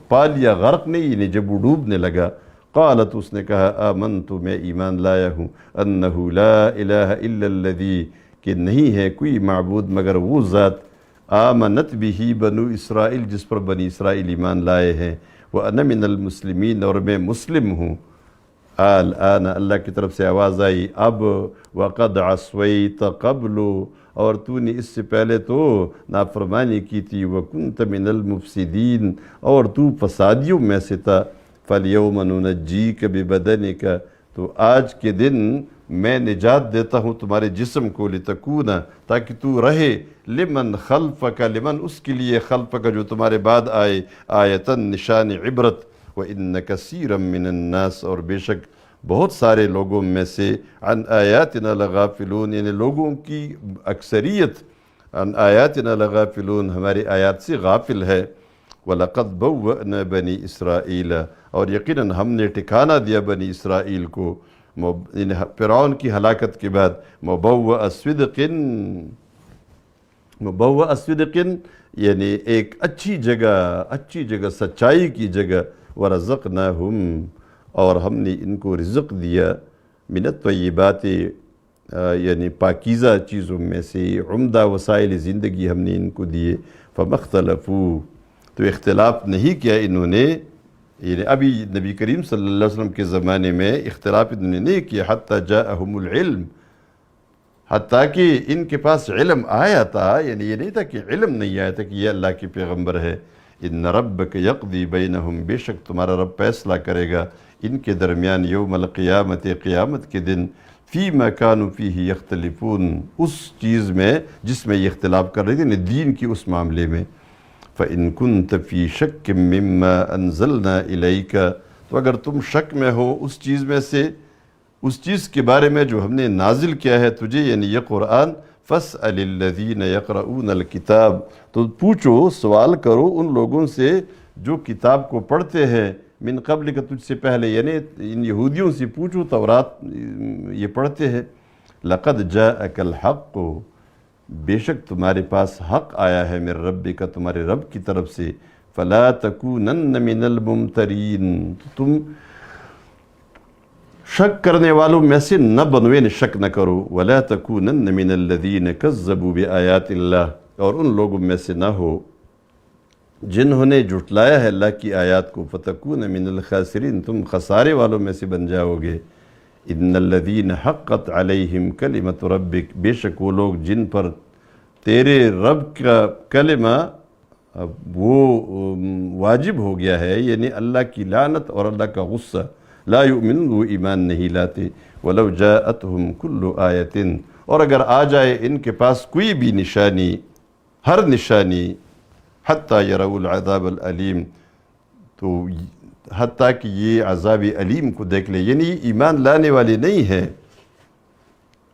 پا لیا غرق نہیں، یعنی جب وہ ڈوبنے لگا، قالت، اس نے کہا آمنت، میں ایمان لایا ہوں، انہ لا الہ الا الذی، کہ نہیں ہے کوئی معبود مگر وہ ذات، آمنت بھی بنو اسرائیل، جس پر بنی اسرائیل ایمان لائے ہیں، وَأَنَا مِنَ الْمُسْلِمِينَ، اور میں مسلم ہوں، الآن، اللہ کی طرف سے آواز آئی، اب، وَقَدْ عَصْوَيْتَ قَبْلُ، اور تو نے اس سے پہلے تو نافرمانی کی تھی، وَكُنْتَ مِنَ الْمُفْسِدِينَ، اور تو فسادیوں میں سے تھا، فَالْيَوْمَ نُنَجِّيكَ بِبَدَنِكَ، تو آج کے دن میں نجات دیتا ہوں تمہارے جسم کو، لِتَكُونَ، تاکہ تو رہے، لمن خلفک، لمن اس کے لیے، خلفک جو تمہارے بعد آئے، آیتاً، نشان عبرت، وَإِنَّ كَثِيرًا مِّنَ النَّاسِ، اور بے شک بہت سارے لوگوں میں سے، عن آیاتنا لغافلون، یعنی لوگوں کی اکثریت، عن آیاتنا لغافلون، ہماری آیات سے غافل ہے، وَلَقَدْ بَوَّأْنَا بَنِي إِسْرَائِيلَ، اور یقیناً ہم نے ٹھکانہ دیا بنی اسرائیل کو، فرعون کی ہلاکت کے بعد، مبوء صدق، مبوء صدق، یعنی ایک اچھی جگہ، سچائی کی جگہ، وَرَزَقْنَاهُمْ، اور ہم نے ان کو رزق دیا، من الطیبات، یعنی پاکیزہ چیزوں میں سے، عمدہ وسائل زندگی ہم نے ان کو دیے، فَمَا اخْتَلَفُوا، تو اختلاف نہیں کیا انہوں نے، یعنی ابھی نبی کریم صلی اللہ علیہ وسلم کے زمانے میں اختلاف انہوں نے نہیں کیا، حتیٰ جاءہم العلم، حتیٰ کہ ان کے پاس علم آیا تھا، یعنی یہ نہیں تھا کہ علم نہیں آیا تھا کہ یہ اللہ کے پیغمبر ہے، ان ربک یقضی بینہم، بے شک تمہارا رب فیصلہ کرے گا ان کے درمیان، یوم القیامت، قیامت کے دن، فیما کانوا فیہ یختلفون، اس چیز میں جس میں یہ اختلاف کر رہے تھے، یعنی دین کی اس معاملے میں، فَإِن كُنْتَ فِي شَكٍّ مِّمَّا أَنزَلْنَا إِلَيْكَ، تو اگر تم شک میں ہو اس چیز میں سے، اس چیز کے بارے میں جو ہم نے نازل کیا ہے تجھے، یعنی یہ قرآن، فَاسْأَلِ الَّذِينَ يَقْرَؤُونَ الْكِتَابَ، تو پوچھو، سوال کرو ان لوگوں سے جو کتاب کو پڑھتے ہیں، من قبل کا، تجھ سے پہلے، یعنی ان یہودیوں سے پوچھو، تورات یہ پڑھتے ہیں۔ لَقَدْ جَاءَكَ الْحَقُّ، بے شک تمہارے پاس حق آیا ہے، من ربک، تمہارے رب کی طرف سے، فَلَا تَكُونَنَّ مِنَ الْمُمْتَرِينَ، تو تم شک کرنے والوں میں سے نہ بنو، یعنی شک نہ کرو، وَلَا تَكُونَنَّ مِنَ الَّذِينَ كَذَّبُوا بِآيَاتِ اللَّهِ، اور ان لوگوں میں سے نہ ہو جنہوں نے جھٹلایا ہے اللہ کی آیات کو، فَتَكُونَ مِنَ الْخَاسِرِينَ، تم خسارے والوں میں سے بن جاؤ گے۔ إِنَّ الَّذِينَ حَقَّتْ عَلَيْهِمْ كَلِمَةُ رَبِّكَ، بے شک وہ لوگ جن پر تیرے رب کا کلمہ وہ واجب ہو گیا ہے، یعنی اللہ کی لعنت اور اللہ کا غصہ، لا یؤمنون، وہ ایمان نہیں لاتے، وَلَوْ جَاءَتْهُمْ كُلُّ آیَةٍ، اور اگر آ جائے ان کے پاس کوئی بھی نشانی، ہر نشانی، حتیٰ یروا العذاب العلیم، تو حتیٰ کہ یہ عذاب علیم کو دیکھ لے، یعنی ایمان لانے والے نہیں ہیں،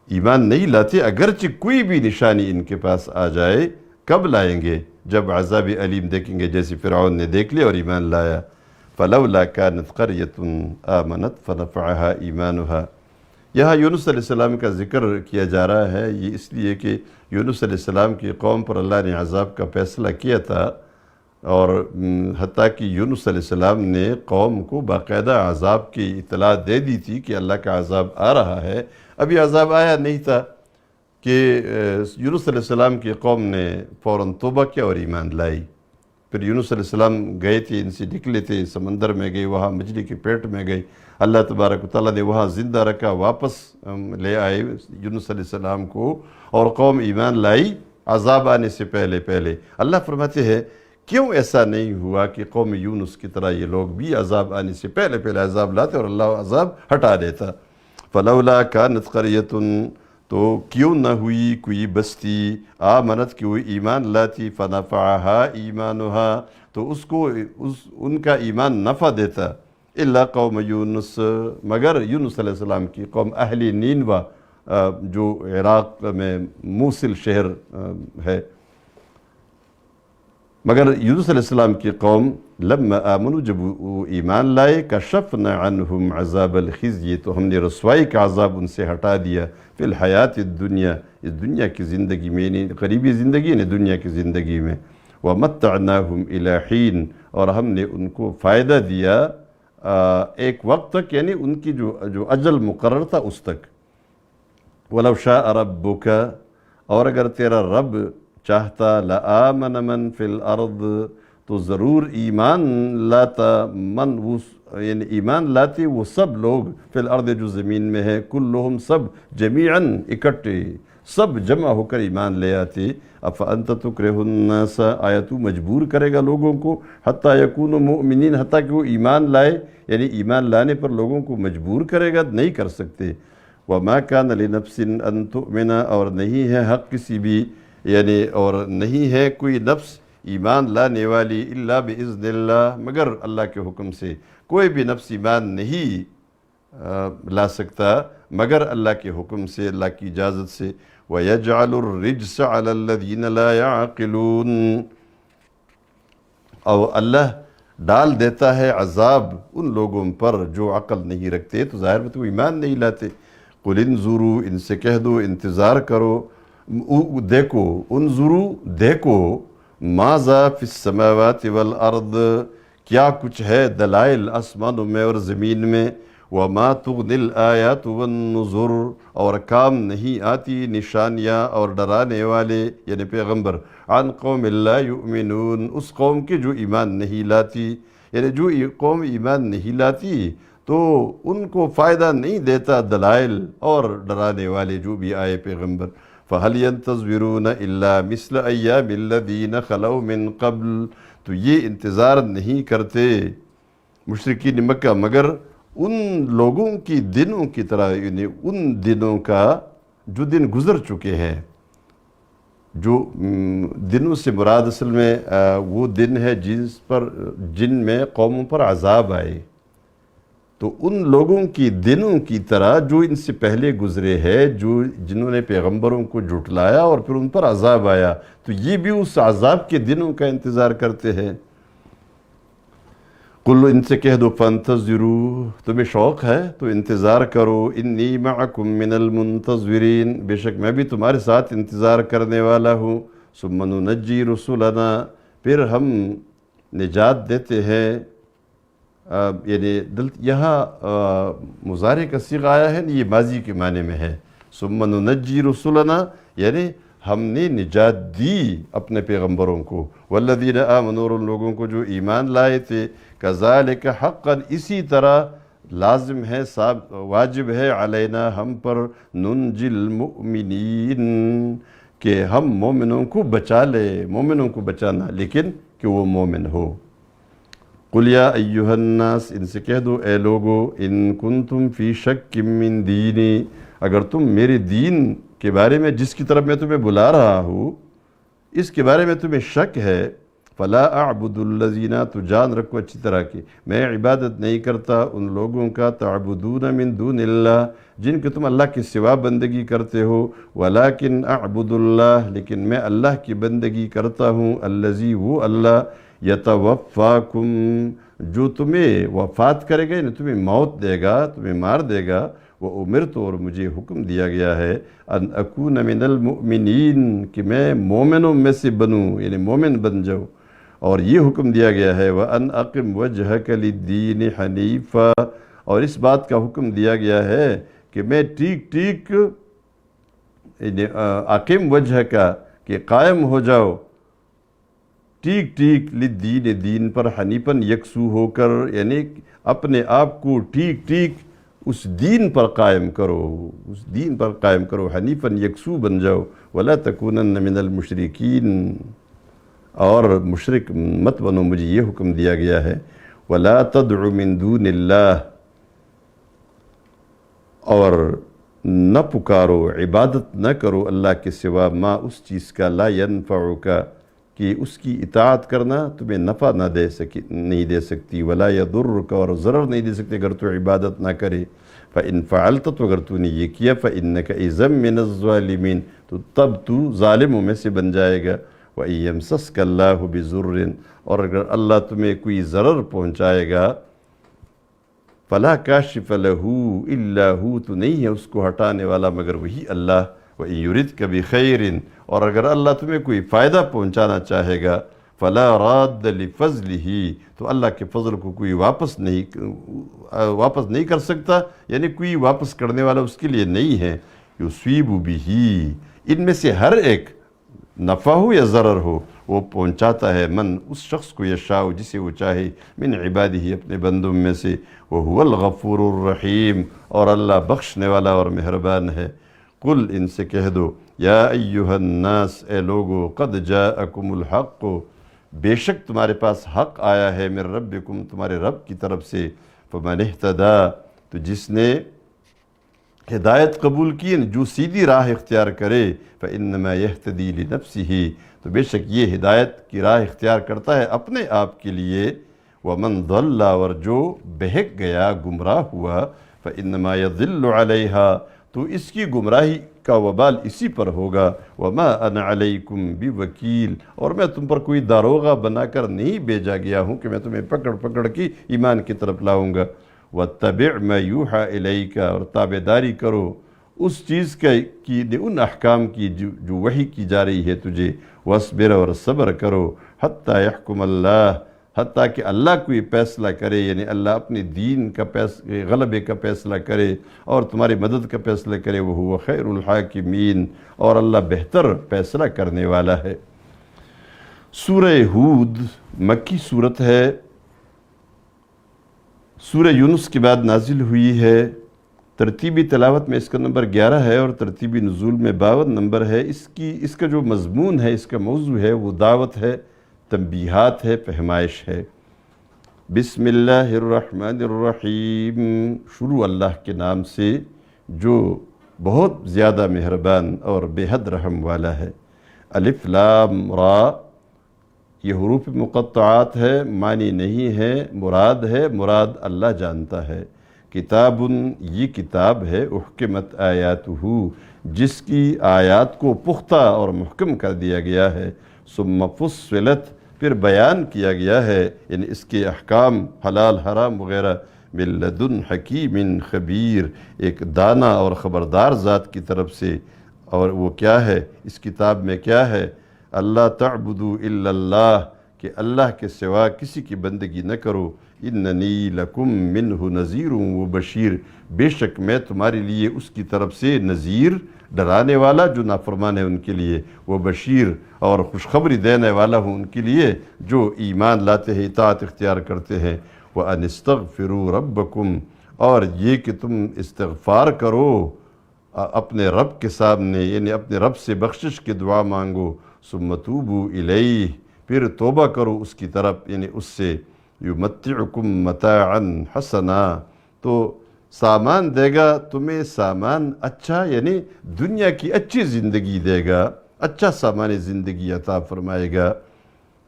ایمان نہیں لاتے، اگرچہ کوئی بھی نشانی ان کے پاس آ جائے، کب لائیں گے؟ جب عذاب علیم دیکھیں گے، جیسے فرعون نے دیکھ لیا اور ایمان لایا۔ فَلَوْلَا كَانَتْ قَرْيَةٌ آمَنَتْ فَنَفَعَهَا إِيمَانُهَا، یہاں یونس علیہ السلام کا ذکر کیا جا رہا ہے، یہ اس لیے کہ یونس علیہ السلام کی قوم پر اللہ نے عذاب کا فیصلہ کیا تھا، اور حتیٰ کہ یونس علیہ السلام نے قوم کو باقاعدہ عذاب کی اطلاع دے دی تھی کہ اللہ کا عذاب آ رہا ہے، ابھی عذاب آیا نہیں تھا کہ یونس علیہ السلام کی قوم نے فوراً توبہ کیا اور ایمان لائی۔ پھر یونس علیہ السلام گئے تھے، ان سے نکلے تھے، سمندر میں گئے، وہاں مچھلی کے پیٹ میں گئے، اللہ تبارک و تعالیٰ نے وہاں زندہ رکھا، واپس لے آئے یونس علیہ السلام کو، اور قوم ایمان لائی عذاب آنے سے پہلے۔ اللہ فرماتے ہیں کیوں ایسا نہیں ہوا کہ قوم یونس کی طرح یہ لوگ بھی عذاب آنے سے پہلے عذاب لاتے اور اللہ عذاب ہٹا دیتا۔ فَلَوْلَا كَانَتْ قَرْيَةٌ، تو کیوں نہ ہوئی کوئی بستی، آمنت کی ہوئی ایمان لاتی، فَنَفَعَهَا إِيمَانُهَا، تو اس کو ان کا ایمان نفع دیتا، إِلَّا قَوْمَ یونس، مگر یونس علیہ السلام کی قوم، اہل نینوہ، جو عراق میں موصل شہر ہے، مگر یونس علیہ السلام کی قوم، لما آمنوا، جب وہ ایمان لائے، کشفنا عنہم عذاب الخزی، تو ہم نے رسوائی کا عذاب ان سے ہٹا دیا، فی الحیات الدنیا، اس دنیا کی زندگی میں، یعنی قریبی زندگی، یعنی دنیا کی زندگی میں، ومتعناہم الی حین، اور ہم نے ان کو فائدہ دیا ایک وقت تک، یعنی ان کی جو اجل مقرر تھا اس تک۔ وَلَوْ شَاءَ رَبُّكَ، اور اگر تیرا رب چاہتا، لَآمَنَ مَنْ فِي الْأَرْضِ، تو ضرور ایمان لاتا یعنی ایمان لاتے وہ سب لوگ، فی الارض، جو زمین میں ہے، کلہم، سب، جمیعاً، اکٹھے، سب جمع ہو کر ایمان لے آتے۔ افانت تکرہ الناس، آیا تو مجبور کرے گا لوگوں کو، حتیٰ یکونوا مؤمنین، حتیٰ کہ وہ ایمان لائے، یعنی ایمان لانے پر لوگوں کو مجبور کرے گا، نہیں کر سکتے۔ وما کان لنفس ان تؤمن، اور نہیں ہے حق کسی بھی، یعنی اور نہیں ہے کوئی نفس ایمان لانے والی، الا باذن اللہ، مگر اللہ کے حکم سے، کوئی بھی نفس ایمان نہیں لا سکتا مگر اللہ کے حکم سے، اللہ کی اجازت سے۔ وَيَجْعَلُ الرِّجْسَ عَلَى الَّذِينَ لَا يَعْقِلُونَ، اور اللہ ڈال دیتا ہے عذاب ان لوگوں پر جو عقل نہیں رکھتے، تو ظاہر میں تو ایمان نہیں لاتے۔ قُلْ انظُرُوا، ان سے کہہ دو انتظار کرو، دیکھو، انظروا، دیکھو، ماذا فی السماوات والارض، کیا کچھ ہے دلائل آسمانوں میں اور زمین میں، وما تغنی الآیات والنذر، اور کام نہیں آتی نشانیاں اور ڈرانے والے، یعنی پیغمبر، عن قوم لا یؤمنون، اس قوم کے جو ایمان نہیں لاتی، یعنی جو قوم ایمان نہیں لاتی تو ان کو فائدہ نہیں دیتا دلائل اور ڈرانے والے جو بھی آئے پیغمبر۔ فَهَلْ يَنْتَظِرُونَ إِلَّا مِثْلَ أَيَّامِ الَّذِينَ خَلَوْا مِن قَبْلُ، تو یہ انتظار نہیں کرتے مشرکین مکہ مگر ان لوگوں کی دنوں کی طرح، یعنی ان دنوں کا جو دن گزر چکے ہیں۔ جو دنوں سے مراد اصل میں وہ دن ہے جن میں قوموں پر عذاب آئے، تو ان لوگوں کی دنوں کی طرح جو ان سے پہلے گزرے ہیں، جنہوں نے پیغمبروں کو جھٹلایا اور پھر ان پر عذاب آیا، تو یہ بھی اس عذاب کے دنوں کا انتظار کرتے ہیں۔ قل ان سے کہہ دو فانتظروا، تمہیں شوق ہے تو انتظار کرو، انی معکم من المنتظرین، بے شک میں بھی تمہارے ساتھ انتظار کرنے والا ہوں۔ ثم ننجی رسلنا، پھر ہم نجات دیتے ہیں، یعنی یہاں مضارع کا صیغہ آیا ہے، یہ ماضی کے معنی میں ہے۔ ثم ننجی رسلنا یعنی ہم نے نجات دی اپنے پیغمبروں کو، والذین آمنوا، اور ان لوگوں کو جو ایمان لائے تھے، کذالک حقا، اسی طرح لازم ہے، واجب ہے، علینا ہم پر، ننجی المؤمنین، کہ ہم مومنوں کو بچا لے، مومنوں کو بچانا لیکن کہ وہ مومن ہو۔ قل یا ایہا الناس، ان سے کہہ دو اے لوگو، ان کنتم فی شک من دینی، اگر تم میرے دین کے بارے میں، جس کی طرف میں تمہیں بلا رہا ہوں، اس کے بارے میں تمہیں شک ہے، فلا اعبد الذین، تو جان رکھو اچھی طرح کی، میں عبادت نہیں کرتا ان لوگوں کا، تعبدون من دون اللہ، جن کے تم اللہ کے سوا بندگی کرتے ہو، ولیکن اعبد اللہ، لیکن میں اللہ کی بندگی کرتا ہوں، الذی، وہ اللہ، یتوفاکم، جو تمہیں وفات کرے گا، یعنی تمہیں موت دے گا، تمہیں مار دے گا، وَأُمِرْتُ، اور مجھے حکم دیا گیا ہے، ان اکون من المؤمنین، کہ میں مومنوں میں سے بنوں، یعنی مومن بن جاؤں، اور یہ حکم دیا گیا ہے، وَأَنْ أَقِمْ وَجْهَكَ لِلدِّينِ حَنِيفًا، اور اس بات کا حکم دیا گیا ہے کہ میں ٹھیک اقم وجہ کا، کہ قائم ہو جاؤ ٹھیک للدین، دین پر، حنیفاً، یکسو ہو کر، یعنی اپنے آپ کو ٹھیک اس دین پر قائم کرو، اس دین پر قائم کرو، حنیفاً، یکسو بن جاؤ، وَلَا تَكُونَنَّ مِنَ الْمُشْرِكِينَ، اور مشرک مت بنو، مجھے یہ حکم دیا گیا ہے، وَلَا تَدْعُ مِن دُونِ اللَّهِ، اور نہ پکارو، عبادت نہ کرو اللہ کے سوا، ما، اس چیز کا، لا ينفعک، کہ اس کی اطاعت کرنا تمہیں نفع نہیں دے سکتی، ولا یضرک، اور ضرر نہیں دے سکتے اگر تو عبادت نہ کرے، فإن فعلت، تو اگر تو نے یہ کیا، فإنک اذا من الظالمین، تو تب تو ظالموں میں سے بن جائے گا، وإن یمسسک اللہ بضر، اور اگر اللہ تمہیں کوئی ضرر پہنچائے گا، فلا کاشف لہ الا ہو، تو نہیں ہے اس کو ہٹانے والا مگر وہی اللہ، وإن یردک بخیر، اور اگر اللہ تمہیں کوئی فائدہ پہنچانا چاہے گا، فلا راد لفضلہ، تو اللہ کے فضل کو کوئی واپس نہیں کر سکتا، یعنی کوئی واپس کرنے والا اس کے لیے نہیں ہے، یصیب بہ، ان میں سے ہر ایک، نفع ہو یا ضرر ہو، وہ پہنچاتا ہے، من، اس شخص کو، یشاء، جسے وہ چاہے، من عبادہ، اپنے بندوں میں سے، وہو الغفور الرحیم، اور اللہ بخشنے والا اور مہربان ہے۔ قل، ان سے کہہ دو، یا ایہا الناس، اے لوگو، قد جاءکم الحق، بے شک تمہارے پاس حق آیا ہے، من ربکم، تمہارے رب کی طرف سے، فمن اہتدی، تو جس نے ہدایت قبول کی، جو سیدھی راہ اختیار کرے، فإنما یہتدی لنفسہ، تو بے شک یہ ہدایت کی راہ اختیار کرتا ہے اپنے آپ کے لیے، ومن ضل، اور جو بہک گیا، گمراہ ہوا، فإنما یضل علیہا، تو اس کی گمراہی کا وبال اسی پر ہوگا، وما انا علیکم بوکیل، اور میں تم پر کوئی داروغہ بنا کر نہیں بھیجا گیا ہوں کہ میں تمہیں پکڑ کے ایمان کی طرف لاؤں گا، واتبع ما یوحی الیک، اور تابعداری کرو اس چیز کی، ان احکام کی جو وحی کی جا رہی ہے تجھے، واصبر، اور صبر کرو، حتی یحکم اللہ، حتیٰ کہ اللہ کوئی فیصلہ کرے، یعنی اللہ اپنے دین کا غلبے کا فیصلہ کرے اور تمہاری مدد کا فیصلہ کرے، وہو خیر الحاکمین، اور اللہ بہتر فیصلہ کرنے والا ہے۔ سورہ ہود مکی صورت ہے، سورہ یونس کے بعد نازل ہوئی ہے، ترتیبی تلاوت میں اس کا نمبر 11 ہے، اور ترتیبی نزول میں 52 نمبر ہے۔ اس کا جو مضمون ہے، اس کا موضوع ہے، وہ دعوت ہے، تنبیہات ہے، فہمائش ہے۔ بسم اللہ الرحمن الرحیم، شروع اللہ کے نام سے جو بہت زیادہ مہربان اور بے حد رحم والا ہے۔ الف لام را، یہ حروف مقطعات ہے، معنی نہیں ہے، مراد ہے، مراد اللہ جانتا ہے۔ کتابن یہ کتاب ہے احکمت آیاتہ جس کی آیات کو پختہ اور محکم کر دیا گیا ہے، ثم فصلت پھر بیان کیا گیا ہے، یعنی اس کے احکام حلال حرام وغیرہ، من لدن حکیم خبیر ایک دانا اور خبردار ذات کی طرف سے۔ اور وہ کیا ہے اس کتاب میں کیا ہے؟ اللہ تعبدوا الا اللہ کہ اللہ کے سوا کسی کی بندگی نہ کرو، اننی لکم منہ نذیر و بشیر بے شک میں تمہارے لیے اس کی طرف سے نذیر ڈرانے والا جو نافرمان ہے ان کے لیے، وہ بشیر اور خوشخبری دینے والا ہوں ان کے لیے جو ایمان لاتے ہیں اطاعت اختیار کرتے ہیں۔ وَأَنِ اسْتَغْفِرُوا رَبَّكُمْ اور یہ کہ تم استغفار کرو اپنے رب کے سامنے، یعنی اپنے رب سے بخشش کی دعا مانگو، ثُمَّ تُوبُوا إِلَيْهِ پھر توبہ کرو اس کی طرف، یعنی اس سے، يُمَتِّعُكُمْ مَتَاعًا حَسَنًا تو سامان دے گا تمہیں سامان اچھا، یعنی دنیا کی اچھی زندگی دے گا، اچھا سامان زندگی عطا فرمائے گا۔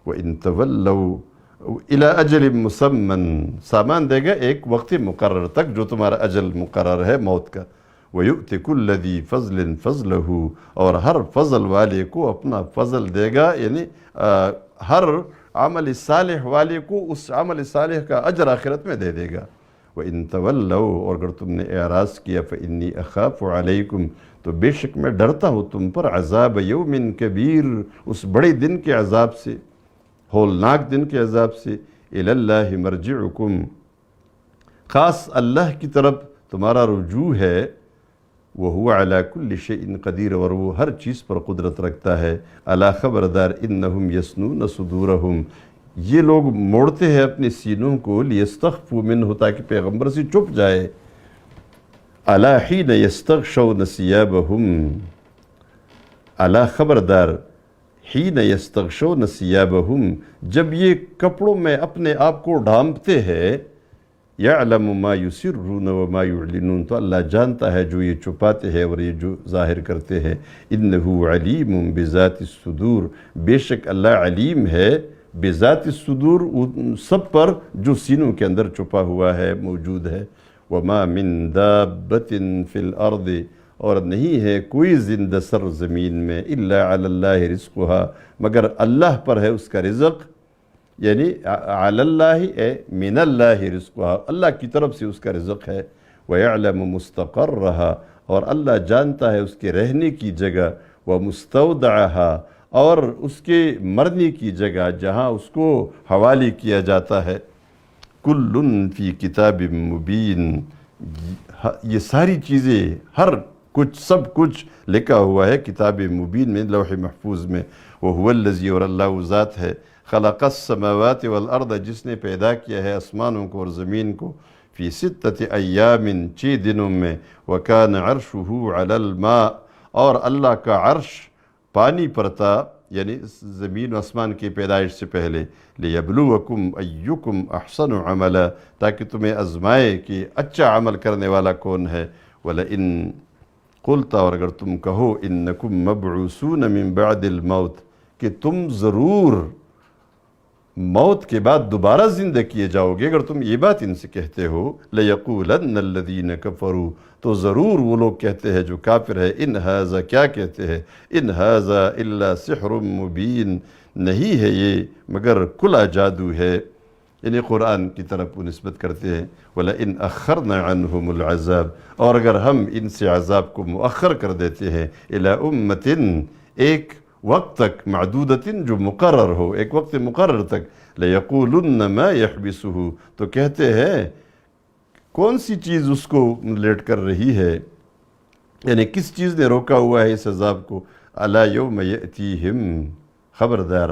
وَإِن تَوَلَّوْا إِلَىٰ أَجَلٍ مُّسَمًّى سامان دے گا ایک وقت مقرر تک جو تمہارا اجل مقرر ہے موت کا۔ وَيُؤْتِ كُلَّ ذِي فَضْلٍ فَضْلَهُ اور ہر فضل والے کو اپنا فضل دے گا، یعنی ہر عمل صالح والے کو اس عمل صالح کا اجر آخرت میں دے دے گا۔ وَإِن تَوَلَّوْا اور اگر تم نے اعراض کیا فَإِنِّي أَخَافُ عَلَيْكُمْ تو بے شک میں ڈرتا ہوں تم پر عذاب یوم کبیر اس بڑے دن کے عذاب سے، ہولناک دن کے عذاب سے۔ إِلَى اللَّهِ مَرْجِعُكُمْ خاص اللہ کی طرف تمہارا رجوع ہے، وَهُوَ عَلَى كُلِّ شَيْءٍ قَدِيرٌ اور وہ ہر چیز پر قدرت رکھتا ہے۔ الا خبردار إِنَّهُمْ يَسْنُونَ صُدُورَهُمْ یہ لوگ موڑتے ہیں اپنے سینوں کو، لِيَسْتَخْفُوا مِنْهُ تاکہ پیغمبر سے چھپ جائے۔ الا حِينَ يَسْتَغْشَوْنَ ثِيَابَهُمْ الا خبردار حِينَ يَسْتَغْشَوْنَ ثِيَابَهُمْ جب یہ کپڑوں میں اپنے آپ کو ڈھانپتے ہیں، يَعْلَمُ مَا يُسِرُّونَ وَمَا يُعْلِنُونَ تو اللہ جانتا ہے جو یہ چھپاتے ہیں اور یہ جو ظاہر کرتے ہیں۔ إِنَّهُ عَلِيمٌ بِذَاتِ الصُّدُورِ بے شک اللہ علیم ہے بذات الصدور ان سب پر جو سینوں کے اندر چھپا ہوا ہے موجود ہے۔ وَمَا مِن دَابَّةٍ فِي الْأَرْضِ اور نہیں ہے کوئی زندہ سر زمین میں إِلَّا عَلَى اللَّهِ رِزْقُهَا مگر اللہ پر ہے اس کا رزق، یعنی علی اللہ اے من اللہ رزقها اللہ کی طرف سے اس کا رزق ہے۔ وَيَعْلَمُ مُسْتَقَرَّهَا اور اللہ جانتا ہے اس کے رہنے کی جگہ، وَمُسْتَوْدَعَهَا اور اس کے مرنے کی جگہ جہاں اس کو حوالے کیا جاتا ہے۔ کُلٌّ فی کتاب مبین یہ ساری چیزیں ہر کچھ سب کچھ لکھا ہوا ہے کتاب مبین میں، لوح محفوظ میں۔ وَهُوَ الَّذِي اور اللہ وہ ذات ہے خلق السماوات والارض جس نے پیدا کیا ہے آسمانوں کو اور زمین کو، فی 6 ایام 6 دنوں میں، وَكَانَ عَرْشُهُ عَلَى الْمَاءِ اور اللہ کا عرش پانی پر تھا، یعنی زمین و آسمان کی پیدائش سے پہلے۔ لِيَبْلُوَكُمْ أَيُّكُمْ أَحْسَنُ عَمَلًا تاکہ تمہیں آزمائے کہ اچھا عمل کرنے والا کون ہے۔ وَلَئِن قُلْتَ اور اگر تم کہو إِنَّكُمْ مَبْعُوثُونَ مِن بَعْدِ الْمَوْتِ کہ تم ضرور موت کے بعد دوبارہ زندہ کیے جاؤ گے، اگر تم یہ بات ان سے کہتے ہو، لَيَقُولَنَّ الَّذِينَ كَفَرُوا تو ضرور وہ لوگ کہتے ہیں جو کافر ہے، اِنْ هَذَا کیا کہتے ہیں، اِنْ هَذَا إِلَّا سِحْرٌ مُبِينٌ نہیں ہے یہ مگر کھلا جادو ہے، یعنی قرآن کی طرف وہ نسبت کرتے ہیں۔ وَلَئِنْ أَخَّرْنَا عَنْهُمُ الْعَذَابِ اور اگر ہم ان سے عذاب کو مؤخر کر دیتے ہیں، إِلَىٰ أُمَّةٍ ایک وقت تک، معدودتن جو مقرر ہو، ایک وقت مقرر تک، لَيَقُولُنَّ مَا يَحْبِسُهُ تو کہتے ہیں کون سی چیز اس کو لیٹ کر رہی ہے، یعنی کس چیز نے روکا ہوا ہے اس عذاب کو۔ أَلَا يَوْمَ يَأْتِيهِمْ خبردار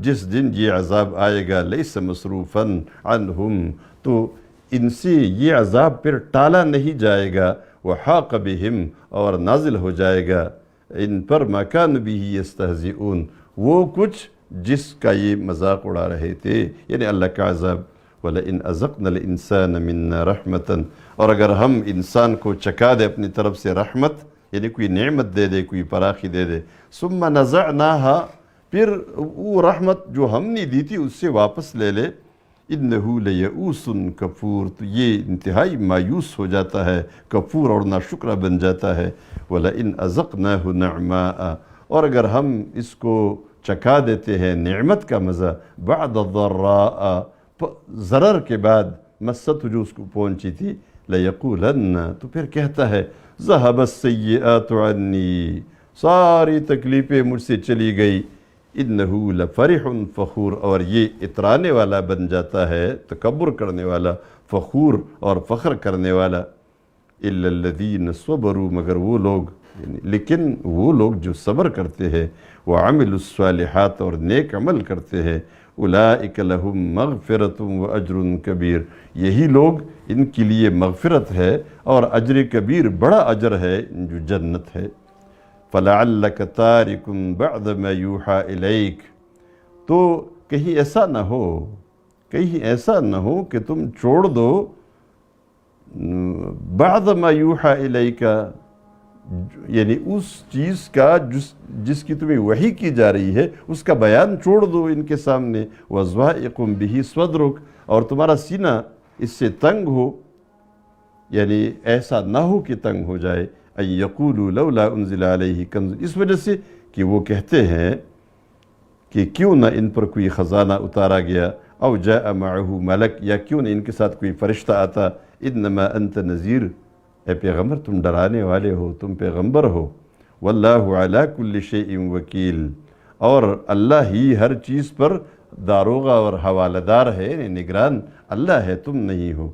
جس دن یہ عذاب آئے گا، لَيْسَ مَصْرُوفًا عَنْهُمْ تو ان سے یہ عذاب پھر ٹالا نہیں جائے گا، وَحَاقَ بِهِمْ اور نازل ہو جائے گا ان پر مَا كَانُوا بِهِ يَسْتَهْزِئُونَ وہ کچھ جس کا یہ مذاق اڑا رہے تھے، یعنی اللہ کا عذاب۔ وَلَئِنْ أَذَقْنَا الْإِنسَانَ مِنَّا رَحْمَةً اور اگر ہم انسان کو چکا دے اپنی طرف سے رحمت، یعنی کوئی نعمت دے دے، کوئی فراخی دے دے، ثُمَّ نَزَعْنَاهَا پھر وہ رحمت جو ہم نے دی تھی اس سے واپس لے لے، انہو لیئوس کفور، تو یہ انتہائی مایوس ہو جاتا ہے، کفور اور ناشکرہ بن جاتا ہے۔ وَلَئِنْ أَذَقْنَاهُ نَعْمَاءَ، اور اگر ہم اس کو چکھا دیتے ہیں نعمت کا مزہ، بعد ضراء، ضرر کے بعد، مست جو اس کو پہنچی تھی، لَيَقُولَنَّ، تو پھر کہتا ہے ذَهَبَ السَّيِّئَاتُ عَنِّي، ساری تکلیفیں مجھ سے چلی گئی، انہو لفرح فخور، اور یہ اترانے والا بن جاتا ہے، تکبر کرنے والا، فخور اور فخر کرنے والا۔ الا الذین صبروا، مگر وہ لوگ، لیکن وہ لوگ جو صبر کرتے ہیں، وعملوا الصالحات، اور نیک عمل کرتے ہیں، اولئک لہم مغفرۃ واجر کبیر، یہی لوگ، ان کے لیے مغفرت ہے اور اجر کبیر، بڑا اجر ہے جو جنت ہے۔ فَلَعَلَّكَ تَارِكٌ بَعْدَ مَا يُوحَىٰ إِلَيْكَ، تو کہیں ایسا نہ ہو کہ تم چھوڑ دو بعد ما یوحیٰ الیک، یعنی اس چیز کا جس کی تمہیں وحی کی جا رہی ہے، اس کا بیان چھوڑ دو ان کے سامنے۔ وَضَائِقٌ بِهِ صَدْرُكَ، اور تمہارا سینہ اس سے تنگ ہو، یعنی ایسا نہ ہو کہ تنگ ہو جائے۔ أَن يَقُولُوا لَوْلَا أُنزِلَ عَلَيْهِ كَنْزٌ، اس وجہ سے کہ وہ کہتے ہیں کہ کیوں نہ ان پر کوئی خزانہ اتارا گیا، او جاء معه ملک، یا کیوں نہ ان کے ساتھ کوئی فرشتہ آتا۔ انما انت نذیر، اے پیغمبر تم ڈرانے والے ہو، تم پیغمبر ہو۔ واللہ علی کل شیء وکیل، اور اللہ ہی ہر چیز پر داروغہ اور حوالہ دار ہے، یعنی نگران اللہ ہے، تم نہیں ہو۔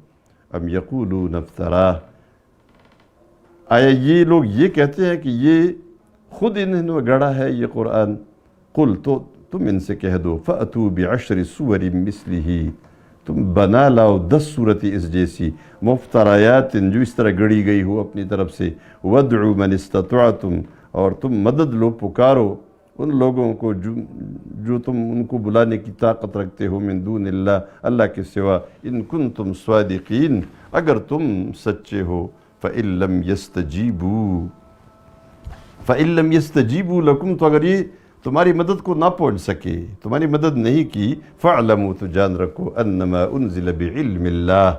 ام یقولون افتراہ، آیا یہ لوگ یہ کہتے ہیں کہ یہ خود انہوں نے گڑھا ہے یہ قرآن؟ قل، تو تم ان سے کہہ دو، فَأْتُوا بِعَشْرِ سُوَرٍ مِثْلِهِ، تم بنا لاؤ 10 صورتیں اس جیسی، مفتریات، جو اس طرح گڑی گئی ہو اپنی طرف سے، وَادْعُوا مَنِ اسْتَطَعْتُمْ، اور تم مدد لو، پکارو ان لوگوں کو جو تم ان کو بلانے کی طاقت رکھتے ہو، من دون اللہ، اللہ کے سوا، ان کنتم صادقین، اگر تم سچے ہو۔ فَإِن لَمْ يَسْتَجِيبُوا لَكُمْ، تو اگر یہ تمہاری مدد کو نہ پہنچ سکے، تمہاری مدد نہیں کی، فَاعْلَمُوا، تو جان رکھو، أَنَّمَا أُنزِلَ بِعِلْمِ اللَّهِ،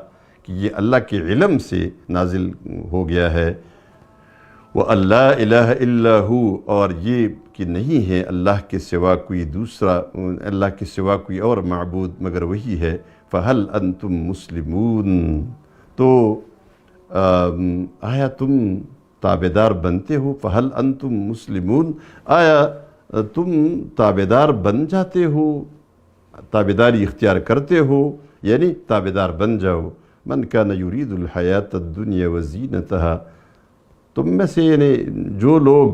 کہ یہ اللہ کے علم سے نازل ہو گیا ہے۔ وَأَن لَا إِلَهَ إِلَّا هُوَ، اور یہ کہ نہیں ہے اللہ کے سوا کوئی دوسرا، اللہ کے سوا کوئی اور معبود مگر وہی ہے۔ فَهَلْ أَنْتُمْ مُسْلِمُونَ، تو آیا تم تابعدار بنتے ہو؟ فَهَلْ أَنْتُمْ مُسْلِمُونَ، آیا تم تابعدار بن جاتے ہو، تابعداری اختیار کرتے ہو، یعنی تابعدار بن جاؤ۔ من کان یرید الحیات الدنیا وزینتہا، تم میں سے یعنی جو لوگ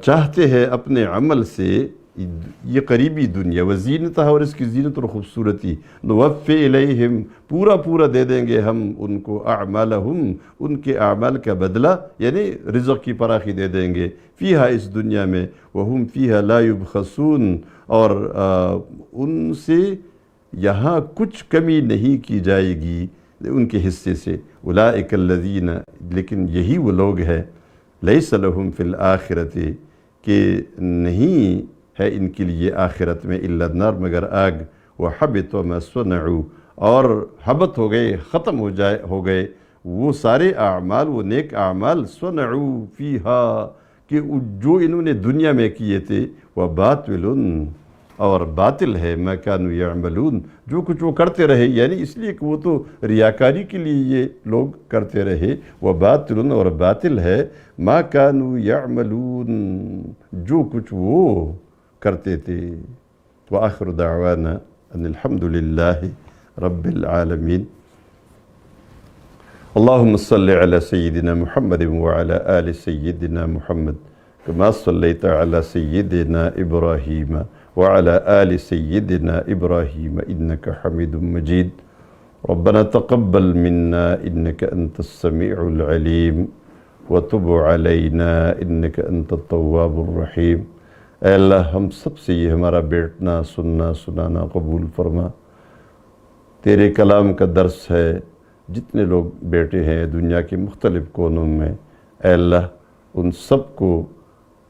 چاہتے ہیں اپنے عمل سے یہ قریبی دنیا، وزینتہا، اور اس کی زینت اور خوبصورتی، نوفی الیہم، پورا دے دیں گے ہم ان کو، اعمالہم، ان کے اعمال کا بدلہ، یعنی رزق کی فراخی دے دیں گے، فیہا، اس دنیا میں، وہم فیہا لا یبخسون، اور ان سے یہاں کچھ کمی نہیں کی جائے گی ان کے حصے سے۔ اولئک الذین، لیکن یہی وہ لوگ ہیں، لیس لہم فی الآخرۃ، کہ نہیں ہے ان کے لیے آخرت میں، الا النار، مگر آگ، وحبط ما صنعوا، اور حبط ہو گئے، ختم ہو گئے وہ سارے اعمال، وہ نیک اعمال، صنعوا فیہا، کہ جو انہوں نے دنیا میں کیے تھے، وباطل، اور باطل ہے، ما کانوا یعملون، جو کچھ وہ کرتے رہے، یعنی اس لیے کہ وہ تو ریاکاری کے لیے یہ لوگ کرتے رہے، وباطل، اور باطل ہے، ما کانوا یعملون، جو کچھ وہ کرتے تھے۔ وآخر دعوانا ان الحمد للہ رب العالمین۔ اللہم صلی علی سیدنا محمد وعلی آل سیدنا محمد کما صلیت علی سیدنا ابراہیم وعلى آل سيدنا إبراهيم إنك حميد مجيد۔ ربنا تقبل منا إنك أنت السميع العليم وتب علينا إنك أنت التواب الرحيم۔ اے اللہ ہم سب سے یہ ہمارا بیٹھنا، سنانا قبول فرما۔ تیرے کلام کا درس ہے، جتنے لوگ بیٹھے ہیں دنیا کے مختلف کونوں میں، اے اللہ ان سب کو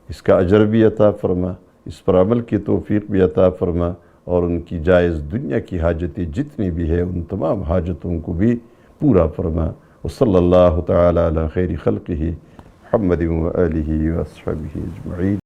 اس کا اجر بھی عطا فرما، اس پر عمل کی توفیق بھی عطا فرما، اور ان کی جائز دنیا کی حاجتیں جتنی بھی ہے ان تمام حاجتوں کو بھی پورا فرما۔ وصلی اللہ تعالی علی خیر خلقہ محمد و آلہ و اصحابہ اجمعین۔